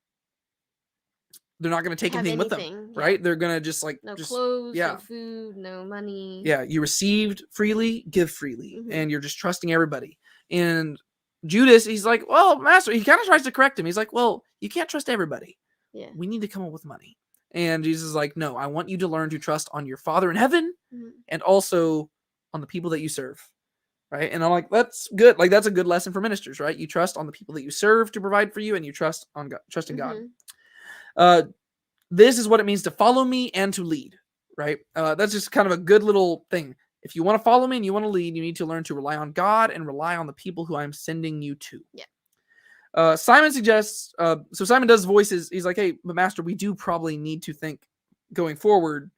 take anything with them, right? They're going to just like no clothes, no food, no money. Yeah, you received freely, give freely, and you're just trusting everybody. And Judas, he's like, well, master, he kind of tries to correct him. He's like, well, you can't trust everybody. Yeah. We need to come up with money. And Jesus is like, no, I want you to learn to trust on your Father in heaven and also on the people that you serve. Right. And I'm like, that's good. Like, that's a good lesson for ministers, right? You trust on the people that you serve to provide for you, and you trust on God, trust in God. This is what it means to follow me and to lead, right? That's just kind of a good little thing. If you want to follow me and you want to lead, you need to learn to rely on God and rely on the people who I'm sending you to. Yeah. Simon suggests, so Simon does voices. He's like, hey, but master, we do probably need to think going forward.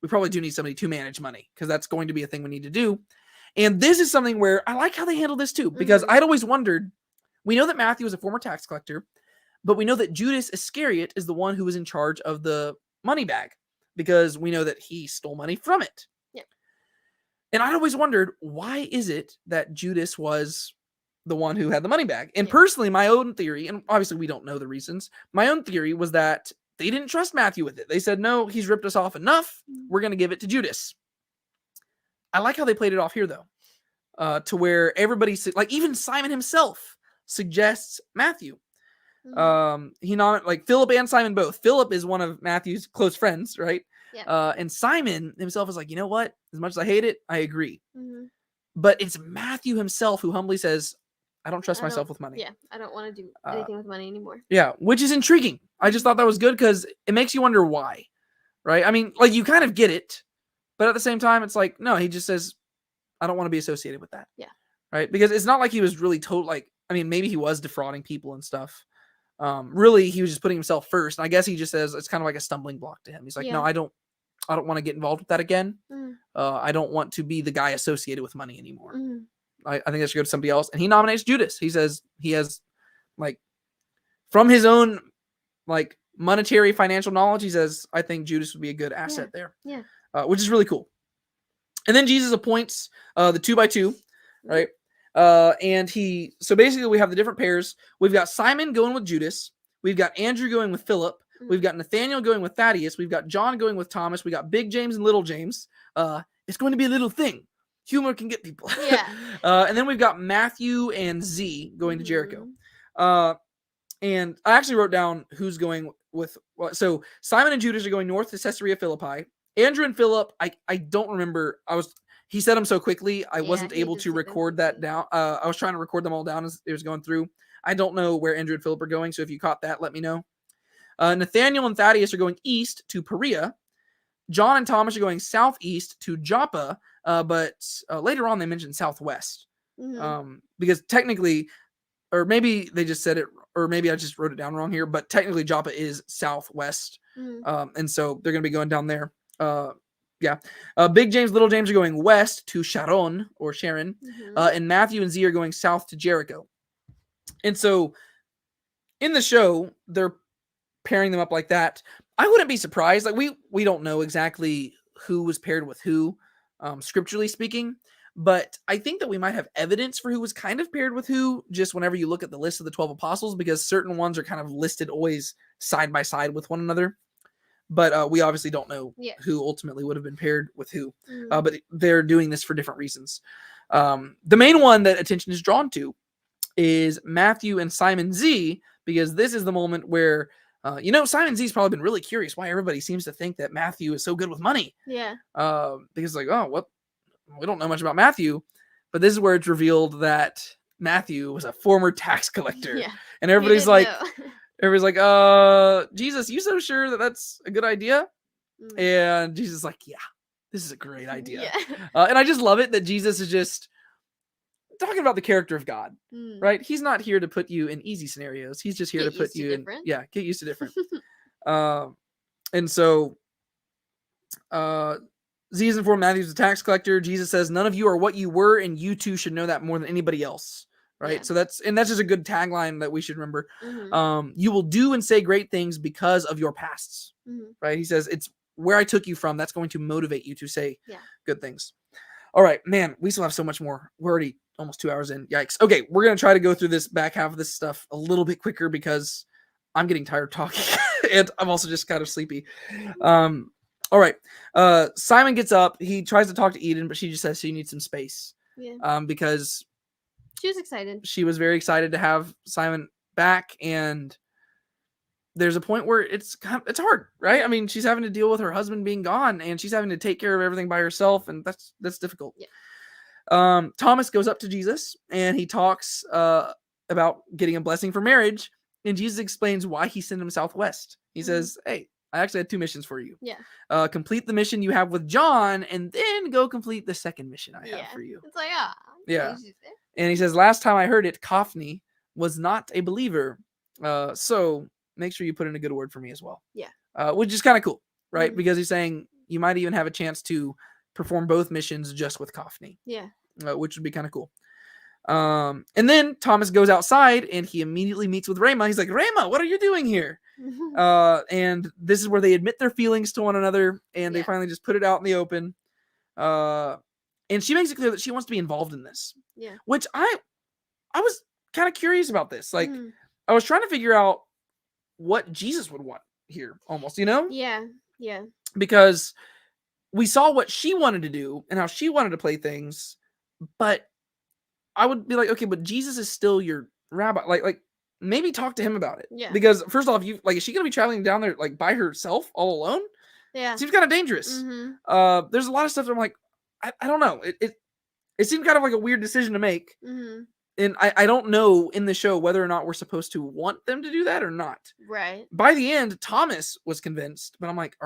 We probably do need somebody to manage money because that's going to be a thing we need to do. And this is something where I like how they handle this too, because I'd always wondered, we know that Matthew was a former tax collector, but we know that Judas Iscariot is the one who was in charge of the money bag because we know that he stole money from it. Yeah. And I'd always wondered, why is it that Judas was the one who had the money bag? And personally, my own theory, and obviously we don't know the reasons, my own theory was that they didn't trust Matthew with it. They said, no, he's ripped us off enough. We're going to give it to Judas. I like how they played it off here, though, to where everybody, like even Simon himself, suggests Matthew. He not like Philip and Simon both. Philip is one of Matthew's close friends, right? Yeah. And Simon himself is like, you know what? As much as I hate it, I agree. But it's Matthew himself who humbly says, I don't trust myself with money. Yeah, I don't want to do anything with money anymore. Yeah, which is intriguing. I just thought that was good because it makes you wonder why, right? I mean, like you kind of get it, but at the same time, it's like, no, he just says, I don't want to be associated with that. Yeah. Right? Because it's not like he was really I mean, maybe he was defrauding people and stuff. Really, he was just putting himself first. And I guess he just says it's kind of like a stumbling block to him. He's like, no, I don't want to get involved with that again. I don't want to be the guy associated with money anymore. I think that should go to somebody else. And he nominates Judas. He says he has, like, from his own, like, monetary financial knowledge, he says, I think Judas would be a good asset there. Yeah. Which is really cool. And then Jesus appoints the 2 by 2, right? So basically we have the different pairs. We've got Simon going with Judas. We've got Andrew going with Philip. We've got Nathanael going with Thaddeus. We've got John going with Thomas. We got Big James and Little James. It's going to be a little thing. Humor can get people. Yeah. And then we've got Matthew and Z going to Jericho. And I actually wrote down who's going with. So Simon and Judas are going north to Caesarea Philippi. Andrew and Philip, I don't remember. He said them so quickly, I wasn't able to record that down. I was trying to record them all down as it was going through. I don't know where Andrew and Philip are going, so if you caught that, let me know. Nathanael and Thaddeus are going east to Perea. John and Thomas are going southeast to Joppa, but later on they mentioned southwest. Because technically, or maybe they just said it, or maybe I just wrote it down wrong here, but technically Joppa is southwest. And so they're going to be going down there. Big James, Little James are going west to Sharon, and Matthew and Z are going south to Jericho. And so in the show, they're pairing them up like that. I wouldn't be surprised. Like we don't know exactly who was paired with who, scripturally speaking, but I think that we might have evidence for who was kind of paired with who just whenever you look at the list of the 12 apostles, because certain ones are kind of listed always side by side with one another. But we obviously don't know who ultimately would have been paired with who. But they're doing this for different reasons. The main one that attention is drawn to is Matthew and Simon Z, because this is the moment where, Simon Z's probably been really curious why everybody seems to think that Matthew is so good with money. Yeah. Because we don't know much about Matthew, but this is where it's revealed that Matthew was a former tax collector. Yeah. And everybody's like, Jesus, you so sure that that's a good idea? And Jesus is like, yeah, this is a great idea. Yeah. And I just love it that Jesus is just talking about the character of God, right? He's not here to put you in easy scenarios. He's just here to put you in, get used to different. And so Z is informed Matthew's a tax collector. Jesus says, none of you are what you were, and you two should know that more than anybody else. Right. Yeah. So that's just a good tagline that we should remember. You will do and say great things because of your pasts. Right. He says it's where I took you from. That's going to motivate you to say good things. All right, man, we still have so much more. We're already almost 2 hours in. Yikes. Okay. We're going to try to go through this back half of this stuff a little bit quicker because I'm getting tired talking and I'm also just kind of sleepy. All right. Simon gets up. He tries to talk to Eden, but she just says she needs some space. Yeah. Because she was excited. She was very excited to have Simon back, and there's a point where it's hard, right? I mean, she's having to deal with her husband being gone, and she's having to take care of everything by herself, and that's difficult. Yeah. Thomas goes up to Jesus, and he talks about getting a blessing for marriage, and Jesus explains why he sent him southwest. He says, "Hey, I actually had 2 missions for you. Yeah. Complete the mission you have with John, and then go complete the second mission I have for you." It's like, yeah. And he says, last time I heard it, Kaphni was not a believer. So make sure you put in a good word for me as well. Yeah. Which is kind of cool, right? Because he's saying you might even have a chance to perform both missions just with Kaphni. Yeah. Which would be kind of cool. And then Thomas goes outside and he immediately meets with Ramah. He's like, Ramah, what are you doing here? And this is where they admit their feelings to one another, and they finally just put it out in the open. And she makes it clear that she wants to be involved in this. Yeah. Which I was kind of curious about this. Like, I was trying to figure out what Jesus would want here, almost, Yeah. Yeah. Because we saw what she wanted to do and how she wanted to play things, but I would be like, okay, but Jesus is still your rabbi. Like maybe talk to him about it. Yeah. Because first off, is she gonna be traveling down there like by herself all alone? Yeah. Seems kind of dangerous. There's a lot of stuff that I'm like, I don't know. It seemed kind of like a weird decision to make. And I don't know in the show whether or not we're supposed to want them to do that or not. Right. By the end, Thomas was convinced, but I'm like,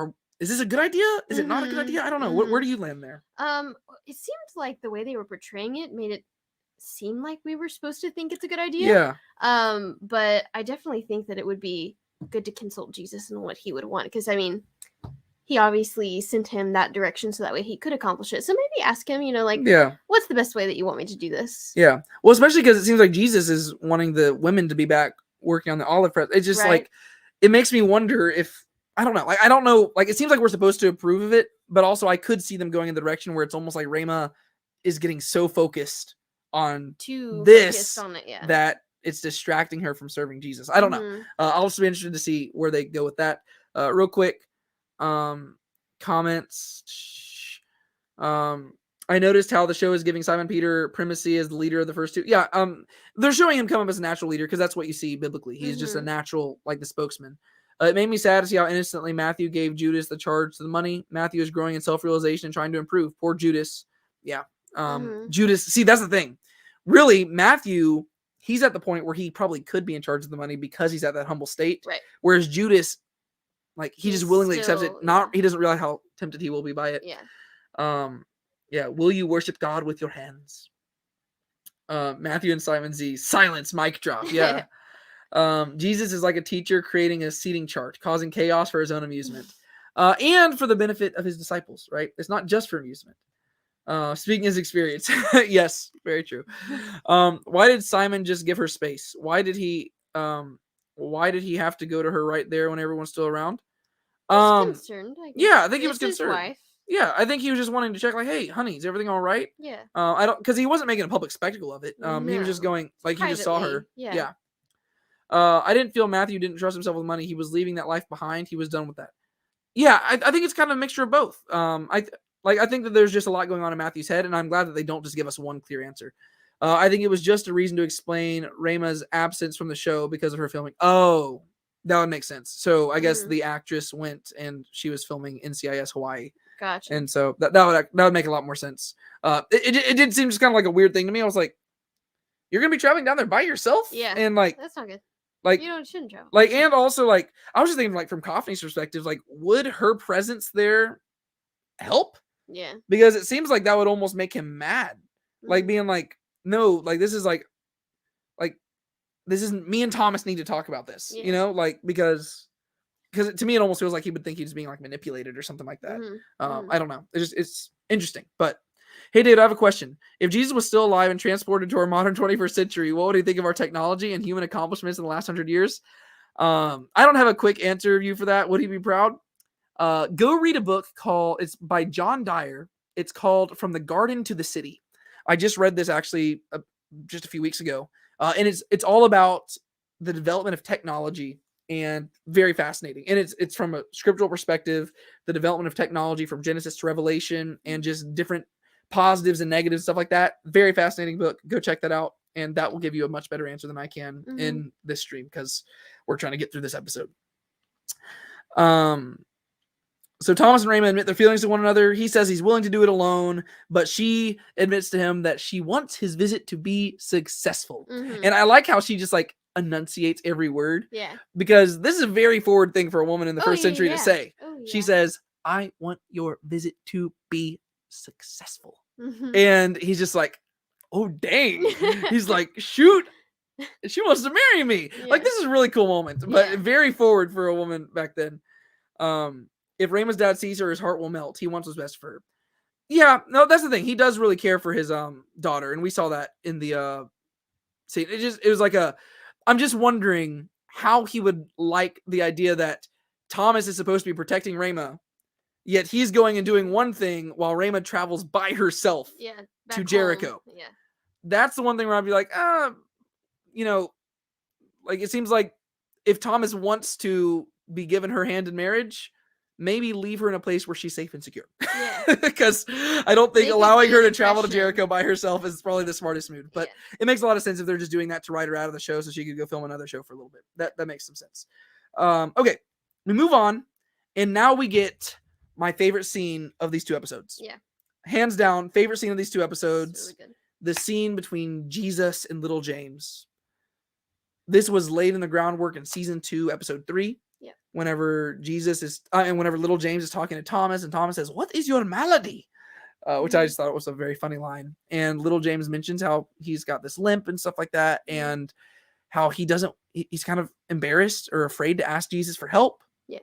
is this a good idea? Is it not a good idea? I don't know. Where do you land there? It seemed like the way they were portraying it made it seem like we were supposed to think it's a good idea. Yeah. But I definitely think that it would be good to consult Jesus and what he would want, because I mean, he obviously sent him that direction so that way he could accomplish it. So maybe ask him, what's the best way that you want me to do this? Yeah. Well, especially because it seems like Jesus is wanting the women to be back working on the olive press. It's just like, it makes me wonder if I don't know. Like, I don't know. Like, it seems like we're supposed to approve of it, but also I could see them going in the direction where it's almost like Ramah is getting so focused on this on it, yeah. that it's distracting her from serving Jesus. I don't know. Mhm. I'll also be interested to see where they go with that. Real quick, comments. I noticed how the show is giving Simon Peter primacy as the leader of the first two. Yeah, they're showing him come up as a natural leader because that's what you see biblically. He's just a natural, like the spokesman. It made me sad to see how innocently Matthew gave Judas the charge to the money. Matthew is growing in self-realization and trying to improve. Poor Judas. Yeah. Judas, see, that's the thing. Really, Matthew, he's at the point where he probably could be in charge of the money because he's at that humble state. Right. Whereas Judas, like, he He's just willingly accepts it. still- He doesn't realize how tempted he will be by it. Yeah. Yeah. Will you worship God with your hands? Matthew and Simon Z. Silence, mic drop. Yeah. Jesus is like a teacher creating a seating chart, causing chaos for his own amusement, and for the benefit of his disciples. Right? It's not just for amusement. Speaking his experience. Yes, very true. Why did Simon just give her space? Why did he have to go to her right there when everyone's still around? Concerned, I guess. Yeah, I think he was His concerned. wife. Yeah, I think he was just wanting to check, like, hey, honey, is everything all right? Yeah. I don't, because he wasn't making a public spectacle of it. He was just No. going, like, he just saw her. Privately, Yeah. I didn't feel Matthew didn't trust himself with money. He was leaving that life behind. He was done with that. Yeah, I think it's kind of a mixture of both. I think that there's just a lot going on in Matthew's head, and I'm glad that they don't just give us one clear answer. I think it was just a reason to explain Ramah's absence from the show because of her filming. Oh, that would make sense. So I guess the actress went and she was filming NCIS Hawaii. Gotcha. And so that would make a lot more sense. It did seem just kind of like a weird thing to me. I was like, you're gonna be traveling down there by yourself? Yeah. And like, that's not good. Like, you shouldn't travel. Like, and also, like, I was just thinking, like, from Coffney's perspective, like, would her presence there help? Yeah. Because it seems like that would almost make him mad. Like, being like, no, like, this is this isn't, me and Thomas need to talk about this, you know? Like, because to me, it almost feels like he would think he's being, like, manipulated or something like that. I don't know. It's interesting. But, hey, David, I have a question. If Jesus was still alive and transported to our modern 21st century, what would he think of our technology and human accomplishments in the last 100 years? I don't have a quick answer for you for that. Would he be proud? Go read a book it's by John Dyer. It's called From the Garden to the City. I just read this actually just a few weeks ago. And it's all about the development of technology, and very fascinating. And it's from a scriptural perspective, the development of technology from Genesis to Revelation, and just different positives and negatives, stuff like that. Very fascinating book. Go check that out. And that will give you a much better answer than I can in this stream, because we're trying to get through this episode. So Thomas and Ramah admit their feelings to one another. He says he's willing to do it alone, but she admits to him that she wants his visit to be successful. And I like how she just like enunciates every word. Yeah. Because this is a very forward thing for a woman in the first century to say. Yeah. She says, I want your visit to be successful. And he's just like, oh, dang. He's like, shoot. She wants to marry me. Yeah. Like, this is a really cool moment, but very forward for a woman back then. If Ramah's dad sees her, his heart will melt. He wants what's best for her. Yeah, no, that's the thing. He does really care for his daughter, and we saw that in the scene. It was like I'm just wondering how he would like the idea that Thomas is supposed to be protecting Ramah, yet he's going and doing one thing while Ramah travels by herself to Jericho. Home. Yeah. That's the one thing where I'd be like, like, it seems like if Thomas wants to be given her hand in marriage, maybe leave her in a place where she's safe and secure. Yeah. Because I don't think allowing her to travel to Jericho by herself is probably the smartest move. But it makes a lot of sense if they're just doing that to write her out of the show so she could go film another show for a little bit. That makes some sense. Okay, we move on, and now we get my favorite scene of these two episodes. Yeah. Hands down, favorite scene of these two episodes. Really good. The scene between Jesus and little James. This was laid in the groundwork in season 2, episode 3. Yeah. Whenever Jesus is, and whenever little James is talking to Thomas, and Thomas says, "What is your malady?" Which I just thought was a very funny line. And little James mentions how he's got this limp and stuff like that, and how he's kind of embarrassed or afraid to ask Jesus for help. Yeah.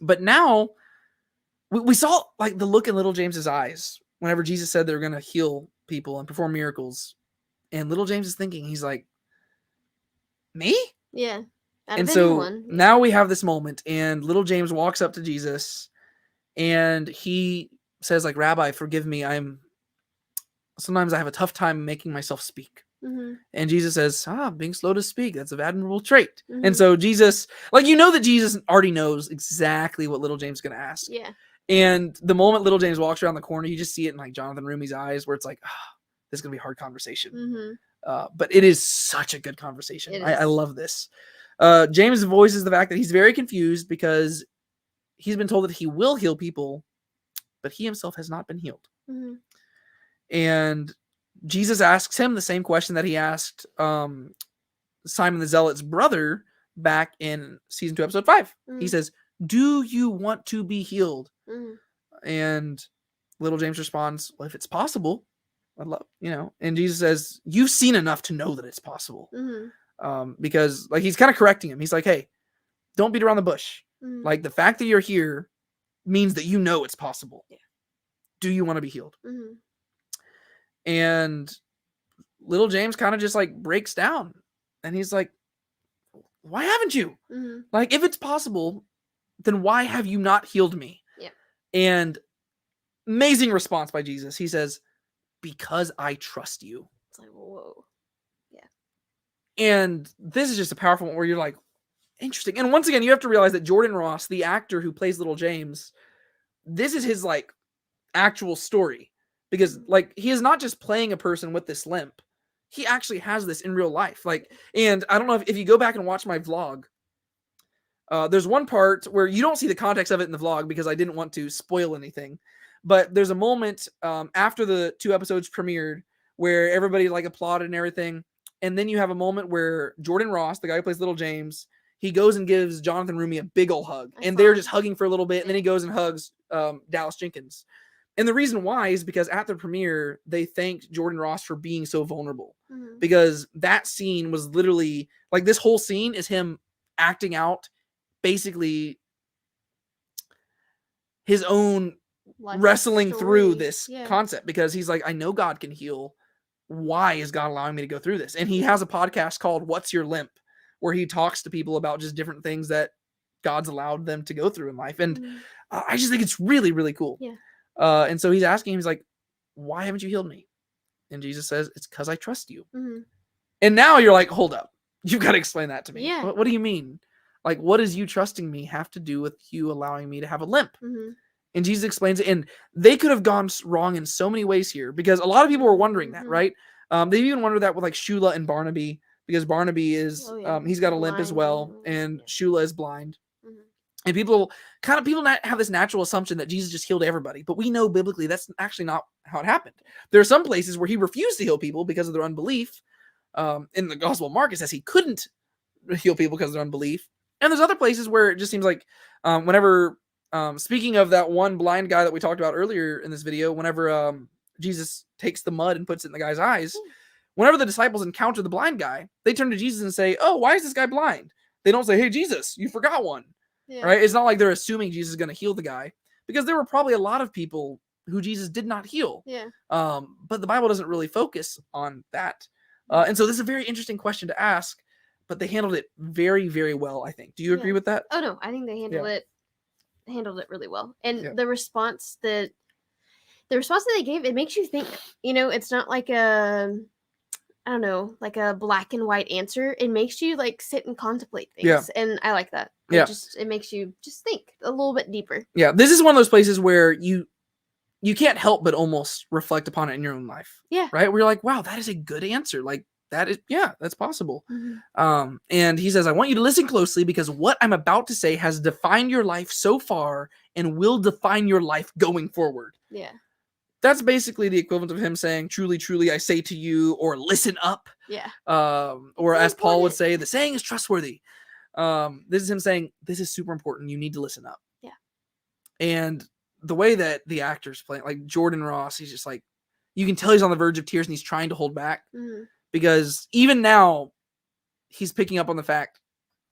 But now we saw like the look in little James's eyes whenever Jesus said they were going to heal people and perform miracles, and little James is thinking, he's like, me? Yeah. Out And of so anyone. Yeah. now we have this moment, and little James walks up to Jesus, and he says, like, Rabbi, forgive me. Sometimes I have a tough time making myself speak. Mhm. And Jesus says, being slow to speak, that's an admirable trait. And Mhm. so Jesus, like, you know that Jesus already knows exactly what little James is going to ask. Yeah. And the moment little James walks around the corner, you just see it in like Jonathan Roomy's eyes where it's like, this is going to be a hard conversation. Mhm. But it is such a good conversation. It I is. love this. James voices the fact that he's very confused because he's been told that he will heal people, but he himself has not been healed. Mhm. And Jesus asks him the same question that he asked Simon the Zealot's brother back in season 2, episode 5. He Mhm. says, do you want to be healed? Mhm. And little James responds, well, if it's possible, I'd love, and Jesus says, you've seen enough to know that it's possible. Mhm. Because like, he's kind of correcting him. He's like, hey, don't beat around the bush. Mhm. Like, the fact that you're here means that you know it's possible. Yeah. Do you want to be healed? Mhm. And little James kind of just like breaks down, and he's like, why haven't you? Mhm. Like, if it's possible, then why have you not healed me? Yeah. And amazing response by Jesus. He says, because I trust you. It's like, whoa. Yeah. And this is just a powerful one where you're like, interesting. And once again, you have to realize that Jordan Ross, the actor who plays little James, this is his like actual story, because like, he is not just playing a person with this limp. He actually has this in real life. Like, and I don't know if you go back and watch my vlog, there's one part where you don't see the context of it in the vlog because I didn't want to spoil anything. But there's a moment after the 2 episodes premiered where everybody like applauded and everything. And then you have a moment where Jordan Ross, the guy who plays little James, he goes and gives Jonathan Roumie a big ol' hug. And they're just hugging for a little bit. And then he goes and hugs Dallas Jenkins. And the reason why is because at the premiere, they thanked Jordan Ross for being so vulnerable. Mhm. Because that scene was literally, like, this whole scene is him acting out basically his own Life wrestling story. through this Yeah. concept, because he's like, I know God can heal. Why is God allowing me to go through this? And he has a podcast called What's Your Limp, where he talks to people about just different things that God's allowed them to go through in life. And Mhm. I just think it's really, really cool. Yeah. And so he's asking him, he's like, why haven't you healed me? And Jesus says, it's because I trust you. Mhm. And now you're like, hold up. You've got to explain that to me. Yeah. What do you mean? Like, what does you trusting me have to do with you allowing me to have a limp? Mhm. And Jesus explains it. And they could have gone wrong in so many ways here, because a lot of people were wondering that, Mhm. right? They even wondered that with like Shula and Barnaby, because Barnaby is, he's got a limp as well, and Shula is blind. Mhm. And people have this natural assumption that Jesus just healed everybody, but we know biblically that's actually not how it happened. There are some places where he refused to heal people because of their unbelief. In the Gospel of Mark, it says he couldn't heal people because of their unbelief. And there's other places where it just seems like whenever, speaking of that one blind guy that we talked about earlier in this video, whenever Jesus takes the mud and puts it in the guy's eyes, whenever the disciples encounter the blind guy, they turn to Jesus and say, oh, why is this guy blind? They don't say, hey, Jesus, you forgot one. Yeah. Right? It's not like they're assuming Jesus is going to heal the guy, because there were probably a lot of people who Jesus did not heal. Yeah. But the Bible doesn't really focus on that. And so this is a very interesting question to ask, but they handled it very, very well, I think. Do you agree with that? Oh no, I think they handled it really well. And the response that they gave, it makes you think, it's not like I don't know, like a black and white answer. It makes you like sit and contemplate things. Yeah. And I like that. It makes you just think a little bit deeper. Yeah. This is one of those places where you can't help but almost reflect upon it in your own life. Yeah. Right? Where you're like, wow, that is a good answer. Like, that is, that's possible. Mhm. And he says, I want you to listen closely, because what I'm about to say has defined your life so far and will define your life going forward. Yeah. That's basically the equivalent of him saying, truly, truly, I say to you, or listen up. Yeah. Or as Paul would say, the saying is trustworthy. This is him saying, this is super important. You need to listen up. Yeah. And the way that the actor's playing, like Jordan Ross, he's just like, you can tell he's on the verge of tears and he's trying to hold back. Mhm. Because even now, he's picking up on the fact,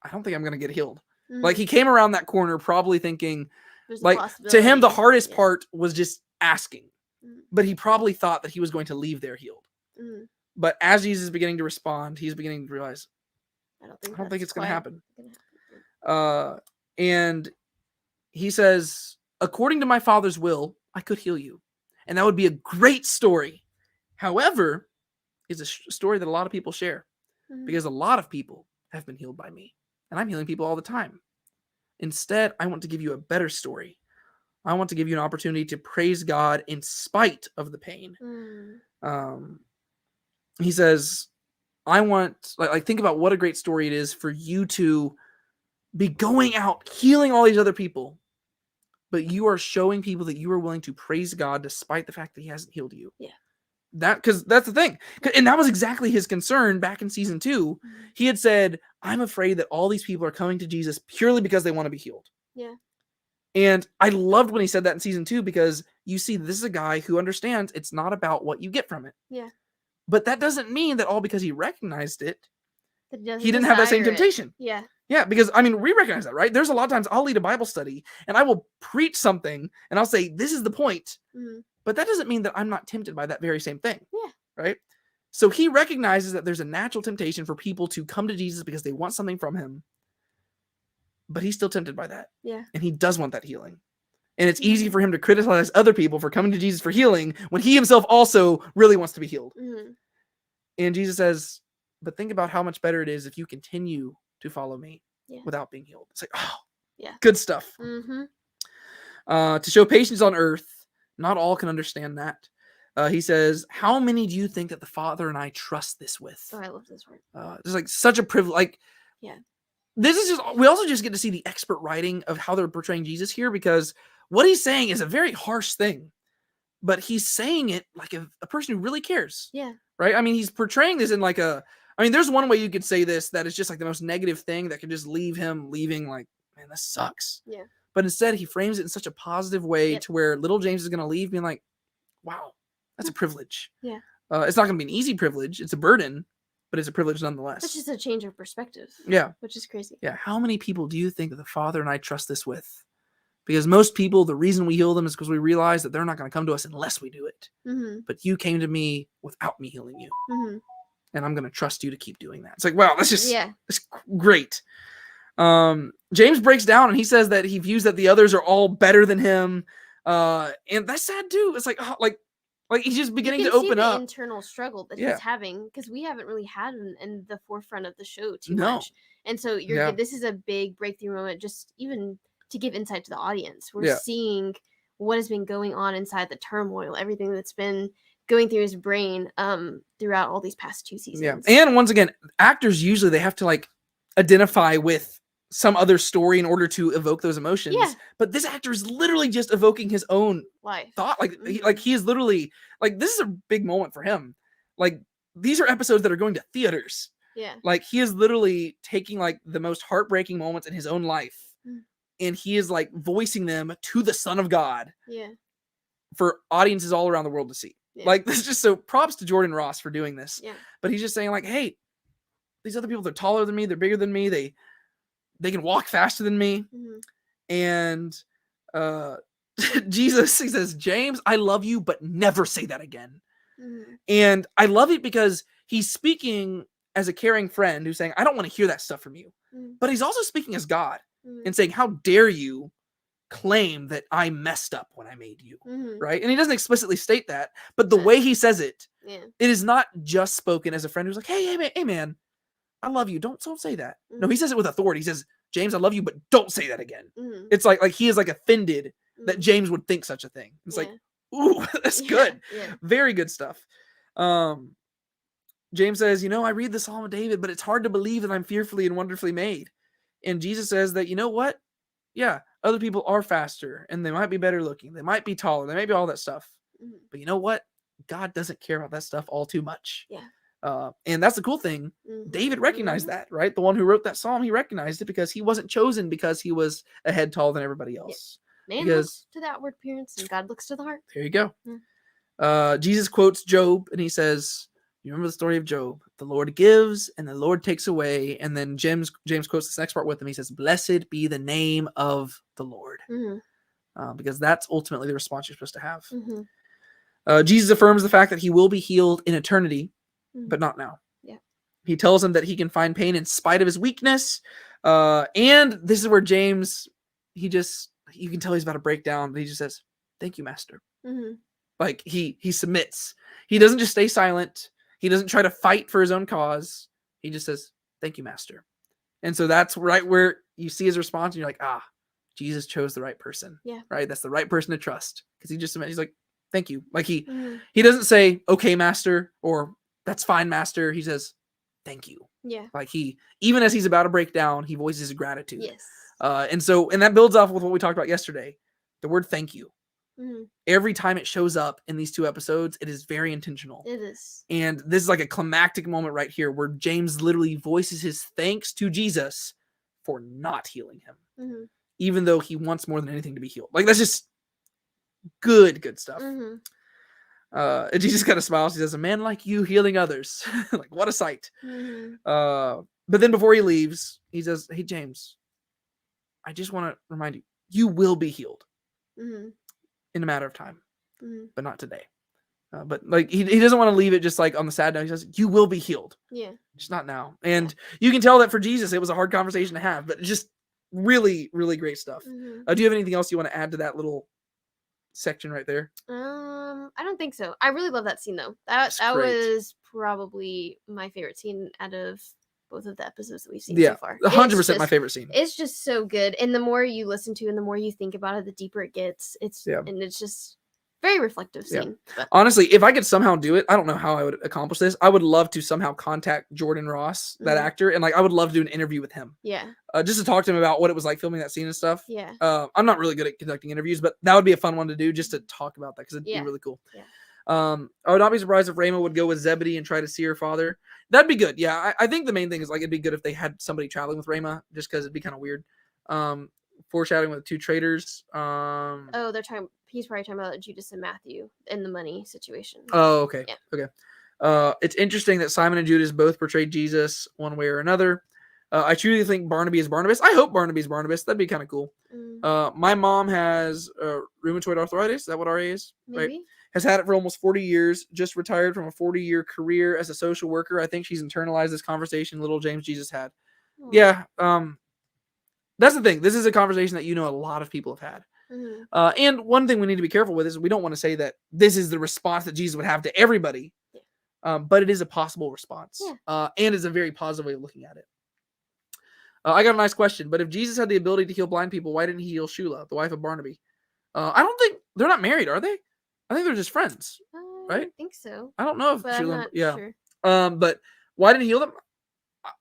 I don't think I'm going to get healed. Mhm. Like, he came around that corner probably thinking, There's a like, to him, the possibility. hardest part was just asking. Mhm. But he probably thought that he was going to leave there healed. Mhm. But as Jesus is beginning to respond, he's beginning to realize, I don't think it's going to happen. gonna happen. And he says, according to my Father's will, I could heal you. And that would be a great story. However, it's a story that a lot of people share because a lot of people have been healed by me. And I'm healing people all the time. Instead, I want to give you a better story. I want to give you an opportunity to praise God in spite of the pain. He says, I want, like, think about what a great story it is for you to be going out, healing all these other people, but you are showing people that you are willing to praise God despite the fact that he hasn't healed you. Yeah. Because that's the thing. And that was exactly his concern back in season 2. He had said, I'm afraid that all these people are coming to Jesus purely because they want to be healed. Yeah. And I loved when he said that in season 2, because you see, this is a guy who understands it's not about what you get from it. Yeah. But that doesn't mean that all because he recognized it, he didn't have that same temptation. Yeah. Yeah, because, I mean, we recognize that, right? There's a lot of times I'll lead a Bible study and I will preach something and I'll say, this is the point. But that doesn't mean that I'm not tempted by that very same thing. Yeah. Right? So he recognizes that there's a natural temptation for people to come to Jesus because they want something from him. But he's still tempted by that. Yeah. And he does want that healing. And it's easy for him to criticize other people for coming to Jesus for healing when he himself also really wants to be healed. And Jesus says, but think about how much better it is if you continue to follow me without being healed. It's like, oh, good stuff. To show patience on earth, not all can understand that. He says, how many do you think that the Father and I trust this with? Oh, I love this word. It's like such a privilege. Like, this is just, we also just get to see the expert writing of how they're portraying Jesus here, because what he's saying is a very harsh thing, but he's saying it like a person who really cares. Yeah. Right? I mean, he's portraying this in like there's one way you could say this that is just like the most negative thing that could just leave him leaving like, man, this sucks. Yeah. But instead, he frames it in such a positive way to where little James is going to leave being like, wow, that's a privilege. Yeah. It's not going to be an easy privilege. It's a burden, but it's a privilege nonetheless. It's just a change of perspective. Yeah. Which is crazy. Yeah. How many people do you think that the Father and I trust this with? Because most people, the reason we heal them is because we realize that they're not going to come to us unless we do it. But you came to me without me healing you. And I'm going to trust you to keep doing that. It's like, wow, that's just that's great. James breaks down and he says that he views that the others are all better than him. And that's sad too. It's like, oh, like he's just beginning to open up. Internal struggle that he's having, because we haven't really had him in the forefront of the show too much. And so this is a big breakthrough moment, just even to give insight to the audience. We're seeing what has been going on inside the turmoil, everything that's been going through his brain throughout all these past 2 seasons. Yeah. And once again, actors usually they have to like identify with some other story in order to evoke those emotions. Yeah. But this actor is literally just evoking his own life. Thought. Like he is literally like, this is a big moment for him. Like, these are episodes that are going to theaters. Yeah. Like, he is literally taking like the most heartbreaking moments in his own life. And he is like voicing them to the Son of God. Yeah. For audiences all around the world to see. Yeah. Like, this is just so props to Jordan Ross for doing this. Yeah. But he's just saying like, hey, these other people, they're taller than me, they're bigger than me, they can walk faster than me. And Jesus, he says, James, I love you, but never say that again. And I love it because he's speaking as a caring friend who's saying, I don't want to hear that stuff from you. But he's also speaking as God and saying, how dare you claim that I messed up when I made you, right? And he doesn't explicitly state that, but the way he says it, it is not just spoken as a friend who's like, hey man, I love you. Don't say that. No, he says it with authority. He says, James, I love you, but don't say that again. It's like he is like offended that James would think such a thing. It's like, ooh, that's good. Very good stuff. James says, I read the Psalm of David, but it's hard to believe that I'm fearfully and wonderfully made. And Jesus says that, you know what? Yeah, other people are faster and they might be better looking. They might be taller. They might be all that stuff. But you know what? God doesn't care about that stuff all too much. Yeah. And that's the cool thing. David recognized that, right? The one who wrote that Psalm, he recognized it because he wasn't chosen because he was a head taller than everybody else. Man looks to the outward appearance and God looks to the heart. There you go. Jesus quotes Job and he says, you remember the story of Job? The Lord gives and the Lord takes away. And then James quotes this next part with him. He says, blessed be the name of the Lord. Because that's ultimately the response you're supposed to have. Jesus affirms the fact that he will be healed in eternity, but not now. Yeah. He tells him that he can find pain in spite of his weakness. And this is where James, you can tell he's about to break down, but he just says, "Thank you, Master." Mm-hmm. Like he submits. He doesn't just stay silent. He doesn't try to fight for his own cause. He just says, "Thank you, Master." And so that's right where you see his response, and you're like, Jesus chose the right person. Yeah. Right? That's the right person to trust. Because he just submits. He's like, "Thank you." Like he doesn't say, "Okay, Master," or "That's fine, Master." He says, "Thank you." Yeah. Like even as he's about to break down, he voices his gratitude. Yes. And that builds off with what we talked about yesterday. The word "thank you." Mm-hmm. Every time it shows up in these 2 episodes, it is very intentional. It is. And this is like a climactic moment right here where James literally voices his thanks to Jesus for not healing him, even though he wants more than anything to be healed. Like, that's just good stuff. And Jesus kind of smiles. He says, "A man like you healing others." Like, what a sight. But then before he leaves, he says, "Hey, James, I just want to remind you, you will be healed in a matter of time, but not today." But like he doesn't want to leave it just like on the sad note. He says, "You will be healed. Yeah. Just not now." And you can tell that for Jesus, it was a hard conversation to have, but just really, really great stuff. Do you have anything else you want to add to that little section right there? I don't think so. I really love that scene though. That was probably my favorite scene out of both of the episodes that we've seen so far. 100% my favorite scene. It's just so good. And the more you listen to and the more you think about it, the deeper it gets. And it's just very reflective scene. But. Honestly, if I could somehow do it, I don't know how I would accomplish this. I would love to somehow contact Jordan Ross, that actor, and like I would love to do an interview with him. Yeah. Just to talk to him about what it was like filming that scene and stuff. Yeah. I'm not really good at conducting interviews, but that would be a fun one to do, just to talk about that, because it'd be really cool. Yeah. I would not be surprised if Ramah would go with Zebedee and try to see her father. That'd be good. Yeah, I think the main thing is like it'd be good if they had somebody traveling with Ramah, just because it'd be kind of weird. Foreshadowing with 2 traitors. He's probably talking about Judas and Matthew in the money situation. Oh, okay. Yeah. Okay. It's interesting that Simon and Judas both portrayed Jesus one way or another. I truly think Barnaby is Barnabas. I hope Barnaby is Barnabas. That'd be kind of cool. My mom has rheumatoid arthritis. Is that what RA is? Maybe. Right? Has had it for almost 40 years. Just retired from a 40-year career as a social worker. I think she's internalized this conversation little James Jesus had. Oh. Yeah. That's the thing. This is a conversation that a lot of people have had. And one thing we need to be careful with is we don't want to say that this is the response that Jesus would have to everybody, but it is a possible response, and it's a very positive way of looking at it. I got a nice question, but if Jesus had the ability to heal blind people, why didn't he heal Shula, the wife of Barnaby? I don't think they're not married, are they? I think they're just friends, right? I think so. I don't know if Shula, sure. But why didn't he heal them?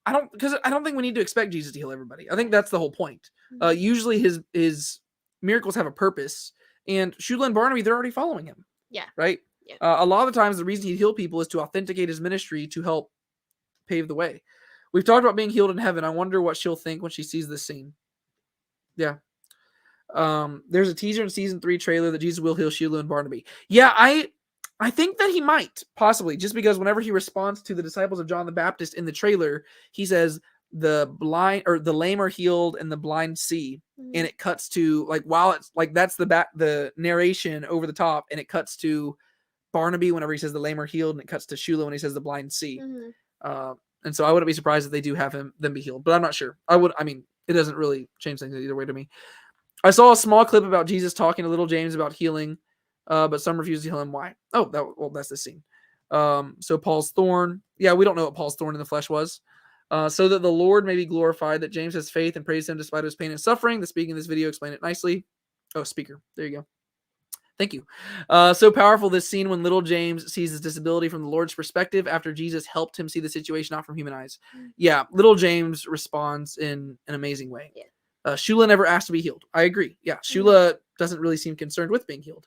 I don't think we need to expect Jesus to heal everybody. I think that's the whole point. Usually his miracles have a purpose, and Shula and Barnaby, they're already following him. Yeah. Right? Yeah. A lot of the times the reason he'd heal people is to authenticate his ministry, to help pave the way. We've talked about being healed in heaven. I wonder what she'll think when she sees this scene. Yeah. There's a teaser in season 3 trailer that Jesus will heal Shula and Barnaby. Yeah, I think that he might, possibly, just because whenever he responds to the disciples of John the Baptist in the trailer, he says the lame are healed and the blind see. And it cuts to while it's that's the narration over the top, and it cuts to Barnaby whenever he says the lame are healed, and it cuts to Shula when he says the blind see. And so I wouldn't be surprised if they do have them be healed, but I'm not sure. It doesn't really change things either way to me. I saw a small clip about Jesus talking to little James about healing, but some refused to heal him. Why? Oh, that's the scene. So Paul's thorn. Yeah, we don't know what Paul's thorn in the flesh was. So that the Lord may be glorified, that James has faith and praised him despite his pain and suffering. The speaking in this video explained it nicely. Oh, speaker. There you go. Thank you. So powerful, this scene when little James sees his disability from the Lord's perspective after Jesus helped him see the situation not from human eyes. Yeah, little James responds in an amazing way. Yeah. Shula never asked to be healed. I agree. Yeah, Shula doesn't really seem concerned with being healed.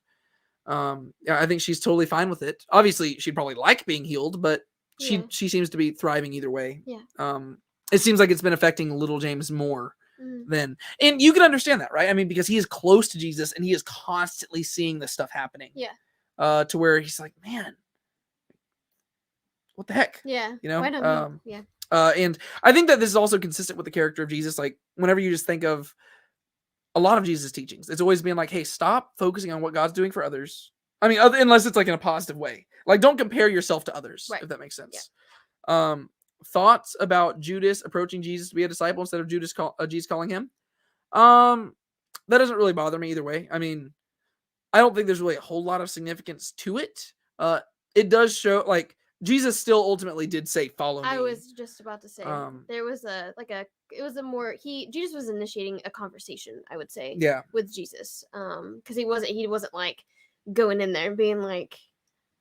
I think she's totally fine with it. Obviously, she'd probably like being healed, but she seems to be thriving either way. Yeah. It seems like it's been affecting little James more than, and you can understand that, right? Because he is close to Jesus and he is constantly seeing this stuff happening. Yeah. To where he's like, man, what the heck? Yeah. Why don't we? Yeah. And I think that this is also consistent with the character of Jesus. Like, whenever you just think of a lot of Jesus' teachings, it's always being like, hey, stop focusing on what God's doing for others. Unless it's in a positive way. Don't compare yourself to others, if that makes sense. Yeah. thoughts about Judas approaching Jesus to be a disciple instead of Jesus calling him. That doesn't really bother me either way. I mean, I don't think there's really a whole lot of significance to it. It does show, like, Jesus still ultimately did say, "Follow me." I was just about to say there was Jesus was initiating a conversation, I would say, Yeah. with Jesus, because he wasn't like going in there and being like,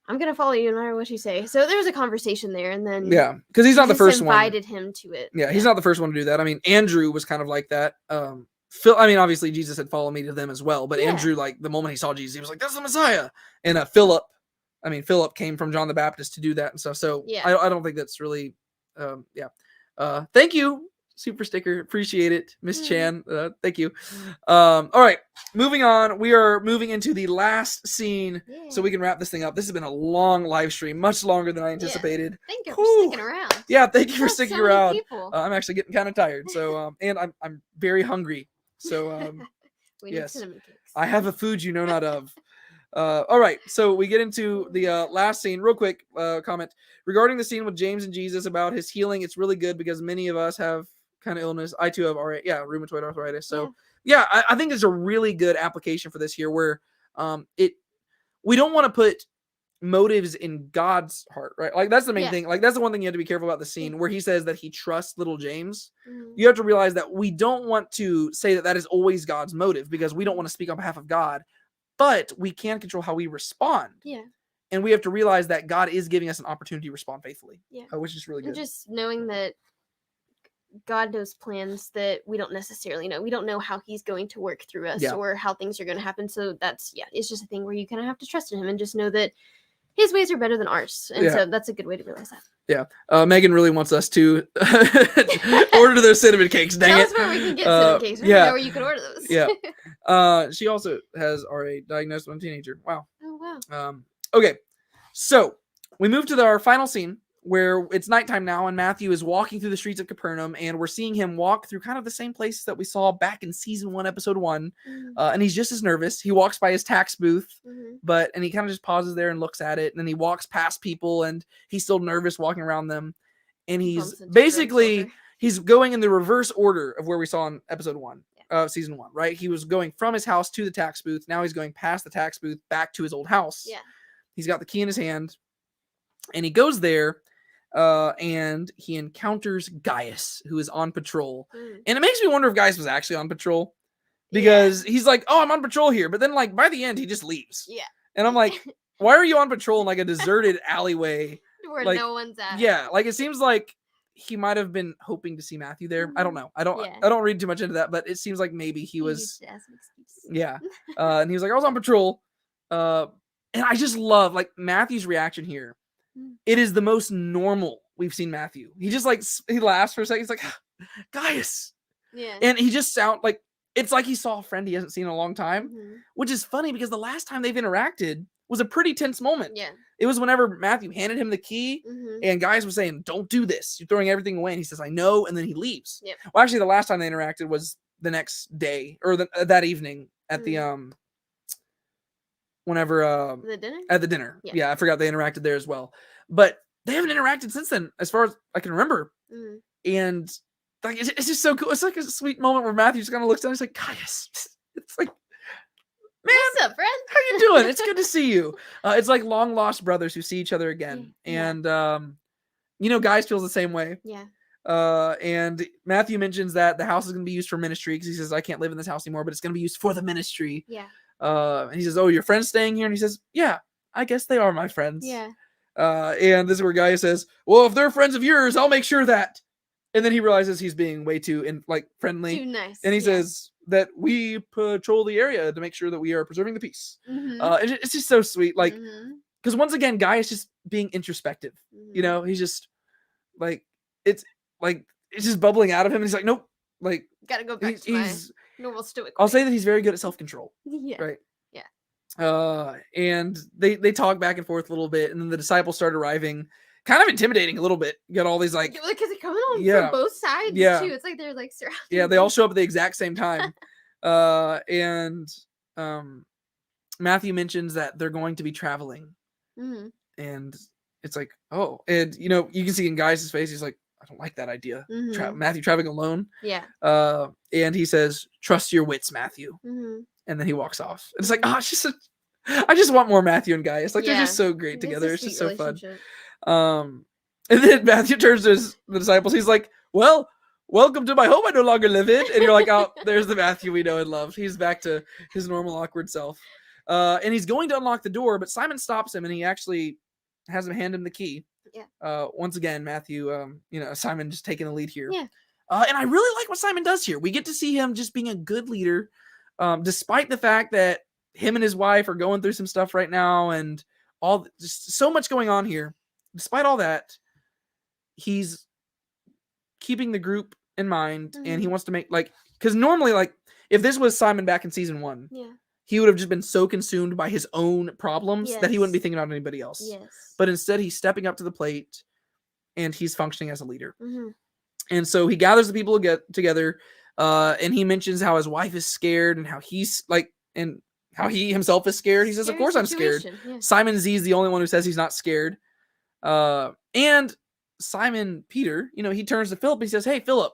"I'm gonna follow you no matter what you say." So there was a conversation there, and then because he's not the first one. Invited him to it. Yeah, he's not the first one to do that. I mean, Andrew was kind of like that. Phil, I mean, obviously Jesus had followed me to them as well, but Andrew, like, the moment he saw Jesus, he was like, "That's the Messiah." And Philip came from John the Baptist to do that and stuff. So I don't think that's really, thank you, super sticker, appreciate it, Miss Chan. Thank you. All right, moving on. We are moving into the last scene, so we can wrap this thing up. This has been a long live stream, much longer than I anticipated. Thank you for sticking around. Yeah, thank you for sticking around. People. I'm actually getting kind of tired, so and I'm very hungry. So we need cinnamon cakes. I have a food you know not of. All right, so we get into the last scene. Real quick comment regarding the scene with James and Jesus about his healing. It's really good because many of us have kind of illness. I too have rheumatoid arthritis. So I think there's a really good application for this here, where we don't want to put motives in God's heart, right? Like, that's the main thing. Like, that's the one thing you have to be careful about the scene where he says that he trusts little James. You have to realize that we don't want to say that is always God's motive, because we don't want to speak on behalf of God, but we can control how we respond. And we have to realize that God is giving us an opportunity to respond faithfully. Which is really good. And just knowing that God knows plans that we don't necessarily know. We don't know how he's going to work through us or how things are going to happen. So that's, it's just a thing where you kind of have to trust in him and just know that his ways are better than ours. And so that's a good way to realize that. Yeah. Megan really wants us to order those cinnamon cakes. Dang it. Tell us where we can get cinnamon cakes. We know where you can order those. She also has RA, diagnosed when a teenager. Wow. Oh, wow. Okay. So we move to our final scene, where it's nighttime now, and Matthew is walking through the streets of Capernaum, and we're seeing him walk through kind of the same places that we saw back in season 1, episode 1. And he's just as nervous. He walks by his tax booth, and he kind of just pauses there and looks at it. And then he walks past people, and he's still nervous walking around them. And he's basically, he's going in the reverse order of where we saw in episode 1, season 1, right? He was going from his house to the tax booth. Now he's going past the tax booth back to his old house. He's got the key in his hand, and he goes there. And he encounters Gaius, who is on patrol. And it makes me wonder if Gaius was actually on patrol, because he's like, "Oh, I'm on patrol here." But then, like, by the end, he just leaves. And I'm like, why are you on patrol in like a deserted alleyway where like, no one's at? Like, it seems like he might have been hoping to see Matthew there. I don't know. I don't read too much into that, but it seems like maybe he was. And he was like, "I was on patrol." And I just love, like, Matthew's reaction here. It is the most normal we've seen Matthew. He just, like, he laughs for a second. He's like, "Gaius." And he just like, it's like he saw a friend he hasn't seen in a long time, which is funny because the last time they've interacted was a pretty tense moment. It was whenever Matthew handed him the key and Gaius was saying, "Don't do this. You're throwing everything away." And he says, "I know." And then he leaves. Well, actually, the last time they interacted was the next day, or that evening at the, whenever the dinner? At the dinner. Yeah, I forgot they interacted there as well. But they haven't interacted since then, as far as I can remember. And like, it's just so cool. It's like a sweet moment where Matthew just kind of looks down and he's like, "Gaius." It's like, "Man, what's up, friend? How you doing? It's good to see you." It's like long lost brothers who see each other again. And Gaius feels the same way. And Matthew mentions that the house is going to be used for ministry, because he says, "I can't live in this house anymore, but it's going to be used for the ministry." And he says, "Oh, your friends staying here?" And he says, "Yeah, I guess they are my friends." And this is where Gaius says, "Well, if they're friends of yours, I'll make sure that." And then he realizes he's being way too friendly. Too nice. And he says that we patrol the area to make sure that we are preserving the peace. It's just so sweet. Like, because once again, Gaius just being introspective. He's just like, it's just bubbling out of him. And he's like, "Nope. Like, gotta go back to my normal stoic. I'll say that he's very good at self-control." Right. And they talk back and forth a little bit, and then the disciples start arriving, kind of intimidating a little bit. You got all these like, because they're coming on from both sides too. It's like they're like surrounded. They all show up at the exact same time. And Matthew mentions that they're going to be traveling, and it's like, oh, and you can see in Gaius' face, he's like, I don't like that idea. Mhm. Matthew traveling alone. Yeah. And he says, trust your wits, Matthew. Mhm. And then he walks off. And it's like, oh, it's just I just want more Matthew and Gaius. Like, they're just Yeah. so great together. a It's just sweet so fun. relationship. And then Matthew turns to the disciples. He's like, well, welcome to my home I no longer live in. And you're like, oh, there's the Matthew we know and love. He's back to his normal awkward self. And he's going to unlock the door, but Simon stops him and he actually has him hand him the key. Yeah. Once again, Matthew, Simon just taking the lead here. Yeah. And I really like what Simon does here. We get to see him just being a good leader, despite the fact that him and his wife are going through some stuff right now and just so much going on here. Despite all that, he's keeping the group in mind, and he wants to make, like, because normally, like, if this was Simon back in season 1, he would have just been so consumed by his own problems that he wouldn't be thinking about anybody else. Yes. But instead, he's stepping up to the plate, and he's functioning as a leader. Mm-hmm. And so he gathers the people together, and he mentions how his wife is scared and how he's like, and how he himself is scared. He says, of course I'm scared. Yeah. Simon Z is the only one who says he's not scared. And Simon Peter, he turns to Philip and he says, hey, Philip,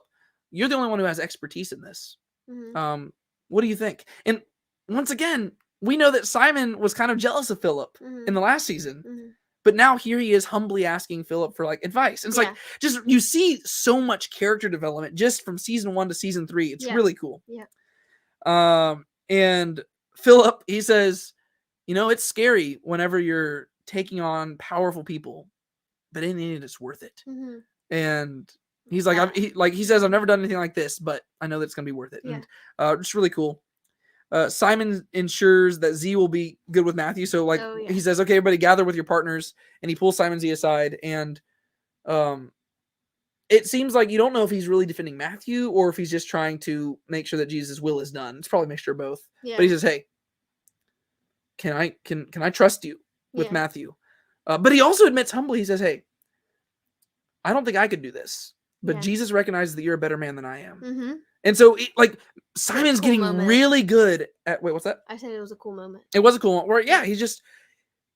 you're the only one who has expertise in this. Mm-hmm. What do you think? And once again, we know that Simon was kind of jealous of Philip in the last season. Mm-hmm. But now here he is humbly asking Philip for like advice. And it's like, just, you see so much character development just from season 1 to season 3. It's really cool. Yeah. And Philip, he says, it's scary whenever you're taking on powerful people, but in the end, it's worth it. Mm-hmm. And he's like, he says, I've never done anything like this, but I know that it's going to be worth it. Yeah. And it's really cool. Simon ensures that Z will be good with Matthew. So he says, okay, everybody gather with your partners, and he pulls Simon Z aside. And it seems like you don't know if he's really defending Matthew or if he's just trying to make sure that Jesus' will is done. It's probably a mixture of both. Yeah. But he says, hey, can I trust you with Matthew? But he also admits humbly, he says, hey, I don't think I could do this, but Jesus recognizes that you're a better man than I am. Mm-hmm. And so, Simon's getting really good at... Wait, what's that? I said it was a cool moment. It was a cool moment. Where,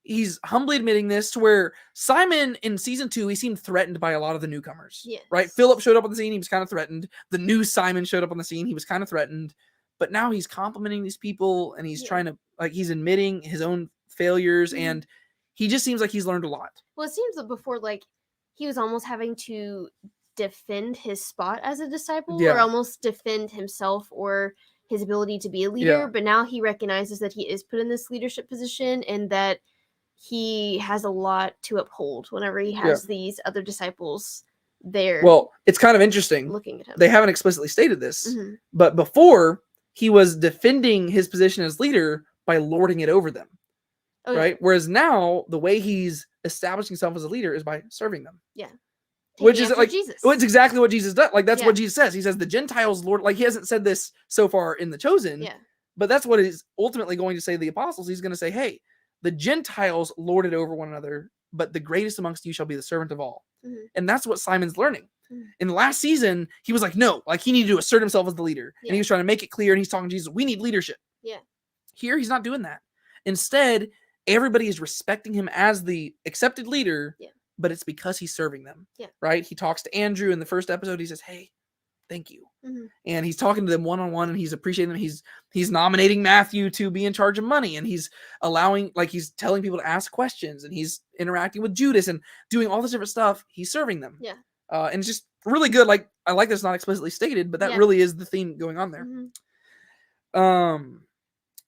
he's humbly admitting this, to where Simon, in season 2, he seemed threatened by a lot of the newcomers. Yes. Right? Philip showed up on the scene. He was kind of threatened. The new Simon showed up on the scene. He was kind of threatened. But now he's complimenting these people, and he's trying to... he's admitting his own failures, and he just seems like he's learned a lot. Well, it seems that before, he was almost having to defend his spot as a disciple, or almost defend himself or his ability to be a leader. But now he recognizes that he is put in this leadership position, and that he has a lot to uphold whenever he has these other disciples there. Well, it's kind of interesting. Looking at him. They haven't explicitly stated this, but before, he was defending his position as leader by lording it over them. Oh, right? Whereas now, the way he's establishing himself as a leader is by serving them. Yeah. Which is Jesus. Well, it's exactly what Jesus does. That's what Jesus says. He says the Gentiles lord. He hasn't said this so far in The Chosen. Yeah. But that's what he's ultimately going to say to the apostles. He's going to say, hey, the Gentiles lord it over one another, but the greatest amongst you shall be the servant of all. Mm-hmm. And that's what Simon's learning. Mm-hmm. In the last season, he was like, no, he needed to assert himself as the leader. Yeah. And he was trying to make it clear, and he's talking to Jesus, we need leadership. Yeah. Here, he's not doing that. Instead, everybody is respecting him as the accepted leader. Yeah. But it's because he's serving them, right? He talks to Andrew in the first episode. He says, hey, thank you. Mm-hmm. And he's talking to them one-on-one, and he's appreciating them. He's nominating Matthew to be in charge of money, and he's allowing, he's telling people to ask questions, and he's interacting with Judas and doing all this different stuff. He's serving them. Yeah. And it's just really good. I like that's not explicitly stated, but that really is the theme going on there. Mm-hmm.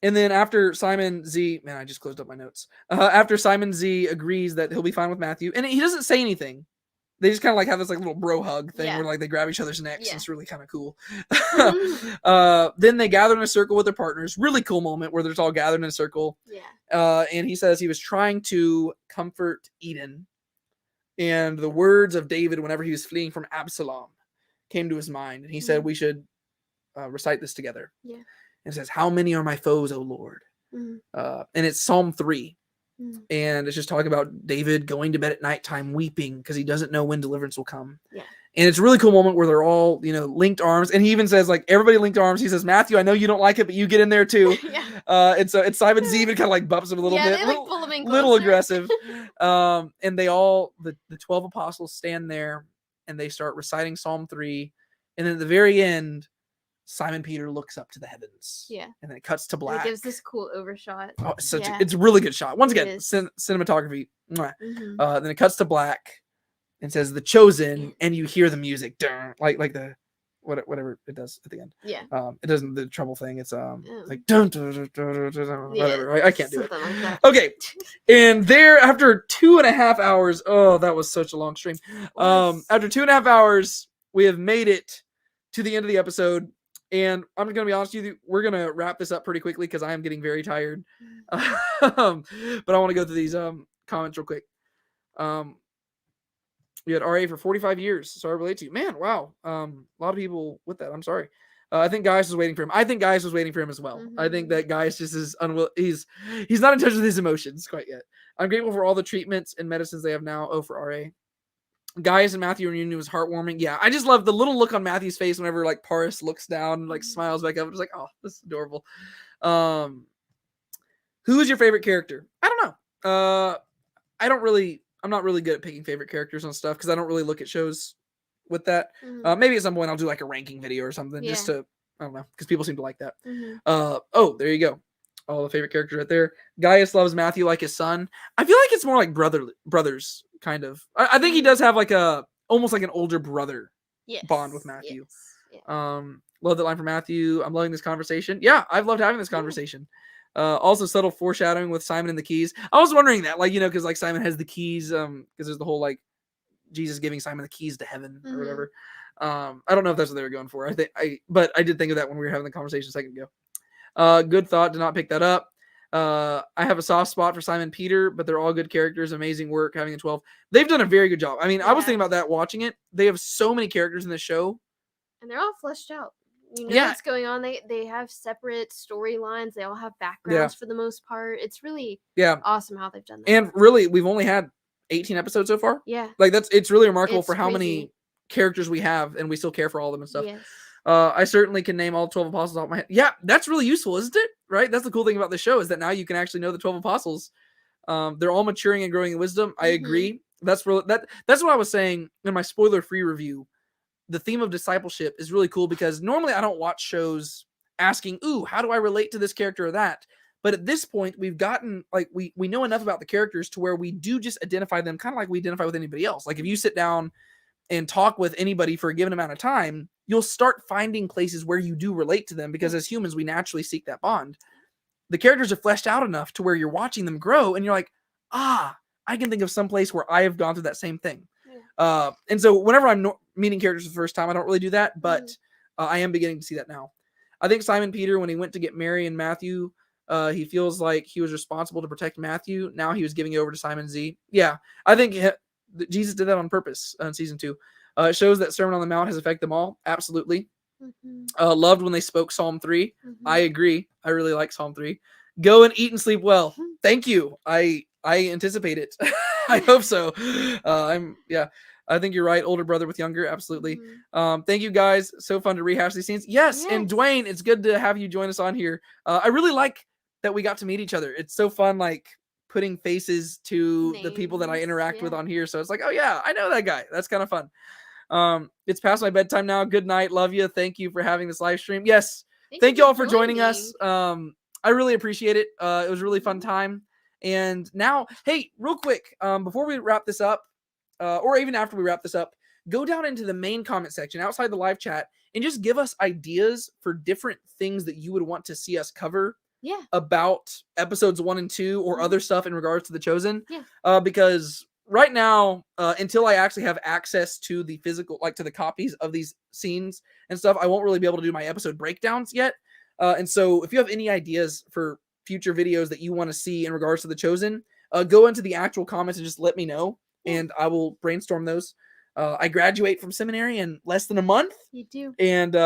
And then after Simon Z, man, I just closed up my notes. After Simon Z agrees that he'll be fine with Matthew, and he doesn't say anything. They just kind of have this little bro hug thing where they grab each other's necks. Yeah. It's really kind of cool. Then they gather in a circle with their partners. Really cool moment where they're all gathered in a circle. Yeah. And he says he was trying to comfort Eden, and the words of David whenever he was fleeing from Absalom came to his mind, and he said we should recite this together. Yeah. It says, how many are my foes, O Lord? Mm-hmm. And it's Psalm 3. Mm-hmm. And it's just talking about David going to bed at nighttime weeping because he doesn't know when deliverance will come. Yeah. And it's a really cool moment where they're all, linked arms. And he even says, everybody linked arms. He says, Matthew, I know you don't like it, but you get in there too. And so it's Simon Z even kind of bumps him a little bit. They pull him in little aggressive. And they all, the 12 apostles stand there, and they start reciting Psalm 3. And then at the very end, Simon Peter looks up to the heavens. Yeah. And then it cuts to black. It gives this cool overshot. Oh, it's a really good shot. Once again, is. cinematography. Then it cuts to black and says the chosen, and you hear the music, like the whatever it does at the end. Yeah. It doesn't the trouble thing. It's like dun, dun, dun, dun, dun, dun, whatever. Right? I can't do it. Like that. Okay. And there, after 2.5 hours, oh, that was such a long stream. After 2.5 hours, we have made it to the end of the episode. And I'm gonna be honest with you, we're gonna wrap this up pretty quickly because I am getting very tired. But I want to go through these comments real quick. You had RA for 45 years, so I relate to you. Man, wow. A lot of people with that. I'm sorry. I think Gaius was waiting for him. I think Gaius was waiting for him as well. I think that Gaius just is unwilling. He's not in touch with his emotions quite yet. I'm grateful for all the treatments and medicines they have now. Oh, for RA. Gaius and Matthew reunion was heartwarming. Yeah, I just love the little look on Matthew's face whenever like Paris looks down and like smiles back up. It's like, oh, this is adorable. Who is your favorite character? I don't know. I'm not really good at picking favorite characters on stuff because I don't really look at shows with that. Maybe at some point I'll do like a ranking video or something just to, I don't know, because people seem to like that. Oh, there you go. All the favorite characters right there. Gaius loves Matthew like his son. I feel like it's more like brothers kind of. I think he does have like almost like an older brother bond with Matthew. Yes. Love that line from Matthew. I'm loving this conversation. Yeah, I've loved having this conversation. Also subtle foreshadowing with Simon and the keys. I was wondering that, like, because like Simon has the keys, because there's the whole like Jesus giving Simon the keys to heaven or whatever. I don't know if that's what they were going for. But I did think of that when we were having the conversation a second ago. Good thought. Did not pick that up. I have a soft spot for Simon Peter, but they're all good characters. Amazing work having a 12. They've done a very good job. I mean, I was thinking about that watching it. They have so many characters in the show, and they're all fleshed out. You know what's going on. They have separate storylines. They all have backgrounds for the most part. It's really awesome how they've done that. And really, we've only had 18 episodes so far. Yeah, like it's really remarkable for how many characters we have, and we still care for all of them and stuff. Yes. I certainly can name all 12 apostles off my head. Yeah, that's really useful, isn't it? Right? That's the cool thing about the show is that now you can actually know the 12 apostles. They're all maturing and growing in wisdom. I agree. That's what I was saying in my spoiler-free review. The theme of discipleship is really cool because normally I don't watch shows asking, ooh, how do I relate to this character or that? But at this point, we've gotten, like, we know enough about the characters to where we do just identify them kind of like we identify with anybody else. Like, if you sit down and talk with anybody for a given amount of time, you'll start finding places where you do relate to them because as humans, we naturally seek that bond. The characters are fleshed out enough to where you're watching them grow and you're like, I can think of some place where I have gone through that same thing. And so whenever I'm meeting characters for the first time, I don't really do that, but I am beginning to see that now. I think Simon Peter, when he went to get Mary and Matthew, he feels like he was responsible to protect Matthew. Now he was giving it over to Simon Z. Yeah, I think Jesus did that on purpose in season 2. It shows that Sermon on the Mount has affected them all. Absolutely. Loved when they spoke Psalm 3. I agree. I really like Psalm 3. Go and eat and sleep well. Thank you. I anticipate it. I hope so. I think you're right. Older brother with younger. Absolutely. Thank you guys. So fun to rehash these scenes. Yes. And Dwayne, it's good to have you join us on here. I really like that we got to meet each other. It's so fun, like putting faces to the people that I interact with on here. So it's like, oh yeah, I know that guy. That's kind of fun. It's past my bedtime now. Good night. Love you. Thank you for having this live stream. Yes. Thank you all for joining us. I really appreciate it. It was a really fun time. And now, hey, real quick, before we wrap this up, or even after we wrap this up, go down into the main comment section outside the live chat and just give us ideas for different things that you would want to see us cover about episodes 1 and 2 or other stuff in regards to The Chosen. Because right now, until I actually have access to the physical, like to the copies of these scenes and stuff, I won't really be able to do my episode breakdowns yet. And so if you have any ideas for future videos that you want to see in regards to The Chosen, go into the actual comments and just let me know, and I will brainstorm those. I graduate from seminary in less than a month. You do. And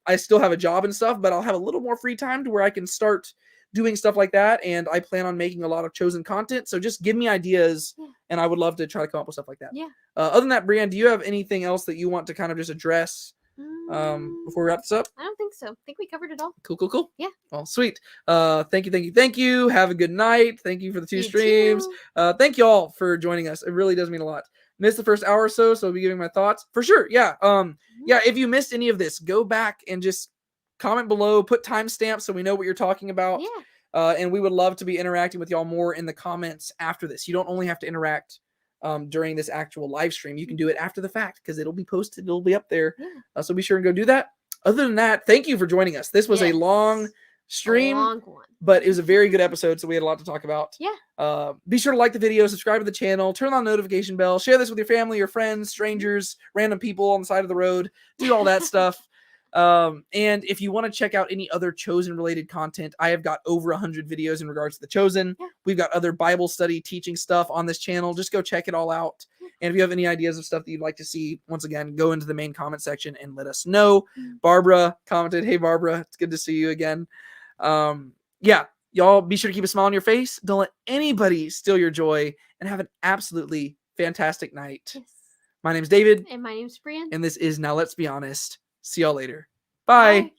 I still have a job and stuff, but I'll have a little more free time to where I can start doing stuff like that. And I plan on making a lot of Chosen content. So just give me ideas, and I would love to try to come up with stuff like that. Other than that, Brienne, do you have anything else that you want to kind of just address before we wrap this up? I don't think so. I think we covered it all. Cool. Yeah. Well, sweet. Thank you. Have a good night. Thank you for the 2 streams. Thank you all for joining us. It really does mean a lot. missed the first hour or so, so I'll be giving my thoughts for sure. Yeah. Yeah. If you missed any of this, go back and just comment below, put timestamps so we know what you're talking about. Yeah. And we would love to be interacting with y'all more in the comments after this. You don't only have to interact during this actual live stream. You can do it after the fact because it'll be posted. It'll be up there. Yeah. So be sure and go do that. Other than that, thank you for joining us. This was a long stream, long one. but it was a very good episode. So we had a lot to talk about. Yeah. Be sure to like the video, subscribe to the channel, turn on the notification bell, share this with your family, your friends, strangers, random people on the side of the road. Do all that stuff. And if you want to check out any other Chosen related content, I have got over 100 videos in regards to the Chosen. Yeah. We've got other Bible study teaching stuff on this channel. Just go check it all out. And if you have any ideas of stuff that you'd like to see, once again, go into the main comment section and let us know. Barbara commented, "Hey Barbara, it's good to see you again." Yeah, y'all be sure to keep a smile on your face. Don't let anybody steal your joy, and have an absolutely fantastic night. Yes. My name's David. And my name's Brienne. And this is Now Let's Be Honest. See y'all later. Bye.